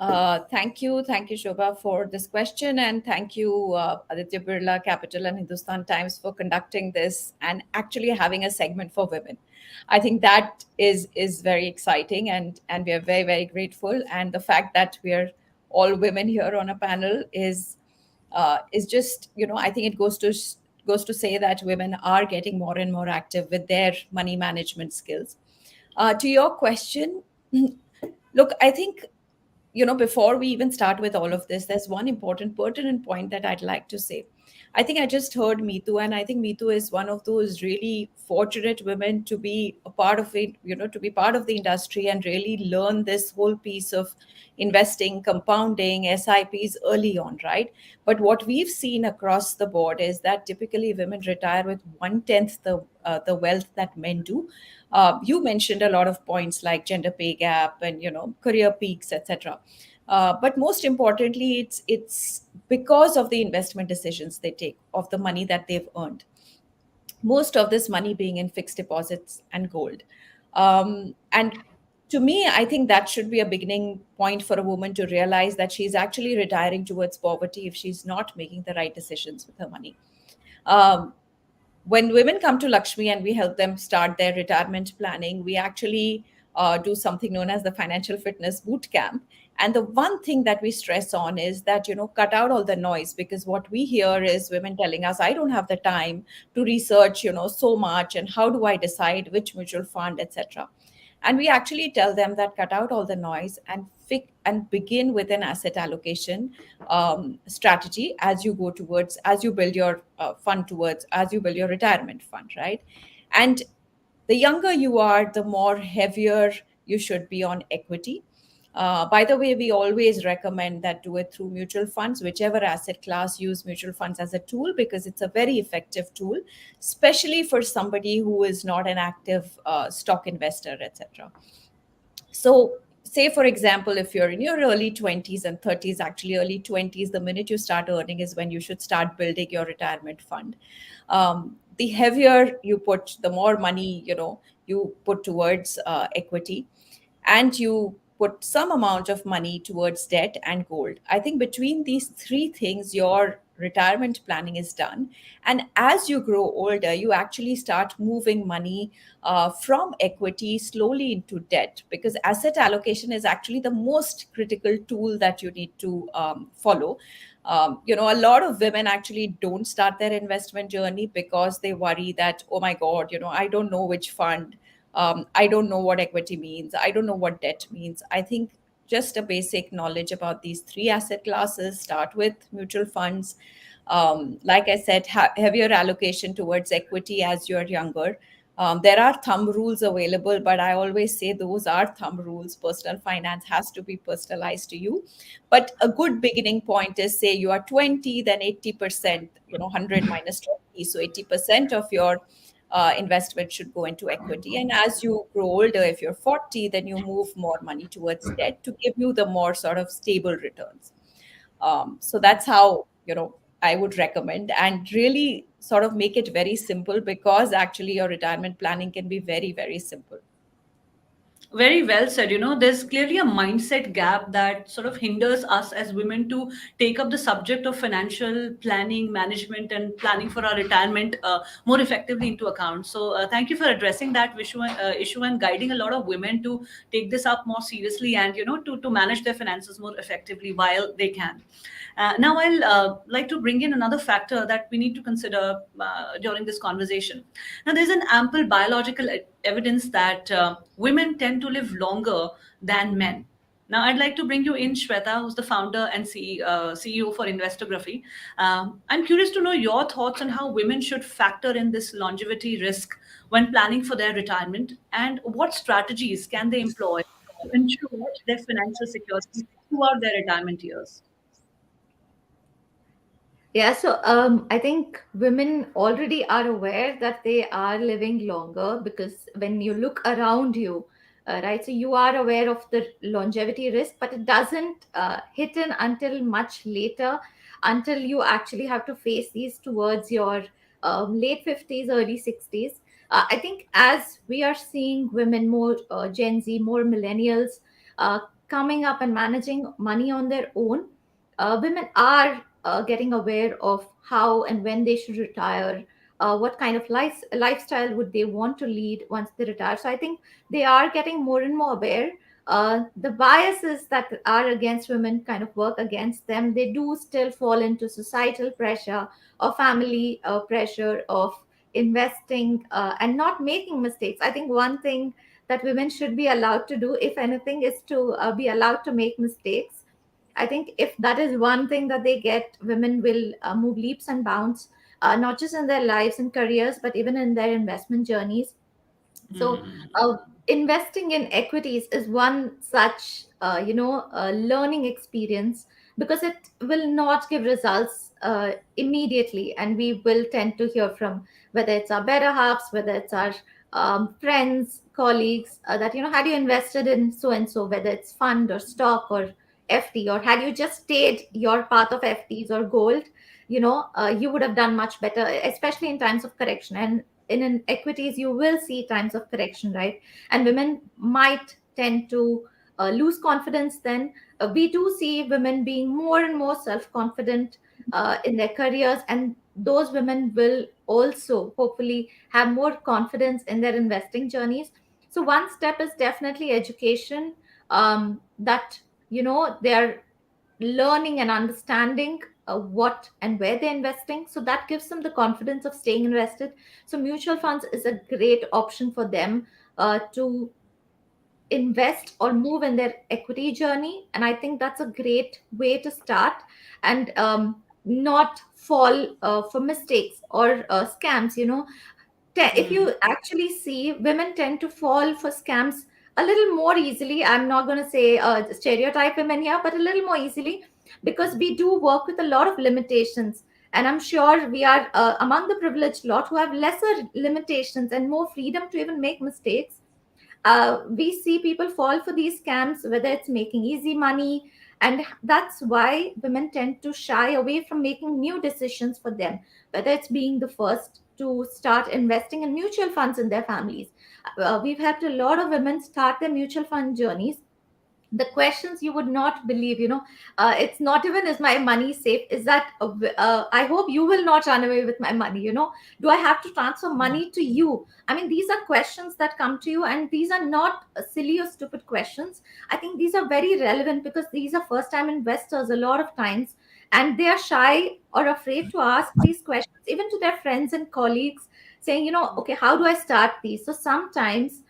Thank you, Shobha, for this question, and thank you, Aditya Birla Capital and Hindustan Times for conducting this and actually having a segment for women. I think that is very exciting, and we are very, very grateful. And the fact that we are all women here on a panel is just, I think it goes to say that women are getting more and more active with their money management skills. To your question, look, I think before we even start with all of this, there's one important pertinent point that I'd like to say. I think I just heard Meetu, and I think Meetu is one of those really fortunate women to be a part of it, to be part of the industry and really learn this whole piece of investing, compounding, SIPs early on, right? But what we've seen across the board is that typically women retire with 1/10 the wealth that men do. You mentioned a lot of points like gender pay gap and career peaks, etc. But most importantly, it's because of the investment decisions they take of the money that they've earned. Most of this money being in fixed deposits and gold. And to me, I think that should be a beginning point for a woman to realize that she's actually retiring towards poverty if she's not making the right decisions with her money. Um, when women come to Lakshmi and we help them start their retirement planning, we actually do something known as the financial fitness boot camp. And the one thing that we stress on is that, cut out all the noise, because what we hear is women telling us, I don't have the time to research, so much. And how do I decide which mutual fund, etc. And we actually tell them that cut out all the noise and begin with an asset allocation strategy as you go towards, as you build your fund towards, as you build your retirement fund, right? And the younger you are, the more heavier you should be on equity. By the way, we always recommend that do it through mutual funds, whichever asset class, use mutual funds as a tool, because it's a very effective tool, especially for somebody who is not an active stock investor, etc. So say, for example, if you're in your early 20s and 30s, actually early 20s, the minute you start earning is when you should start building your retirement fund. The heavier you put, the more money you put towards equity, and you put some amount of money towards debt and gold. I think between these three things, your retirement planning is done. And as you grow older, you actually start moving money from equity slowly into debt, because asset allocation is actually the most critical tool that you need to follow. A lot of women actually don't start their investment journey because they worry that, oh my God, I don't know which fund, I don't know what equity means, I don't know what debt means. I think just a basic knowledge about these three asset classes, start with mutual funds. Like I said, heavier allocation towards equity as you're younger. There are thumb rules available, but I always say those are thumb rules. Personal finance has to be personalized to you. But a good beginning point is, say you are 20, then 80%, 100 minus 20. So 80% of your investment should go into equity. And as you grow older, if you're 40, then you move more money towards debt to give you the more sort of stable returns. So that's how, I would recommend, and really sort of make it very simple, because actually your retirement planning can be very, very simple. Very well said. There's clearly a mindset gap that sort of hinders us as women to take up the subject of financial planning, management, and planning for our retirement more effectively into account. So, thank you for addressing that issue and guiding a lot of women to take this up more seriously and to manage their finances more effectively while they can. Now, I'll like to bring in another factor that we need to consider during this conversation. Now, there's an ample biological evidence that women tend to live longer than men. Now, I'd like to bring you in, Shweta, who's the founder and CEO for Investography. I'm curious to know your thoughts on how women should factor in this longevity risk when planning for their retirement, and what strategies can they employ to ensure their financial security throughout their retirement years. Yeah, so I think women already are aware that they are living longer, because when you look around you, right, so you are aware of the longevity risk, but it doesn't hit in until much later, until you actually have to face these towards your late 50s, early 60s. I think as we are seeing women, more Gen Z, more millennials coming up and managing money on their own, women are getting aware of how and when they should retire, what kind of lifestyle would they want to lead once they retire. So I think they are getting more and more aware. The biases that are against women kind of work against them. They do still fall into societal pressure or family pressure of investing and not making mistakes. I think one thing that women should be allowed to do, if anything, is to be allowed to make mistakes. I think if that is one thing that they get, women will move leaps and bounds, not just in their lives and careers, but even in their investment journeys. So, investing in equities is one such, learning experience, because it will not give results immediately, and we will tend to hear from, whether it's our better halves, whether it's our friends, colleagues, that, had you invested in so and so, whether it's fund or stock or FD, or had you just stayed your path of FDs or gold, you would have done much better, especially in times of correction. And in equities, you will see times of correction, right? And women might tend to lose confidence then. We do see women being more and more self-confident in their careers, and those women will also hopefully have more confidence in their investing journeys. So one step is definitely education, that they're learning and understanding what and where they're investing, so that gives them the confidence of staying invested. So mutual funds is a great option for them to invest or move in their equity journey, and I think that's a great way to start, and not fall for mistakes or scams. If you actually see, women tend to fall for scams a little more easily. I'm not going to say stereotype women here, but a little more easily, because we do work with a lot of limitations, and I'm sure we are among the privileged lot who have lesser limitations and more freedom to even make mistakes. We see people fall for these scams, whether it's making easy money, and that's why women tend to shy away from making new decisions for them, whether it's being the first to start investing in mutual funds in their families. We've helped a lot of women start their mutual fund journeys. The questions you would not believe, it's not even, is my money safe, is that I hope you will not run away with my money, do I have to transfer money to you? I mean, these are questions that come to you, and these are not silly or stupid questions. I think these are very relevant, because these are first time investors a lot of times, and they are shy or afraid to ask these questions even to their friends and colleagues, saying, okay, how do I start these? So sometimes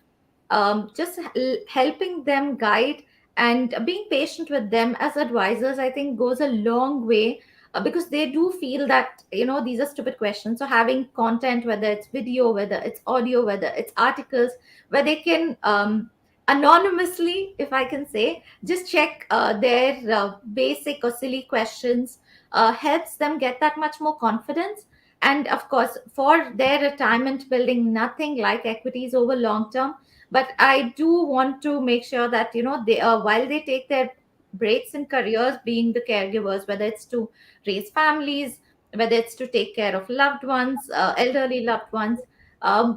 just helping them guide and being patient with them as advisors, I think, goes a long way, because they do feel that, these are stupid questions. So having content, whether it's video, whether it's audio, whether it's articles, where they can anonymously, if I can say, just check their basic or silly questions, helps them get that much more confidence. And of course, for their retirement building, nothing like equities over long term. But I do want to make sure that, they while they take their breaks in careers, being the caregivers, whether it's to raise families, whether it's to take care of loved ones, elderly loved ones,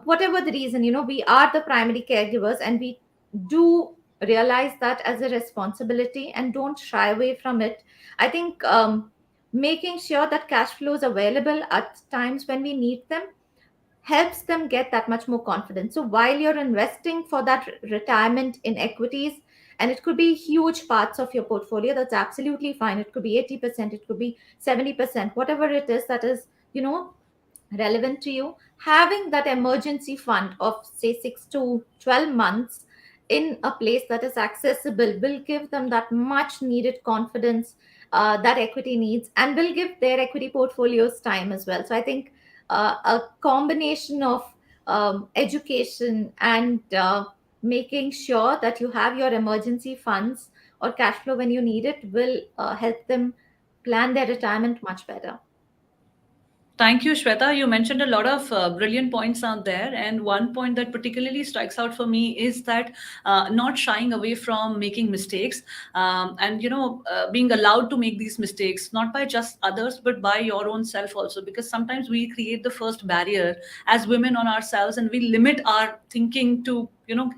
whatever the reason, we are the primary caregivers, and we do realize that as a responsibility and don't shy away from it. I think making sure that cash flow is available at times when we need them helps them get that much more confidence. So while you're investing for that retirement in equities, and it could be huge parts of your portfolio, that's absolutely fine. It could be 80%, it could be 70%, whatever it is that is, relevant to you. Having that emergency fund of, say, 6 to 12 months in a place that is accessible will give them that much needed confidence that equity needs, and will give their equity portfolios time as well. So I think a combination of education and making sure that you have your emergency funds or cash flow when you need it will help them plan their retirement much better. Thank you, Shweta. You mentioned a lot of brilliant points out there. And one point that particularly strikes out for me is that not shying away from making mistakes, and, being allowed to make these mistakes, not by just others, but by your own self also. Because sometimes we create the first barrier as women on ourselves, and we limit our thinking to,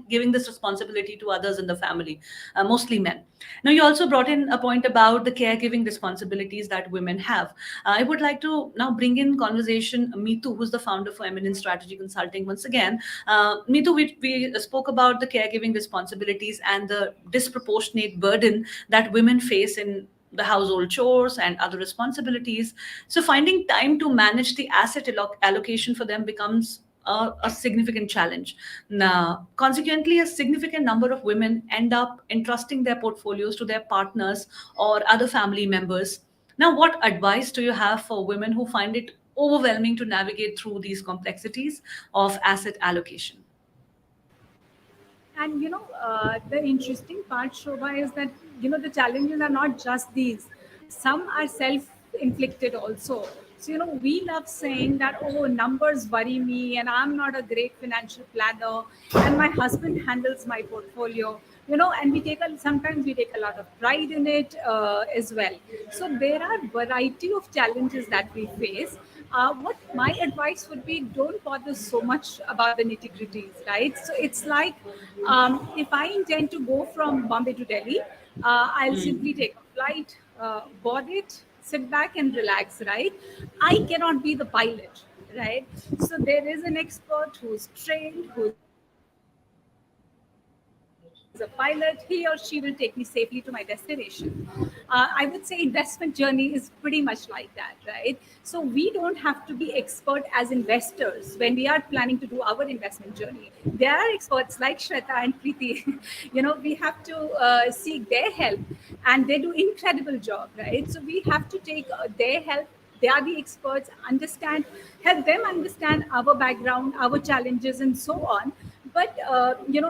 giving this responsibility to others in the family, mostly men. Now, you also brought in a point about the caregiving responsibilities that women have. I would like to now bring in conversation Meetu, who's the founder for Eminent Strategy Consulting. Once again, Meetu, we spoke about the caregiving responsibilities and the disproportionate burden that women face in the household chores and other responsibilities. So finding time to manage the asset allocation for them becomes a significant challenge. Now, consequently, a significant number of women end up entrusting their portfolios to their partners or other family members. Now, what advice do you have for women who find it overwhelming to navigate through these complexities of asset allocation? And the interesting part, Shobha, is that the challenges are not just these. Some are self-inflicted also. So we love saying that, oh, numbers worry me, and I'm not a great financial planner, and my husband handles my portfolio. And sometimes we take a lot of pride in it as well. So there are variety of challenges that we face. What my advice would be, don't bother so much about the nitty gritties, right? So it's like, if I intend to go from Bombay to Delhi, I'll simply take a flight, board it, sit back and relax, right? I cannot be the pilot, right? So there is an expert who's trained, who's a pilot. He or she will take me safely to my destination. I would say investment journey is pretty much like that, right? So we don't have to be expert as investors when we are planning to do our investment journey. There are experts like Shweta and Preeti. We have to seek their help, and they do incredible job, right? So we have to take their help. They are the experts, help them understand our background, our challenges, and so on. But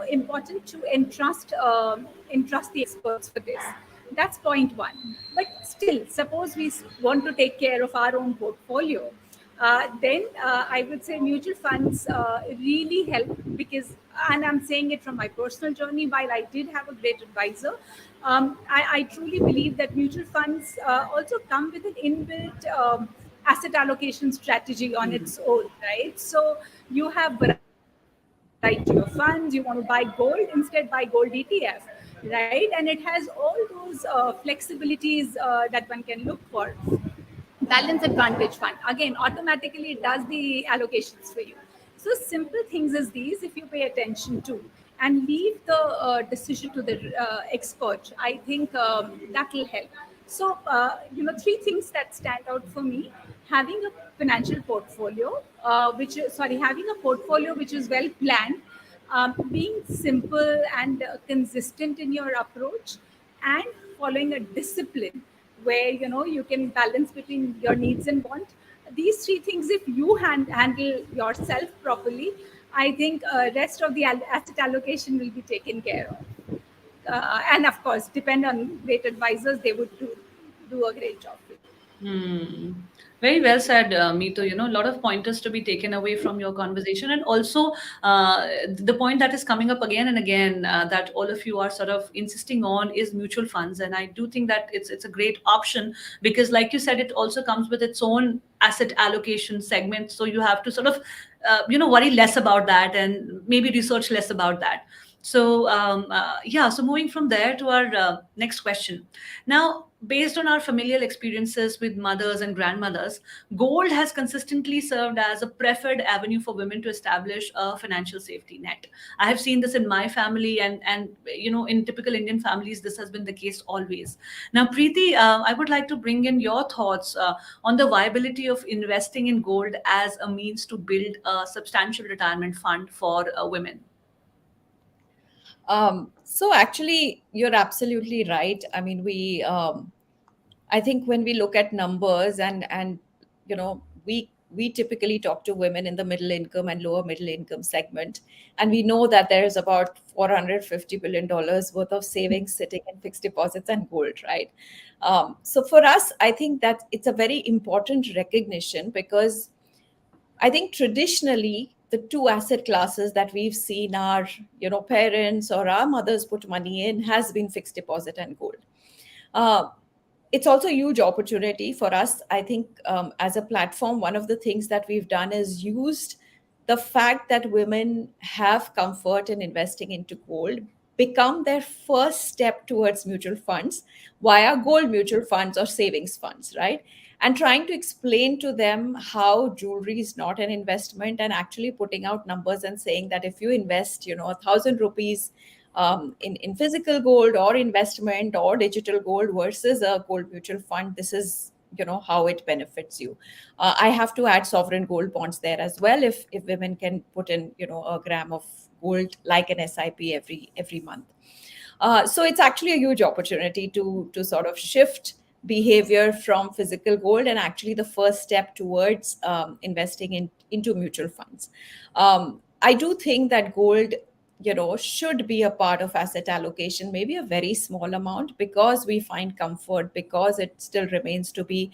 important to entrust the experts for this. That's point one. But still, suppose we want to take care of our own portfolio, then I would say mutual funds really help, because, and I'm saying it from my personal journey, while I did have a great advisor, I truly believe that mutual funds also come with an inbuilt asset allocation strategy on its own, right? So you have variety of funds. You want to buy gold, instead buy gold ETF, right? And it has all those flexibilities that one can look for. Balance advantage fund, again, automatically it does the allocations for you. So simple things as these, if you pay attention to and leave the decision to the expert, I think that will help. So three things that stand out for me: having a financial portfolio, having a portfolio which is well planned, being simple and consistent in your approach, and following a discipline where you can balance between your needs and want. These three things, if you handle yourself properly, I think rest of the asset allocation will be taken care of. And of course, depend on great advisors; they would do a great job for you. Hmm. Very well said, Meetu. A lot of pointers to be taken away from your conversation, and also the point that is coming up again and again, that all of you are sort of insisting on, is mutual funds. And I do think that it's a great option, because, like you said, it also comes with its own asset allocation segment. So you have to sort of worry less about that, and maybe research less about that. So yeah, so moving from there to our next question. Now, based on our familial experiences with mothers and grandmothers, gold has consistently served as a preferred avenue for women to establish a financial safety net. I have seen this in my family, and in typical Indian families, this has been the case always. Now, Preeti, I would like to bring in your thoughts on the viability of investing in gold as a means to build a substantial retirement fund for women. So actually, you're absolutely right. I mean, I think when we look at numbers, and we typically talk to women in the middle income and lower middle income segment, and we know that there is about $450 billion worth of savings sitting in fixed deposits and gold, right? So for us, I think that it's a very important recognition, because I think traditionally the two asset classes that we've seen our parents or our mothers put money in has been fixed deposit and gold. Uh, it's also a huge opportunity for us. I think as a platform, one of the things that we've done is used the fact that women have comfort in investing into gold become their first step towards mutual funds via gold mutual funds or savings funds, right? And trying to explain to them how jewelry is not an investment, and actually putting out numbers and saying that if you invest 1,000 rupees in physical gold or investment or digital gold versus a gold mutual fund, this is how it benefits you. I have to add sovereign gold bonds there as well, if women can put in a gram of gold like an SIP every month. So it's actually a huge opportunity to sort of shift behavior from physical gold, and actually the first step towards investing into mutual funds. I do think that gold should be a part of asset allocation, maybe a very small amount, because we find comfort, because it still remains to be,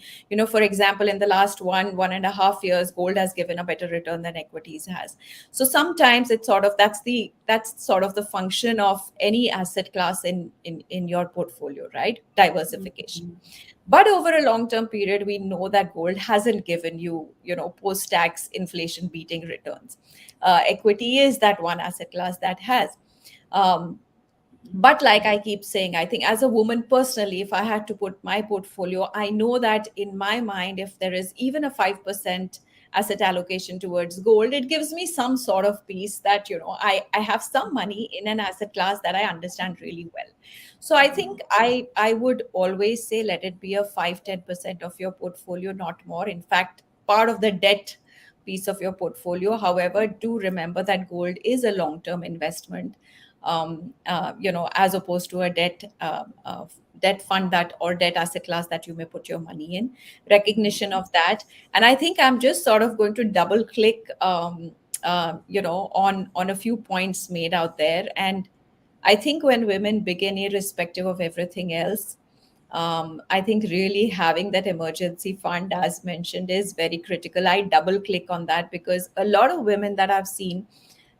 for example, in the last 1.5 years, gold has given a better return than equities has. So sometimes it's sort of, that's sort of the function of any asset class in your portfolio, right? Diversification. But over a long term period, we know that gold hasn't given you, post tax inflation beating returns. Equity is that one asset class that has. Um, but like I keep saying, I think as a woman personally, if I had to put my portfolio, I know that in my mind, if there is even a 5% asset allocation towards gold, it gives me some sort of peace that, I have some money in an asset class that I understand really well. So I think I would always say, let it be a 5-10% of your portfolio, not more. In fact, part of the debt piece of your portfolio. However, do remember that gold is a long-term investment, as opposed to a debt fund that, or debt asset class that you may put your money in. Recognition of that, and I think I'm just sort of going to double click, on a few points made out there. And I think when women begin, irrespective of everything else, I think really having that emergency fund, as mentioned, is very critical. I double click on that because a lot of women that I've seen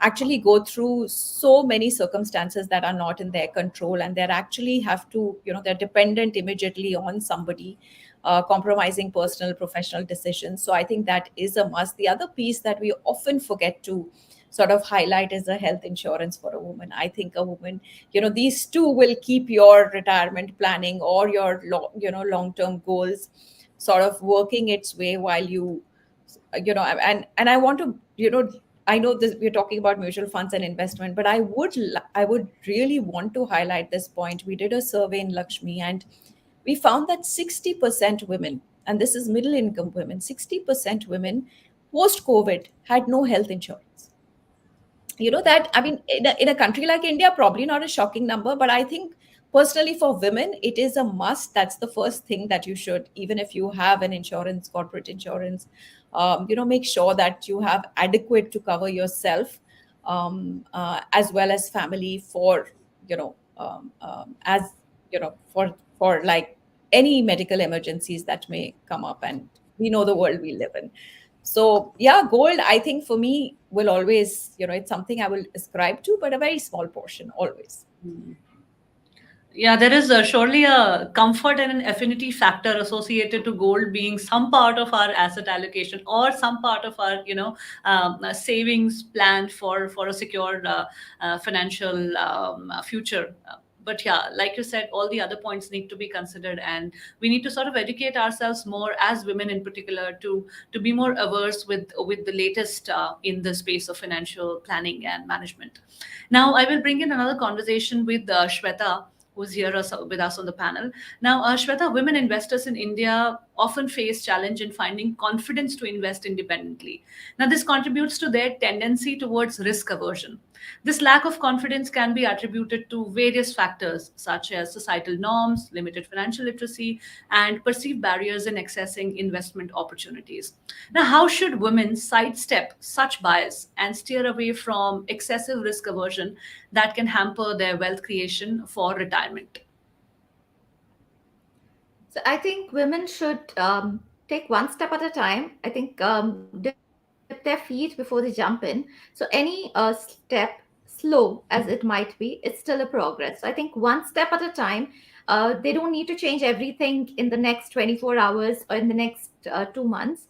actually go through so many circumstances that are not in their control, and they're actually have to, they're dependent immediately on somebody, compromising personal professional decisions. So I think that is a must. The other piece that we often forget to sort of highlight is a health insurance for a woman. I think a woman, these two will keep your retirement planning or your long term goals sort of working its way while you, and I want to, I know this, we're talking about mutual funds and investment, but I would really want to highlight this point. We did a survey in Lakshmi, and we found that 60% women, and this is middle income women, 60% women post COVID had no health insurance. That, I mean, in a country like India, probably not a shocking number, but I think personally for women it is a must. That's the first thing that you should, even if you have an insurance, corporate insurance, make sure that you have adequate to cover yourself, as well as family, for as for like any medical emergencies that may come up, and we know the world we live in. So yeah, gold, I think for me will always, it's something I will ascribe to, but a very small portion always. Yeah, there is surely a comfort and an affinity factor associated to gold being some part of our asset allocation or some part of our, savings plan for a secure financial future. But yeah, like you said, all the other points need to be considered, and we need to sort of educate ourselves more as women in particular to be more averse with the latest in the space of financial planning and management. Now, I will bring in another conversation with Shweta, who's here with us on the panel. Now, Shweta, women investors in India often face challenge in finding confidence to invest independently. Now, this contributes to their tendency towards risk aversion. This lack of confidence can be attributed to various factors such as societal norms, limited financial literacy, and perceived barriers in accessing investment opportunities. Now, how should women sidestep such bias and steer away from excessive risk aversion that can hamper their wealth creation for retirement? So I think women should take one step at a time. I think dip their feet before they jump in. So any step, slow as it might be, it's still a progress. So I think one step at a time. They don't need to change everything in the next 24 hours or in the next 2 months.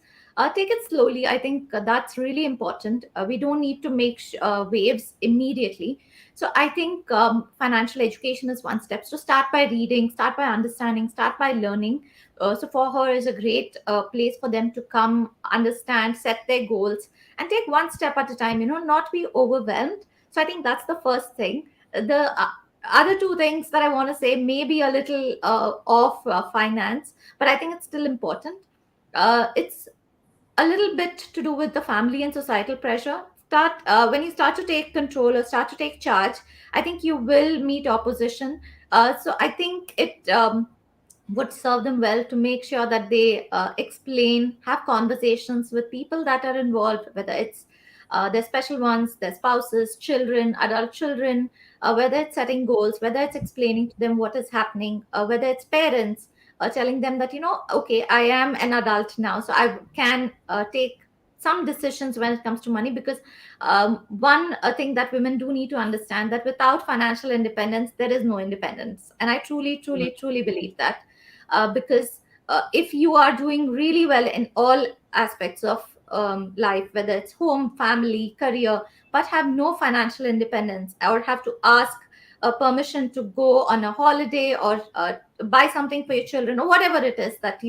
Take it slowly. I think that's really important. We don't need to make waves immediately. So I think financial education is one step. So start by reading, start by understanding, start by learning. So for her is a great place for them to come, understand, set their goals, and take one step at a time. Not be overwhelmed. So I think that's the first thing. The other two things that I want to say, maybe a little off finance, but I think it's still important. It's a little bit to do with the family and societal pressure. Start when you start to take control or start to take charge, I think you will meet opposition. So I think it would serve them well to make sure that they explain, have conversations with people that are involved, whether it's their special ones, their spouses, children, adult children, whether it's setting goals, whether it's explaining to them what is happening, whether it's parents telling them that, okay, I am an adult now, so I can take some decisions when it comes to money. Because one thing that women do need to understand, that without financial independence there is no independence, and I truly truly truly believe that. Because if you are doing really well in all aspects of life, whether it's home, family, career, but have no financial independence, or have to ask permission to go on a holiday, or buy something for your children, or whatever it is that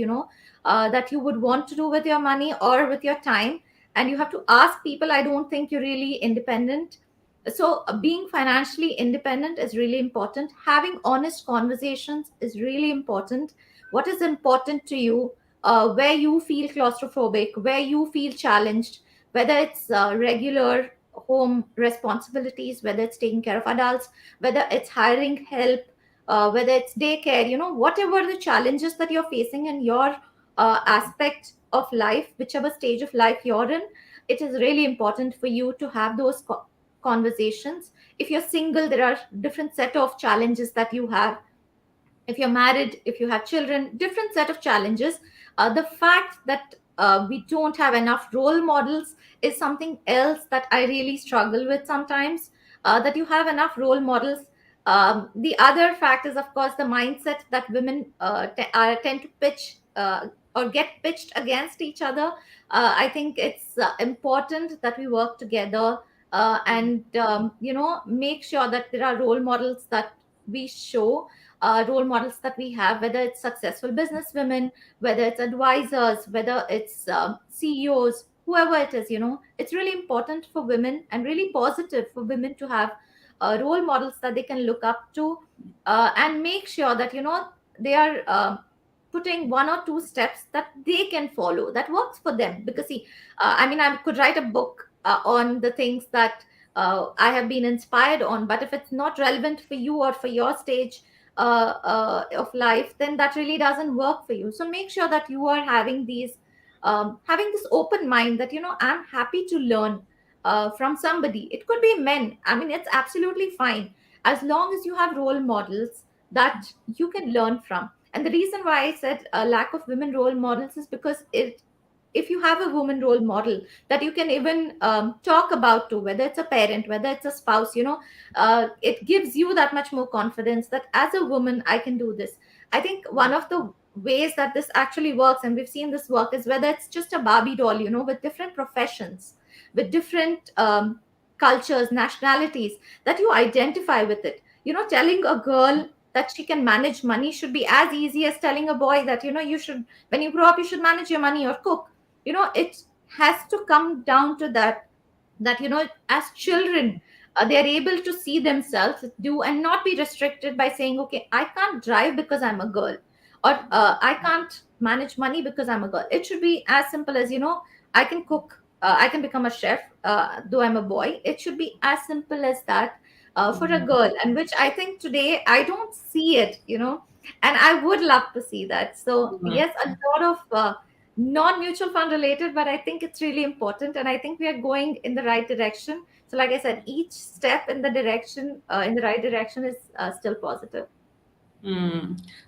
that you would want to do with your money or with your time, and you have to ask people, I don't think you're really independent. So being financially independent is really important. Having honest conversations is really important. What is important to you, where you feel claustrophobic, where you feel challenged, whether it's regular home responsibilities, whether it's taking care of adults, whether it's hiring help, whether it's daycare, whatever the challenges that you're facing in your aspect of life, whichever stage of life you're in, it is really important for you to have those conversations. If you're single, there are different set of challenges that you have. If you're married, if you have children, different set of challenges. The fact that we don't have enough role models is something else that I really struggle with sometimes. That you have enough role models. The other fact is, of course, the mindset that women tend to pitch or get pitched against each other. I think it's important that we work together, and make sure that there are role models that we show, role models that we have, whether it's successful business women, whether it's advisors, whether it's CEOs, whoever it is. It's really important for women and really positive for women to have role models that they can look up to, and make sure that they are putting one or two steps that they can follow, that works for them. Because see, I mean, I could write a book on the things that I have been inspired on, but if it's not relevant for you or for your stage of life, then that really doesn't work for you. So make sure that you are having these having this open mind, that I'm happy to learn from somebody. It could be men, I mean, it's absolutely fine, as long as you have role models that you can learn from. And the reason why I said a lack of women role models is because if you have a woman role model that you can even talk about to, whether it's a parent, whether it's a spouse, it gives you that much more confidence that as a woman I can do this. I think one of the ways that this actually works, and we've seen this work, is whether it's just a Barbie doll, with different professions, with different cultures, nationalities, that you identify with it. Telling a girl that she can manage money should be as easy as telling a boy that you should, when you grow up, you should manage your money or cook. It has to come down to that as children, they are able to see themselves do, and not be restricted by saying, okay, I can't drive because I'm a girl, or I can't manage money because I'm a girl. It should be as simple as, I can cook, I can become a chef, though I'm a boy. It should be as simple as that for a girl, and which I think today I don't see it, and I would love to see that. So yes, a lot of non-mutual fund related, but I think it's really important, and I think we are going in the right direction. So like I said, each step in the direction, in the right direction, is still positive.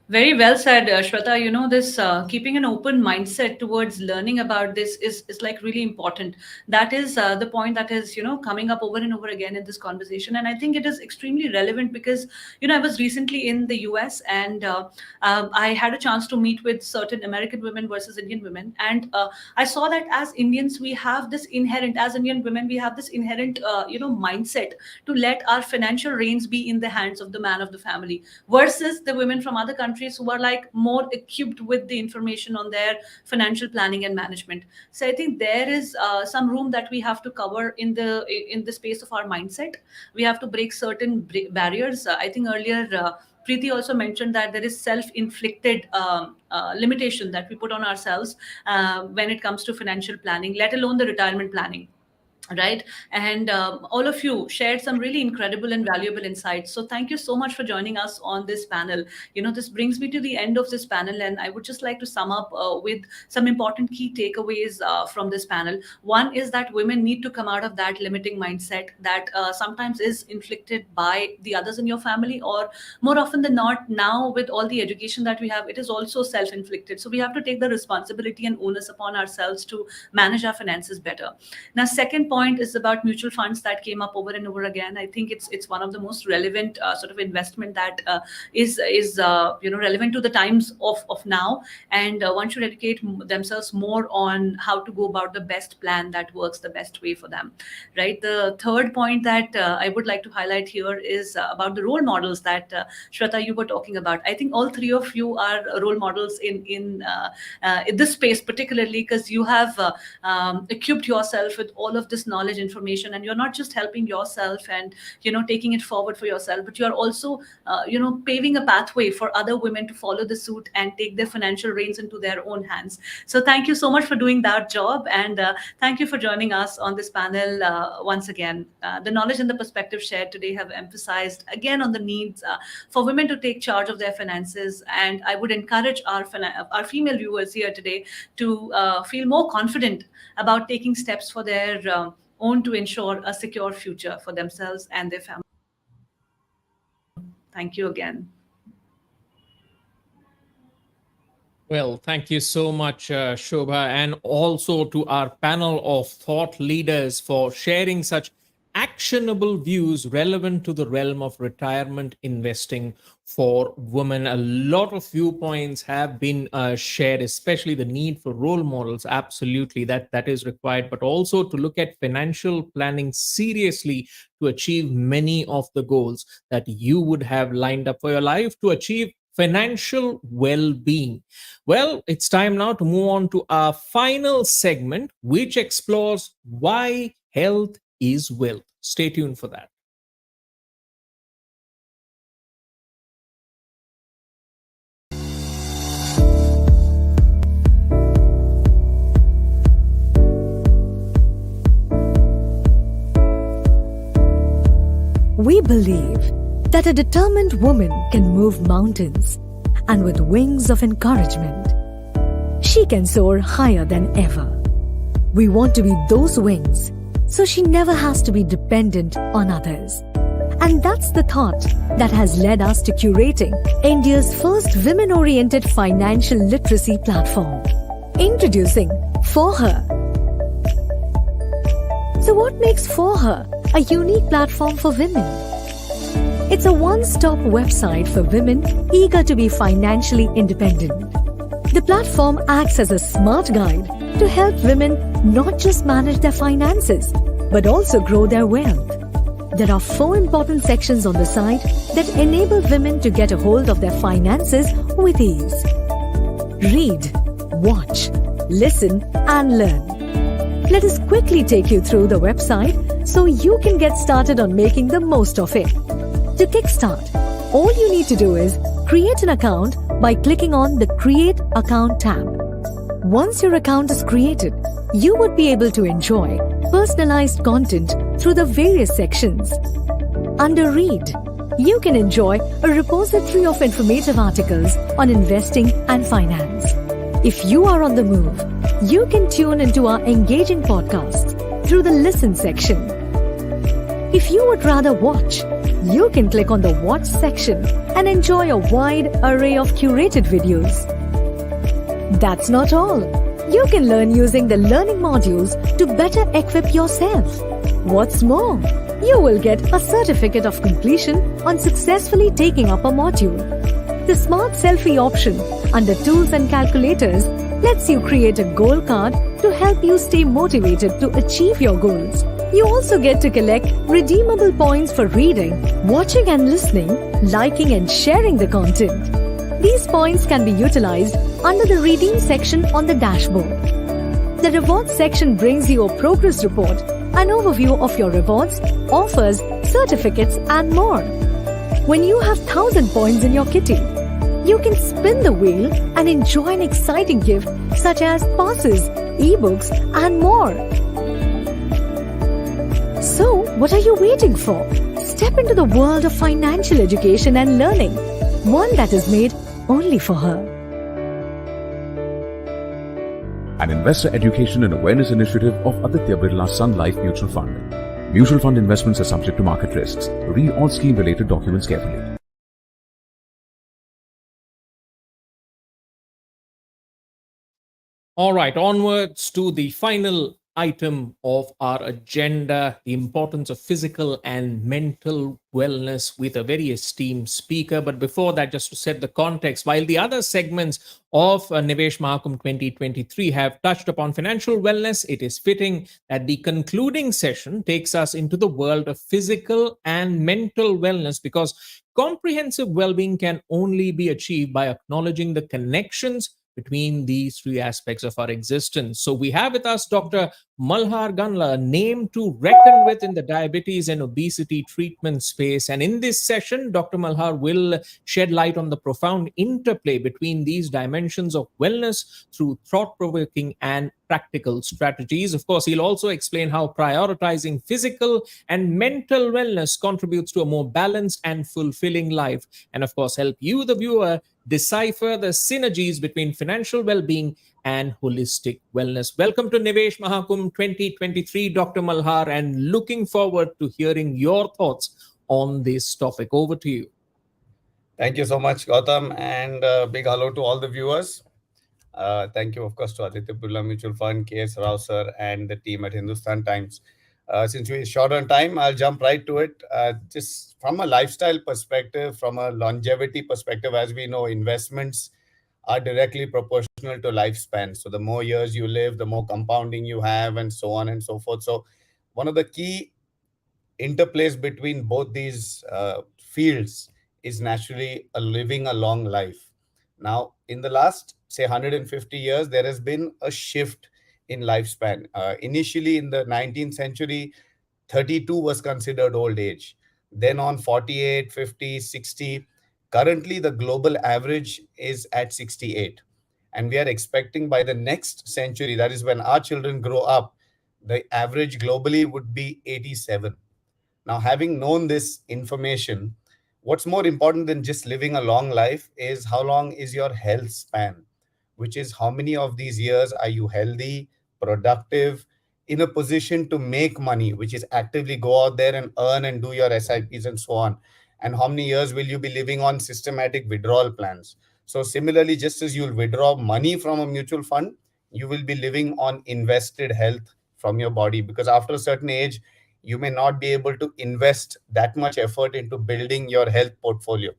Very well said, Shweta. This keeping an open mindset towards learning about this is like really important. That is the point that is, coming up over and over again in this conversation. And I think it is extremely relevant because, I was recently in the US, and I had a chance to meet with certain American women versus Indian women. And I saw that as Indians, we have this inherent, as Indian women, we have this inherent, mindset to let our financial reins be in the hands of the man of the family, versus the women from other countries who are like more equipped with the information on their financial planning and management. So I think there is some room that we have to cover in the space of our mindset. We have to break certain barriers. I think earlier Preeti also mentioned that there is self-inflicted limitation that we put on ourselves when it comes to financial planning, let alone the retirement planning. Right. And all of you shared some really incredible and valuable insights. So thank you so much for joining us on this panel. This brings me to the end of this panel, and I would just like to sum up with some important key takeaways from this panel. One is that women need to come out of that limiting mindset that sometimes is inflicted by the others in your family, or more often than not, now with all the education that we have, it is also self-inflicted. So we have to take the responsibility and onus upon ourselves to manage our finances better. Now, second point is about mutual funds that came up over and over again. I think it's one of the most relevant sort of investment that is relevant to the times of now, and one should educate themselves more on how to go about the best plan that works the best way for them. Right. The third point that I would like to highlight here is about the role models that Shweta, you were talking about. I think all three of you are role models in this space, particularly because you have equipped yourself with all of this knowledge, information, and you're not just helping yourself and taking it forward for yourself, but you are also paving a pathway for other women to follow the suit and take their financial reins into their own hands. So thank you so much for doing that job, and thank you for joining us on this panel once again. The knowledge and the perspective shared today have emphasized again on the needs for women to take charge of their finances, and I would encourage our female viewers here today to feel more confident about taking steps for their own to ensure a secure future for themselves and their family. Thank you again. Well, thank you so much, Shobha, and also to our panel of thought leaders for sharing such actionable views relevant to the realm of retirement investing for women. A lot of viewpoints have been shared, especially the need for role models. Absolutely, that is required, but also to look at financial planning seriously to achieve many of the goals that you would have lined up for your life to achieve financial well-being. Well, it's time now to move on to our final segment, which explores why health is wealth. Stay tuned for that. We believe that a determined woman can move mountains, and with wings of encouragement, she can soar higher than ever. We want to be those wings, so she never has to be dependent on others. And that's the thought that has led us to curating India's first women-oriented financial literacy platform. Introducing For Her. So what makes For Her a unique platform for women? It's a one-stop website for women eager to be financially independent. The platform acts as a smart guide to help women not just manage their finances, but also grow their wealth. There are 4 important sections on the site that enable women to get a hold of their finances with ease. Read, watch, listen, and learn. Let us quickly take you through the website so you can get started on making the most of it. To kickstart, all you need to do is create an account by clicking on the Create Account tab. Once your account is created, you would be able to enjoy personalized content through the various sections. Under Read, you can enjoy a repository of informative articles on investing and finance. If you are on the move, you can tune into our engaging podcasts through the Listen section. If you would rather watch, you can click on the Watch section and enjoy a wide array of curated videos. That's not all. You can learn using the learning modules to better equip yourself. What's more, you will get a certificate of completion on successfully taking up a module. The Smart Selfie option under Tools and Calculators lets you create a goal card to help you stay motivated to achieve your goals. You also get to collect redeemable points for reading, watching and listening liking and sharing the content. These points can be utilized under the redeem section on the dashboard. The rewards section brings you a progress report, an overview of your rewards, offers, certificates and more. When you have 1000 points in your kitty, you can spin the wheel and enjoy an exciting gift such as passes, ebooks and more. So, what are you waiting for? Step into the world of financial education and learning, one that is made only for her. An investor education and awareness initiative of Aditya Birla Sun Life Mutual Fund. Mutual fund investments are subject to market risks. Read all scheme-related documents carefully. All right, onwards to the final item of our agenda, the importance of physical and mental wellness with a very esteemed speaker. But before that, just to set the context, while the other segments of Nivesh Mahakumbh 2023 have touched upon financial wellness, it is fitting that the concluding session takes us into the world of physical and mental wellness, because comprehensive well-being can only be achieved by acknowledging the connections between these three aspects of our existence. So we have with us Dr. Malhar Ganla, a name to reckon with in the diabetes and obesity treatment space. And in this session, Dr. Malhar will shed light on the profound interplay between these dimensions of wellness through thought-provoking and practical strategies. Of course, he'll also explain how prioritizing physical and mental wellness contributes to a more balanced and fulfilling life. And of course, help you, the viewer, decipher the synergies between financial well-being and holistic wellness. Welcome to Nivesh Mahakumbh 2023, Dr. Malhar, and looking forward to hearing your thoughts on this topic. Over to you. Thank you so much, Gautam, and big hello to all the viewers. Thank you, of course, to Aditya Birla Mutual Fund, KS Rao sir, and the team at Hindustan Times. Since we're short on time, I'll jump right to it. Just from a lifestyle perspective, from a longevity perspective, as we know, investments are directly proportional to lifespan. So the more years you live, the more compounding you have, and so on and so forth. So one of the key interplays between both these fields is naturally living a long life. Now, in the last, say, 150 years, there has been a shift in lifespan. Initially, in the 19th century, 32 was considered old age. Then on 48, 50, 60. Currently, the global average is at 68. And we are expecting by the next century, that is when our children grow up, the average globally would be 87. Now, having known this information, what's more important than just living a long life is how long is your health span, which is how many of these years are you healthy, productive, in a position to make money, which is actively go out there and earn and do your SIPs and so on. And how many years will you be living on systematic withdrawal plans? So similarly, just as you'll withdraw money from a mutual fund, you will be living on invested health from your body, because after a certain age, you may not be able to invest that much effort into building your health portfolio.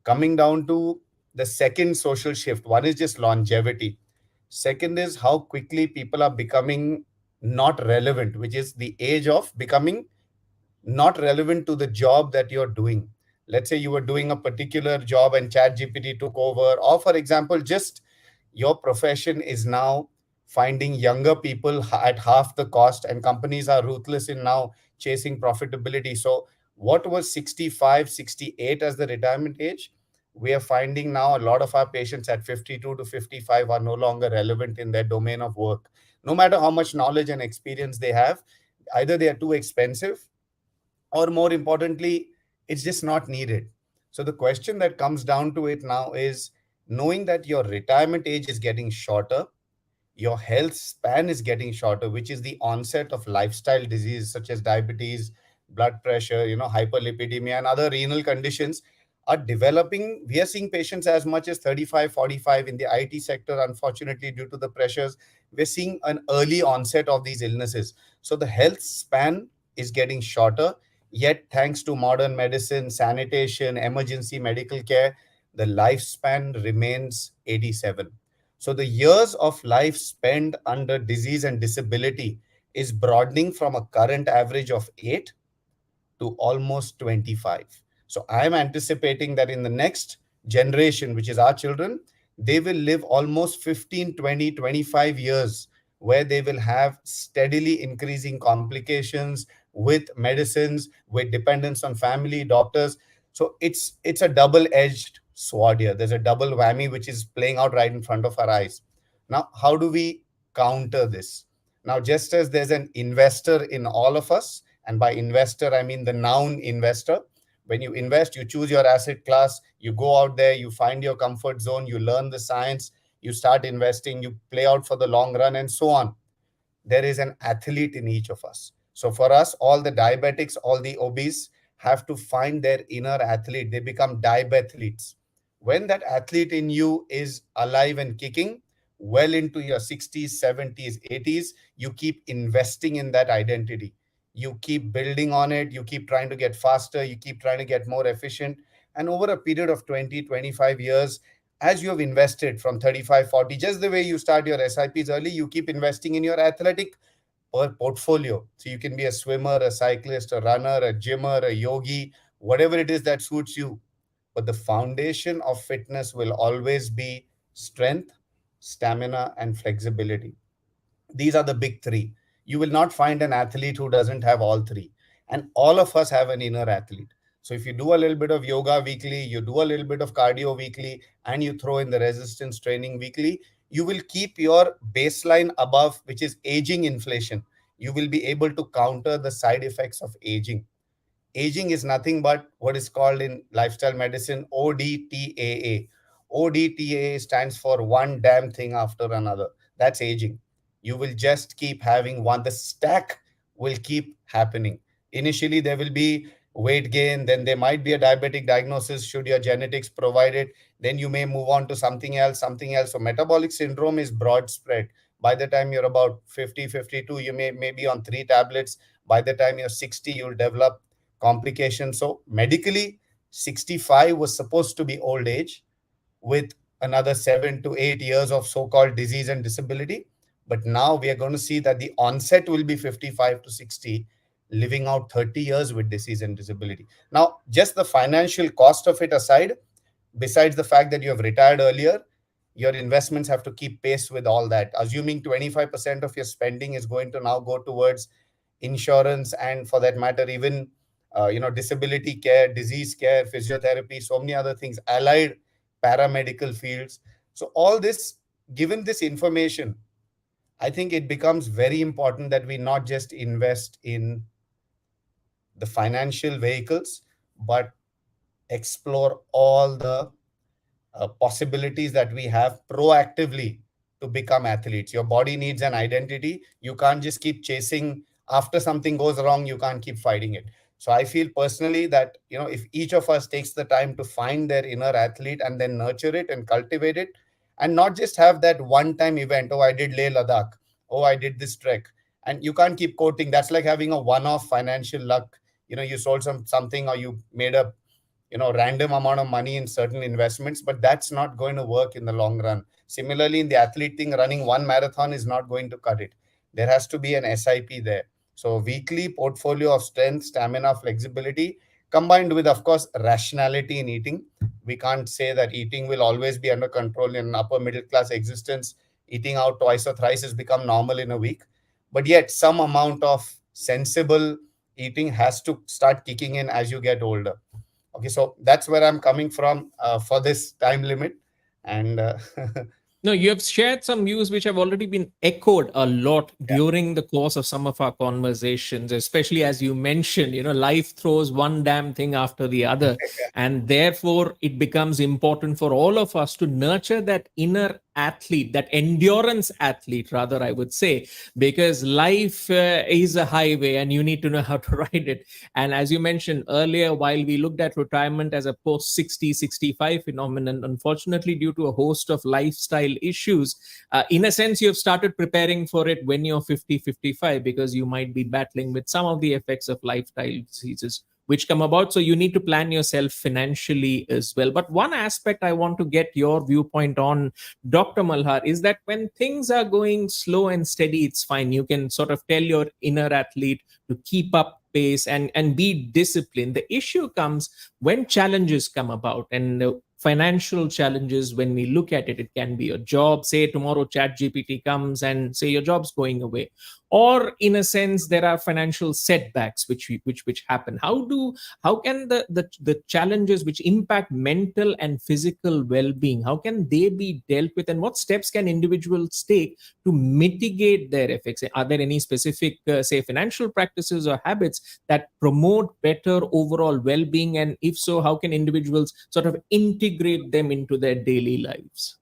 Coming down to the second social shift, one is just longevity. Second is how quickly people are becoming not relevant, which is the age of becoming not relevant to the job that you're doing. Let's say you were doing a particular job and ChatGPT took over, or for example, just your profession is now finding younger people at half the cost, and companies are ruthless in now chasing profitability. So what was 65, 68 as the retirement age, we are finding now a lot of our patients at 52 to 55 are no longer relevant in their domain of work. No matter how much knowledge and experience they have, either they are too expensive, or more importantly, it's just not needed. So the question that comes down to it now is, knowing that your retirement age is getting shorter, your health span is getting shorter, which is the onset of lifestyle disease such as diabetes, blood pressure, hyperlipidemia, and other renal conditions are developing. We are seeing patients as much as 35, 45 in the IT sector. Unfortunately, due to the pressures, we're seeing an early onset of these illnesses. So the health span is getting shorter, yet thanks to modern medicine, sanitation, emergency medical care, the lifespan remains 87. So the years of life spent under disease and disability is broadening from a current average of 8 to almost 25. So I am anticipating that in the next generation, which is our children, they will live almost 15, 20, 25 years where they will have steadily increasing complications with medicines, with dependence on family, doctors. So it's a double-edged sword here. There's a double whammy which is playing out right in front of our eyes. Now, how do we counter this? Now, just as there's an investor in all of us, and by investor, I mean the noun investor. When you invest, you choose your asset class, you go out there, you find your comfort zone, you learn the science, you start investing, you play out for the long run, and so on. There is an athlete in each of us. So for us, all the diabetics, all the obese have to find their inner athlete. They become diabetes. When that athlete in you is alive and kicking, well into your 60s, 70s, 80s, you keep investing in that identity. You keep building on it. You keep trying to get faster. You keep trying to get more efficient. And over a period of 20, 25 years, as you have invested from 35, 40, just the way you start your SIPs early, you keep investing in your athletic portfolio. So you can be a swimmer, a cyclist, a runner, a gymmer, a yogi, whatever it is that suits you. But the foundation of fitness will always be strength, stamina, and flexibility. These are the big three. You will not find an athlete who doesn't have all three. And all of us have an inner athlete. So if you do a little bit of yoga weekly, you do a little bit of cardio weekly, and you throw in the resistance training weekly, you will keep your baseline above, which is aging inflation. You will be able to counter the side effects of aging. Aging is nothing but what is called in lifestyle medicine ODTAA. ODTAA stands for one damn thing after another. That's aging. You will just keep having one. The stack will keep happening. Initially, there will be weight gain, then there might be a diabetic diagnosis should your genetics provide it. Then you may move on to something else, something else. So metabolic syndrome is broad spread. By the time you're about 50, 52, you may be on 3 tablets. By the time you're 60, you'll develop complications. So medically, 65 was supposed to be old age with another 7 to 8 years of so-called disease and disability. But now we are going to see that the onset will be 55 to 60, living out 30 years with disease and disability. Now, just the financial cost of it aside, besides the fact that you have retired earlier, your investments have to keep pace with all that. Assuming 25% of your spending is going to now go towards insurance, and for that matter, even disability care, disease care, physiotherapy, so many other things, allied paramedical fields. So all this, given this information, I think it becomes very important that we not just invest in the financial vehicles, but explore all the possibilities that we have proactively to become athletes. Your body needs an identity. You can't just keep chasing. After something goes wrong, you can't keep fighting it. So I feel personally that, if each of us takes the time to find their inner athlete and then nurture it and cultivate it, and not just have that one-time event, oh, I did Leh Ladakh, oh, I did this trek, and you can't keep quoting. That's like having a one-off financial luck. You sold something, or you made a random amount of money in certain investments, but that's not going to work in the long run. Similarly, in the athlete thing, running one marathon is not going to cut it. There has to be an SIP there. So weekly portfolio of strength, stamina, flexibility, combined with, of course, rationality in eating. We can't say that eating will always be under control in an upper middle class existence. Eating out twice or thrice has become normal in a week. But yet some amount of sensible eating has to start kicking in as you get older. Okay, so that's where I'm coming from for this time limit. And No, you have shared some views which have already been echoed a lot during the course of some of our conversations, especially as you mentioned, life throws one damn thing after the other. And therefore, it becomes important for all of us to nurture that inner athlete, that endurance athlete, rather, I would say, because life is a highway and you need to know how to ride it. And as you mentioned earlier, while we looked at retirement as a post 60, 65 phenomenon, unfortunately, due to a host of lifestyle issues, in a sense, you have started preparing for it when you're 50, 55, because you might be battling with some of the effects of lifestyle diseases which come about. So you need to plan yourself financially as well. But one aspect I want to get your viewpoint on, Dr. Malhar, is that when things are going slow and steady, it's fine. You can sort of tell your inner athlete to keep up pace and be disciplined. The issue comes when challenges come about, and financial challenges. When we look at it, it can be a job. Say tomorrow chat gpt comes and say your job's going away, or in a sense there are financial setbacks which happen. How can the challenges which impact mental and physical well-being, how can they be dealt with, and what steps can individuals take to mitigate their effects? Are there any specific say financial practices or habits that promote better overall well-being, and if so, how can individuals sort of integrate them into their daily lives?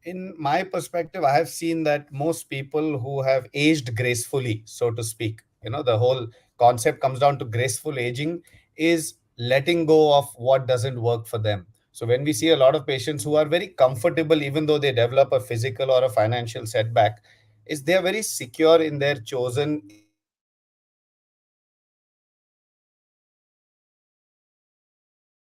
In my perspective, I have seen that most people who have aged gracefully, so to speak, the whole concept comes down to graceful aging is letting go of what doesn't work for them. So when we see a lot of patients who are very comfortable, even though they develop a physical or a financial setback, is they are very secure in their chosen age of life.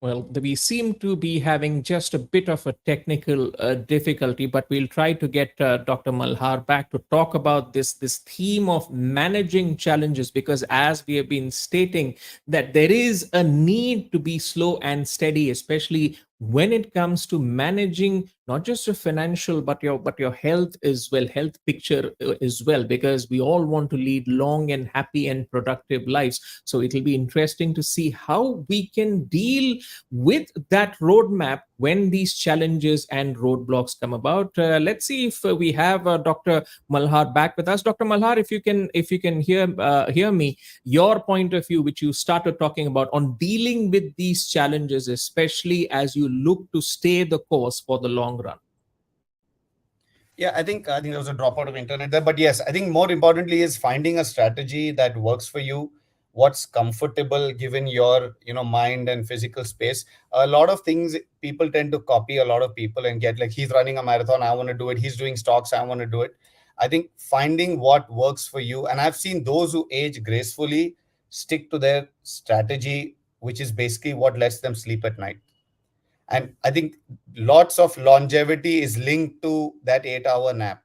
Well, we seem to be having just a bit of a technical difficulty, but we'll try to get Dr. Malhar back to talk about this theme of managing challenges, because as we have been stating, that there is a need to be slow and steady, especially when it comes to managing not just your financial but your health as well, health picture as well, because we all want to lead long and happy and productive lives. So it'll be interesting to see how we can deal with that roadmap when these challenges and roadblocks come about. Let's see if we have Dr. Malhar back with us. Dr. Malhar, if you can hear me, your point of view, which you started talking about on dealing with these challenges, especially as you look to stay the course for the long run. Yeah, I think there was a dropout of internet there, but yes, I think more importantly is finding a strategy that works for you, what's comfortable given your mind and physical space. A lot of things people tend to copy a lot of people and get like, he's running a marathon, I want to do it. He's doing stocks, I want to do it. I think finding what works for you, and I've seen those who age gracefully stick to their strategy, which is basically what lets them sleep at night. And I think lots of longevity is linked to that 8-hour nap.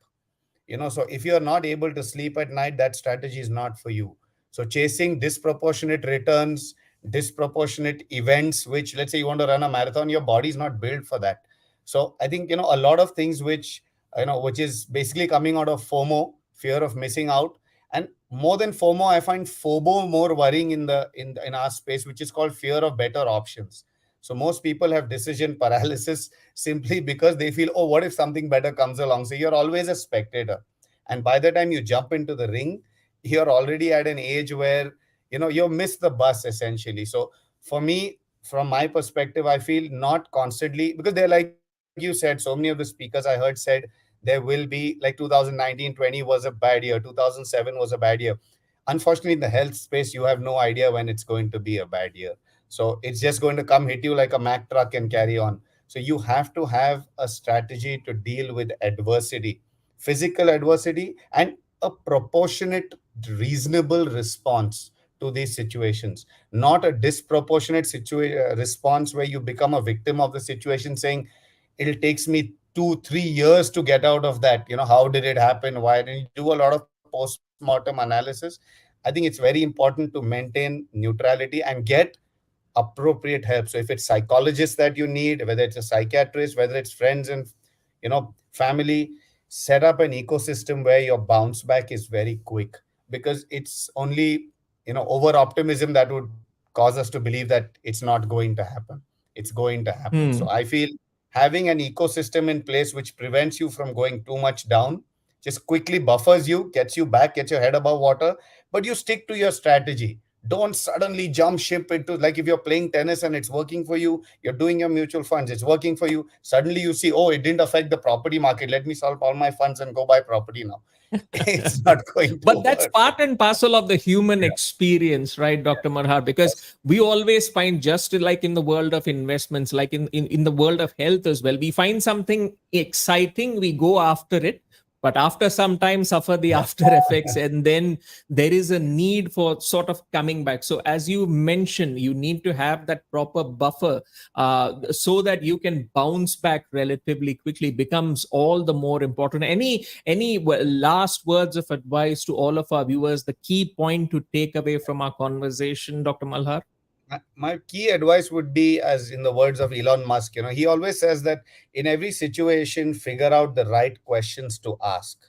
So if you're not able to sleep at night, that strategy is not for you. So chasing disproportionate returns, disproportionate events, which, let's say you want to run a marathon, your body is not built for that. So I think, a lot of things which is basically coming out of FOMO, fear of missing out. And more than FOMO, I find FOBO more worrying in our space, which is called fear of better options. So most people have decision paralysis simply because they feel, oh, what if something better comes along? So you're always a spectator. And by the time you jump into the ring, you're already at an age where, you missed the bus essentially. So for me, from my perspective, I feel not constantly, because they're like you said, so many of the speakers I heard said there will be like 2019-20 was a bad year, 2007 was a bad year. Unfortunately, in the health space, you have no idea when it's going to be a bad year. So it's just going to come hit you like a Mack truck and carry on. So you have to have a strategy to deal with adversity, physical adversity, and a proportionate, reasonable response to these situations, not a disproportionate response where you become a victim of the situation, saying it takes me 2-3 years to get out of that. How did it happen? Why didn't you do a lot of post-mortem analysis? I think it's very important to maintain neutrality and get appropriate help. So if it's psychologists that you need, whether it's a psychiatrist, whether it's friends and family, set up an ecosystem where your bounce back is very quick, because it's only over optimism that would cause us to believe that it's not going to happen. It's going to happen. So I feel having an ecosystem in place which prevents you from going too much down, just quickly buffers you, gets you back, gets your head above water, but you stick to your strategy. Don't suddenly jump ship into, like, if you're playing tennis and it's working for you, you're doing your mutual funds, it's working for you. Suddenly you see, oh, it didn't affect the property market. Let me solve all my funds and go buy property now. It's not going to But that's work. part and parcel of the human experience, right, Dr. Marhar? Because we always find, just like in the world of investments, like in the world of health as well, we find something exciting, we go after it. but after some time suffer the after effects, and then there is a need for sort of coming back. So as you mentioned, you need to have that proper buffer so that you can bounce back relatively quickly, becomes all the more important. Any last words of advice to all of our viewers, the key point to take away from our conversation, Dr. Malhar? My key advice would be, as in the words of Elon Musk, he always says that in every situation, figure out the right questions to ask.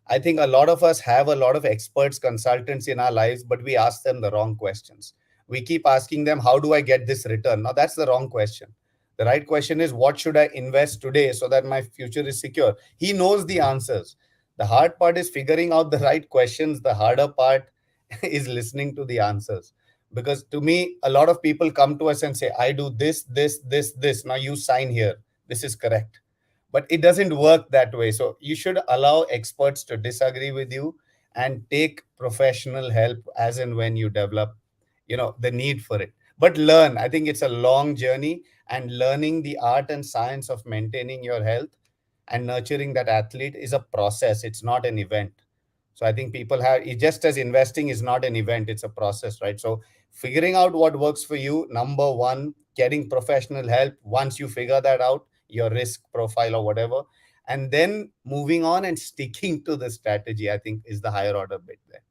I think a lot of us have a lot of experts, consultants in our lives, but we ask them the wrong questions. We keep asking them, how do I get this return? Now, that's the wrong question. The right question is, what should I invest today so that my future is secure? He knows the answers. The hard part is figuring out the right questions. The harder part is listening to the answers. Because to me, a lot of people come to us and say, I do this. Now you sign here. This is correct. But it doesn't work that way. So you should allow experts to disagree with you and take professional help as and when you develop, the need for it. But learn. I think it's a long journey, and learning the art and science of maintaining your health and nurturing that athlete is a process. It's not an event. So I think people just as investing is not an event, it's a process, right? So figuring out what works for you, number one, getting professional help once you figure that out, your risk profile or whatever, and then moving on and sticking to the strategy, I think is the higher order bit there.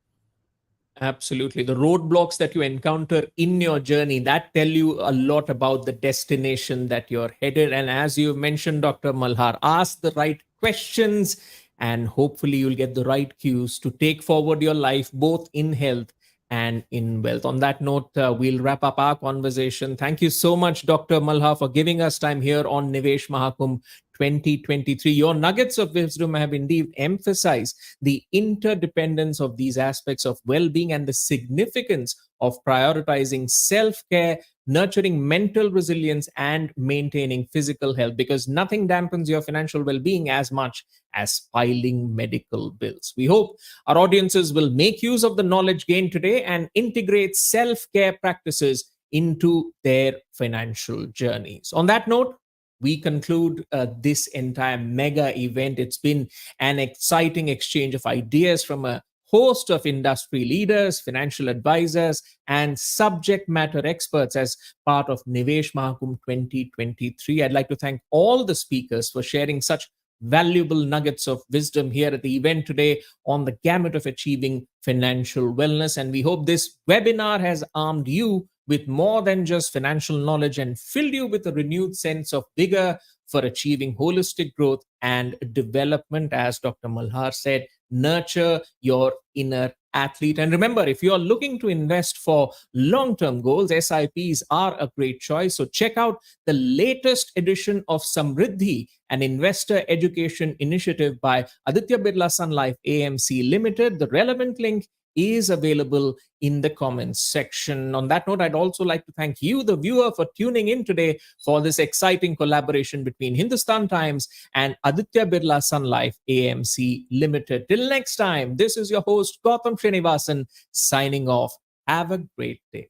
Absolutely. The roadblocks that you encounter in your journey, that tell you a lot about the destination that you're headed. And as you mentioned, Dr. Malhar, ask the right questions, and hopefully you'll get the right cues to take forward your life, both in health and in wealth. On that note, we'll wrap up our conversation. Thank you so much, Dr. Malhar, for giving us time here on Nivesh Mahakumbh 2023. Your nuggets of wisdom have indeed emphasized the interdependence of these aspects of well-being and the significance of prioritizing self-care, nurturing mental resilience, and maintaining physical health, because nothing dampens your financial well-being as much as filing medical bills. We hope our audiences will make use of the knowledge gained today and integrate self-care practices into their financial journeys. On that note, we conclude this entire mega event. It's been an exciting exchange of ideas from a host of industry leaders, financial advisors, and subject matter experts as part of Nivesh Mahakumbh 2023. I'd like to thank all the speakers for sharing such valuable nuggets of wisdom here at the event today on the gamut of achieving financial wellness. And we hope this webinar has armed you with more than just financial knowledge and filled you with a renewed sense of vigor for achieving holistic growth and development. As Dr. Malhar said, nurture your inner athlete. And remember, if you're looking to invest for long-term goals, SIPs are a great choice. So check out the latest edition of Samriddhi, an investor education initiative by Aditya Birla Sun Life AMC Limited. The relevant link is available in the comments section. On that note, I'd also like to thank you, the viewer, for tuning in today for this exciting collaboration between Hindustan Times and Aditya Birla Sun Life AMC Limited. Till next time, this is your host, Gautam Srinivasan, signing off. Have a great day.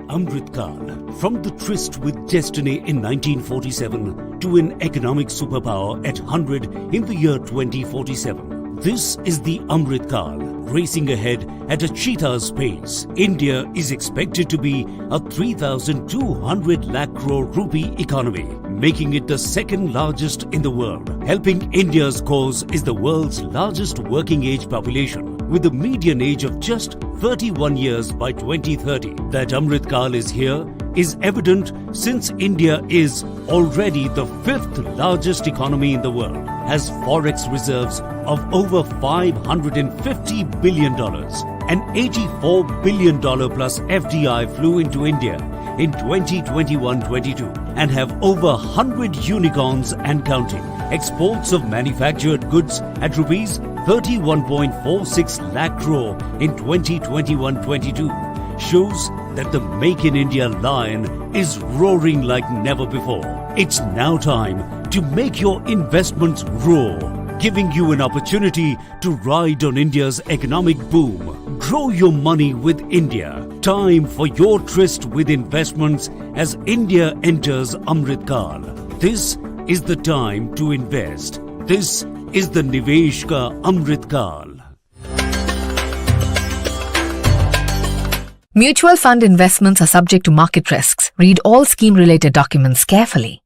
Amritkal, from the tryst with destiny in 1947 to an economic superpower at 100 in the year 2047. This is the Amritkal, racing ahead at a cheetah's pace. India is expected to be a 3,200 lakh crore rupee economy, making it the second largest in the world. Helping India's cause is the world's largest working age population, with a median age of just 31 years by 2030. That Amritkal is here is evident since India is already the 5th largest economy in the world, has forex reserves of over $550 billion. An $84 billion plus FDI flew into India in 2021-22 and have over 100 unicorns and counting. Exports of manufactured goods at rupees 31.46 lakh crore in 2021-22 shows that the Make in India lion is roaring like never before. It's now time to make your investments roar. giving you an opportunity to ride on India's economic boom. Grow your money with India. Time for your tryst with investments as India enters Amrit Kal. This is the time to invest. This is the Nivesh ka Amrit Kal. Mutual fund investments are subject to market risks. Read all scheme-related documents carefully.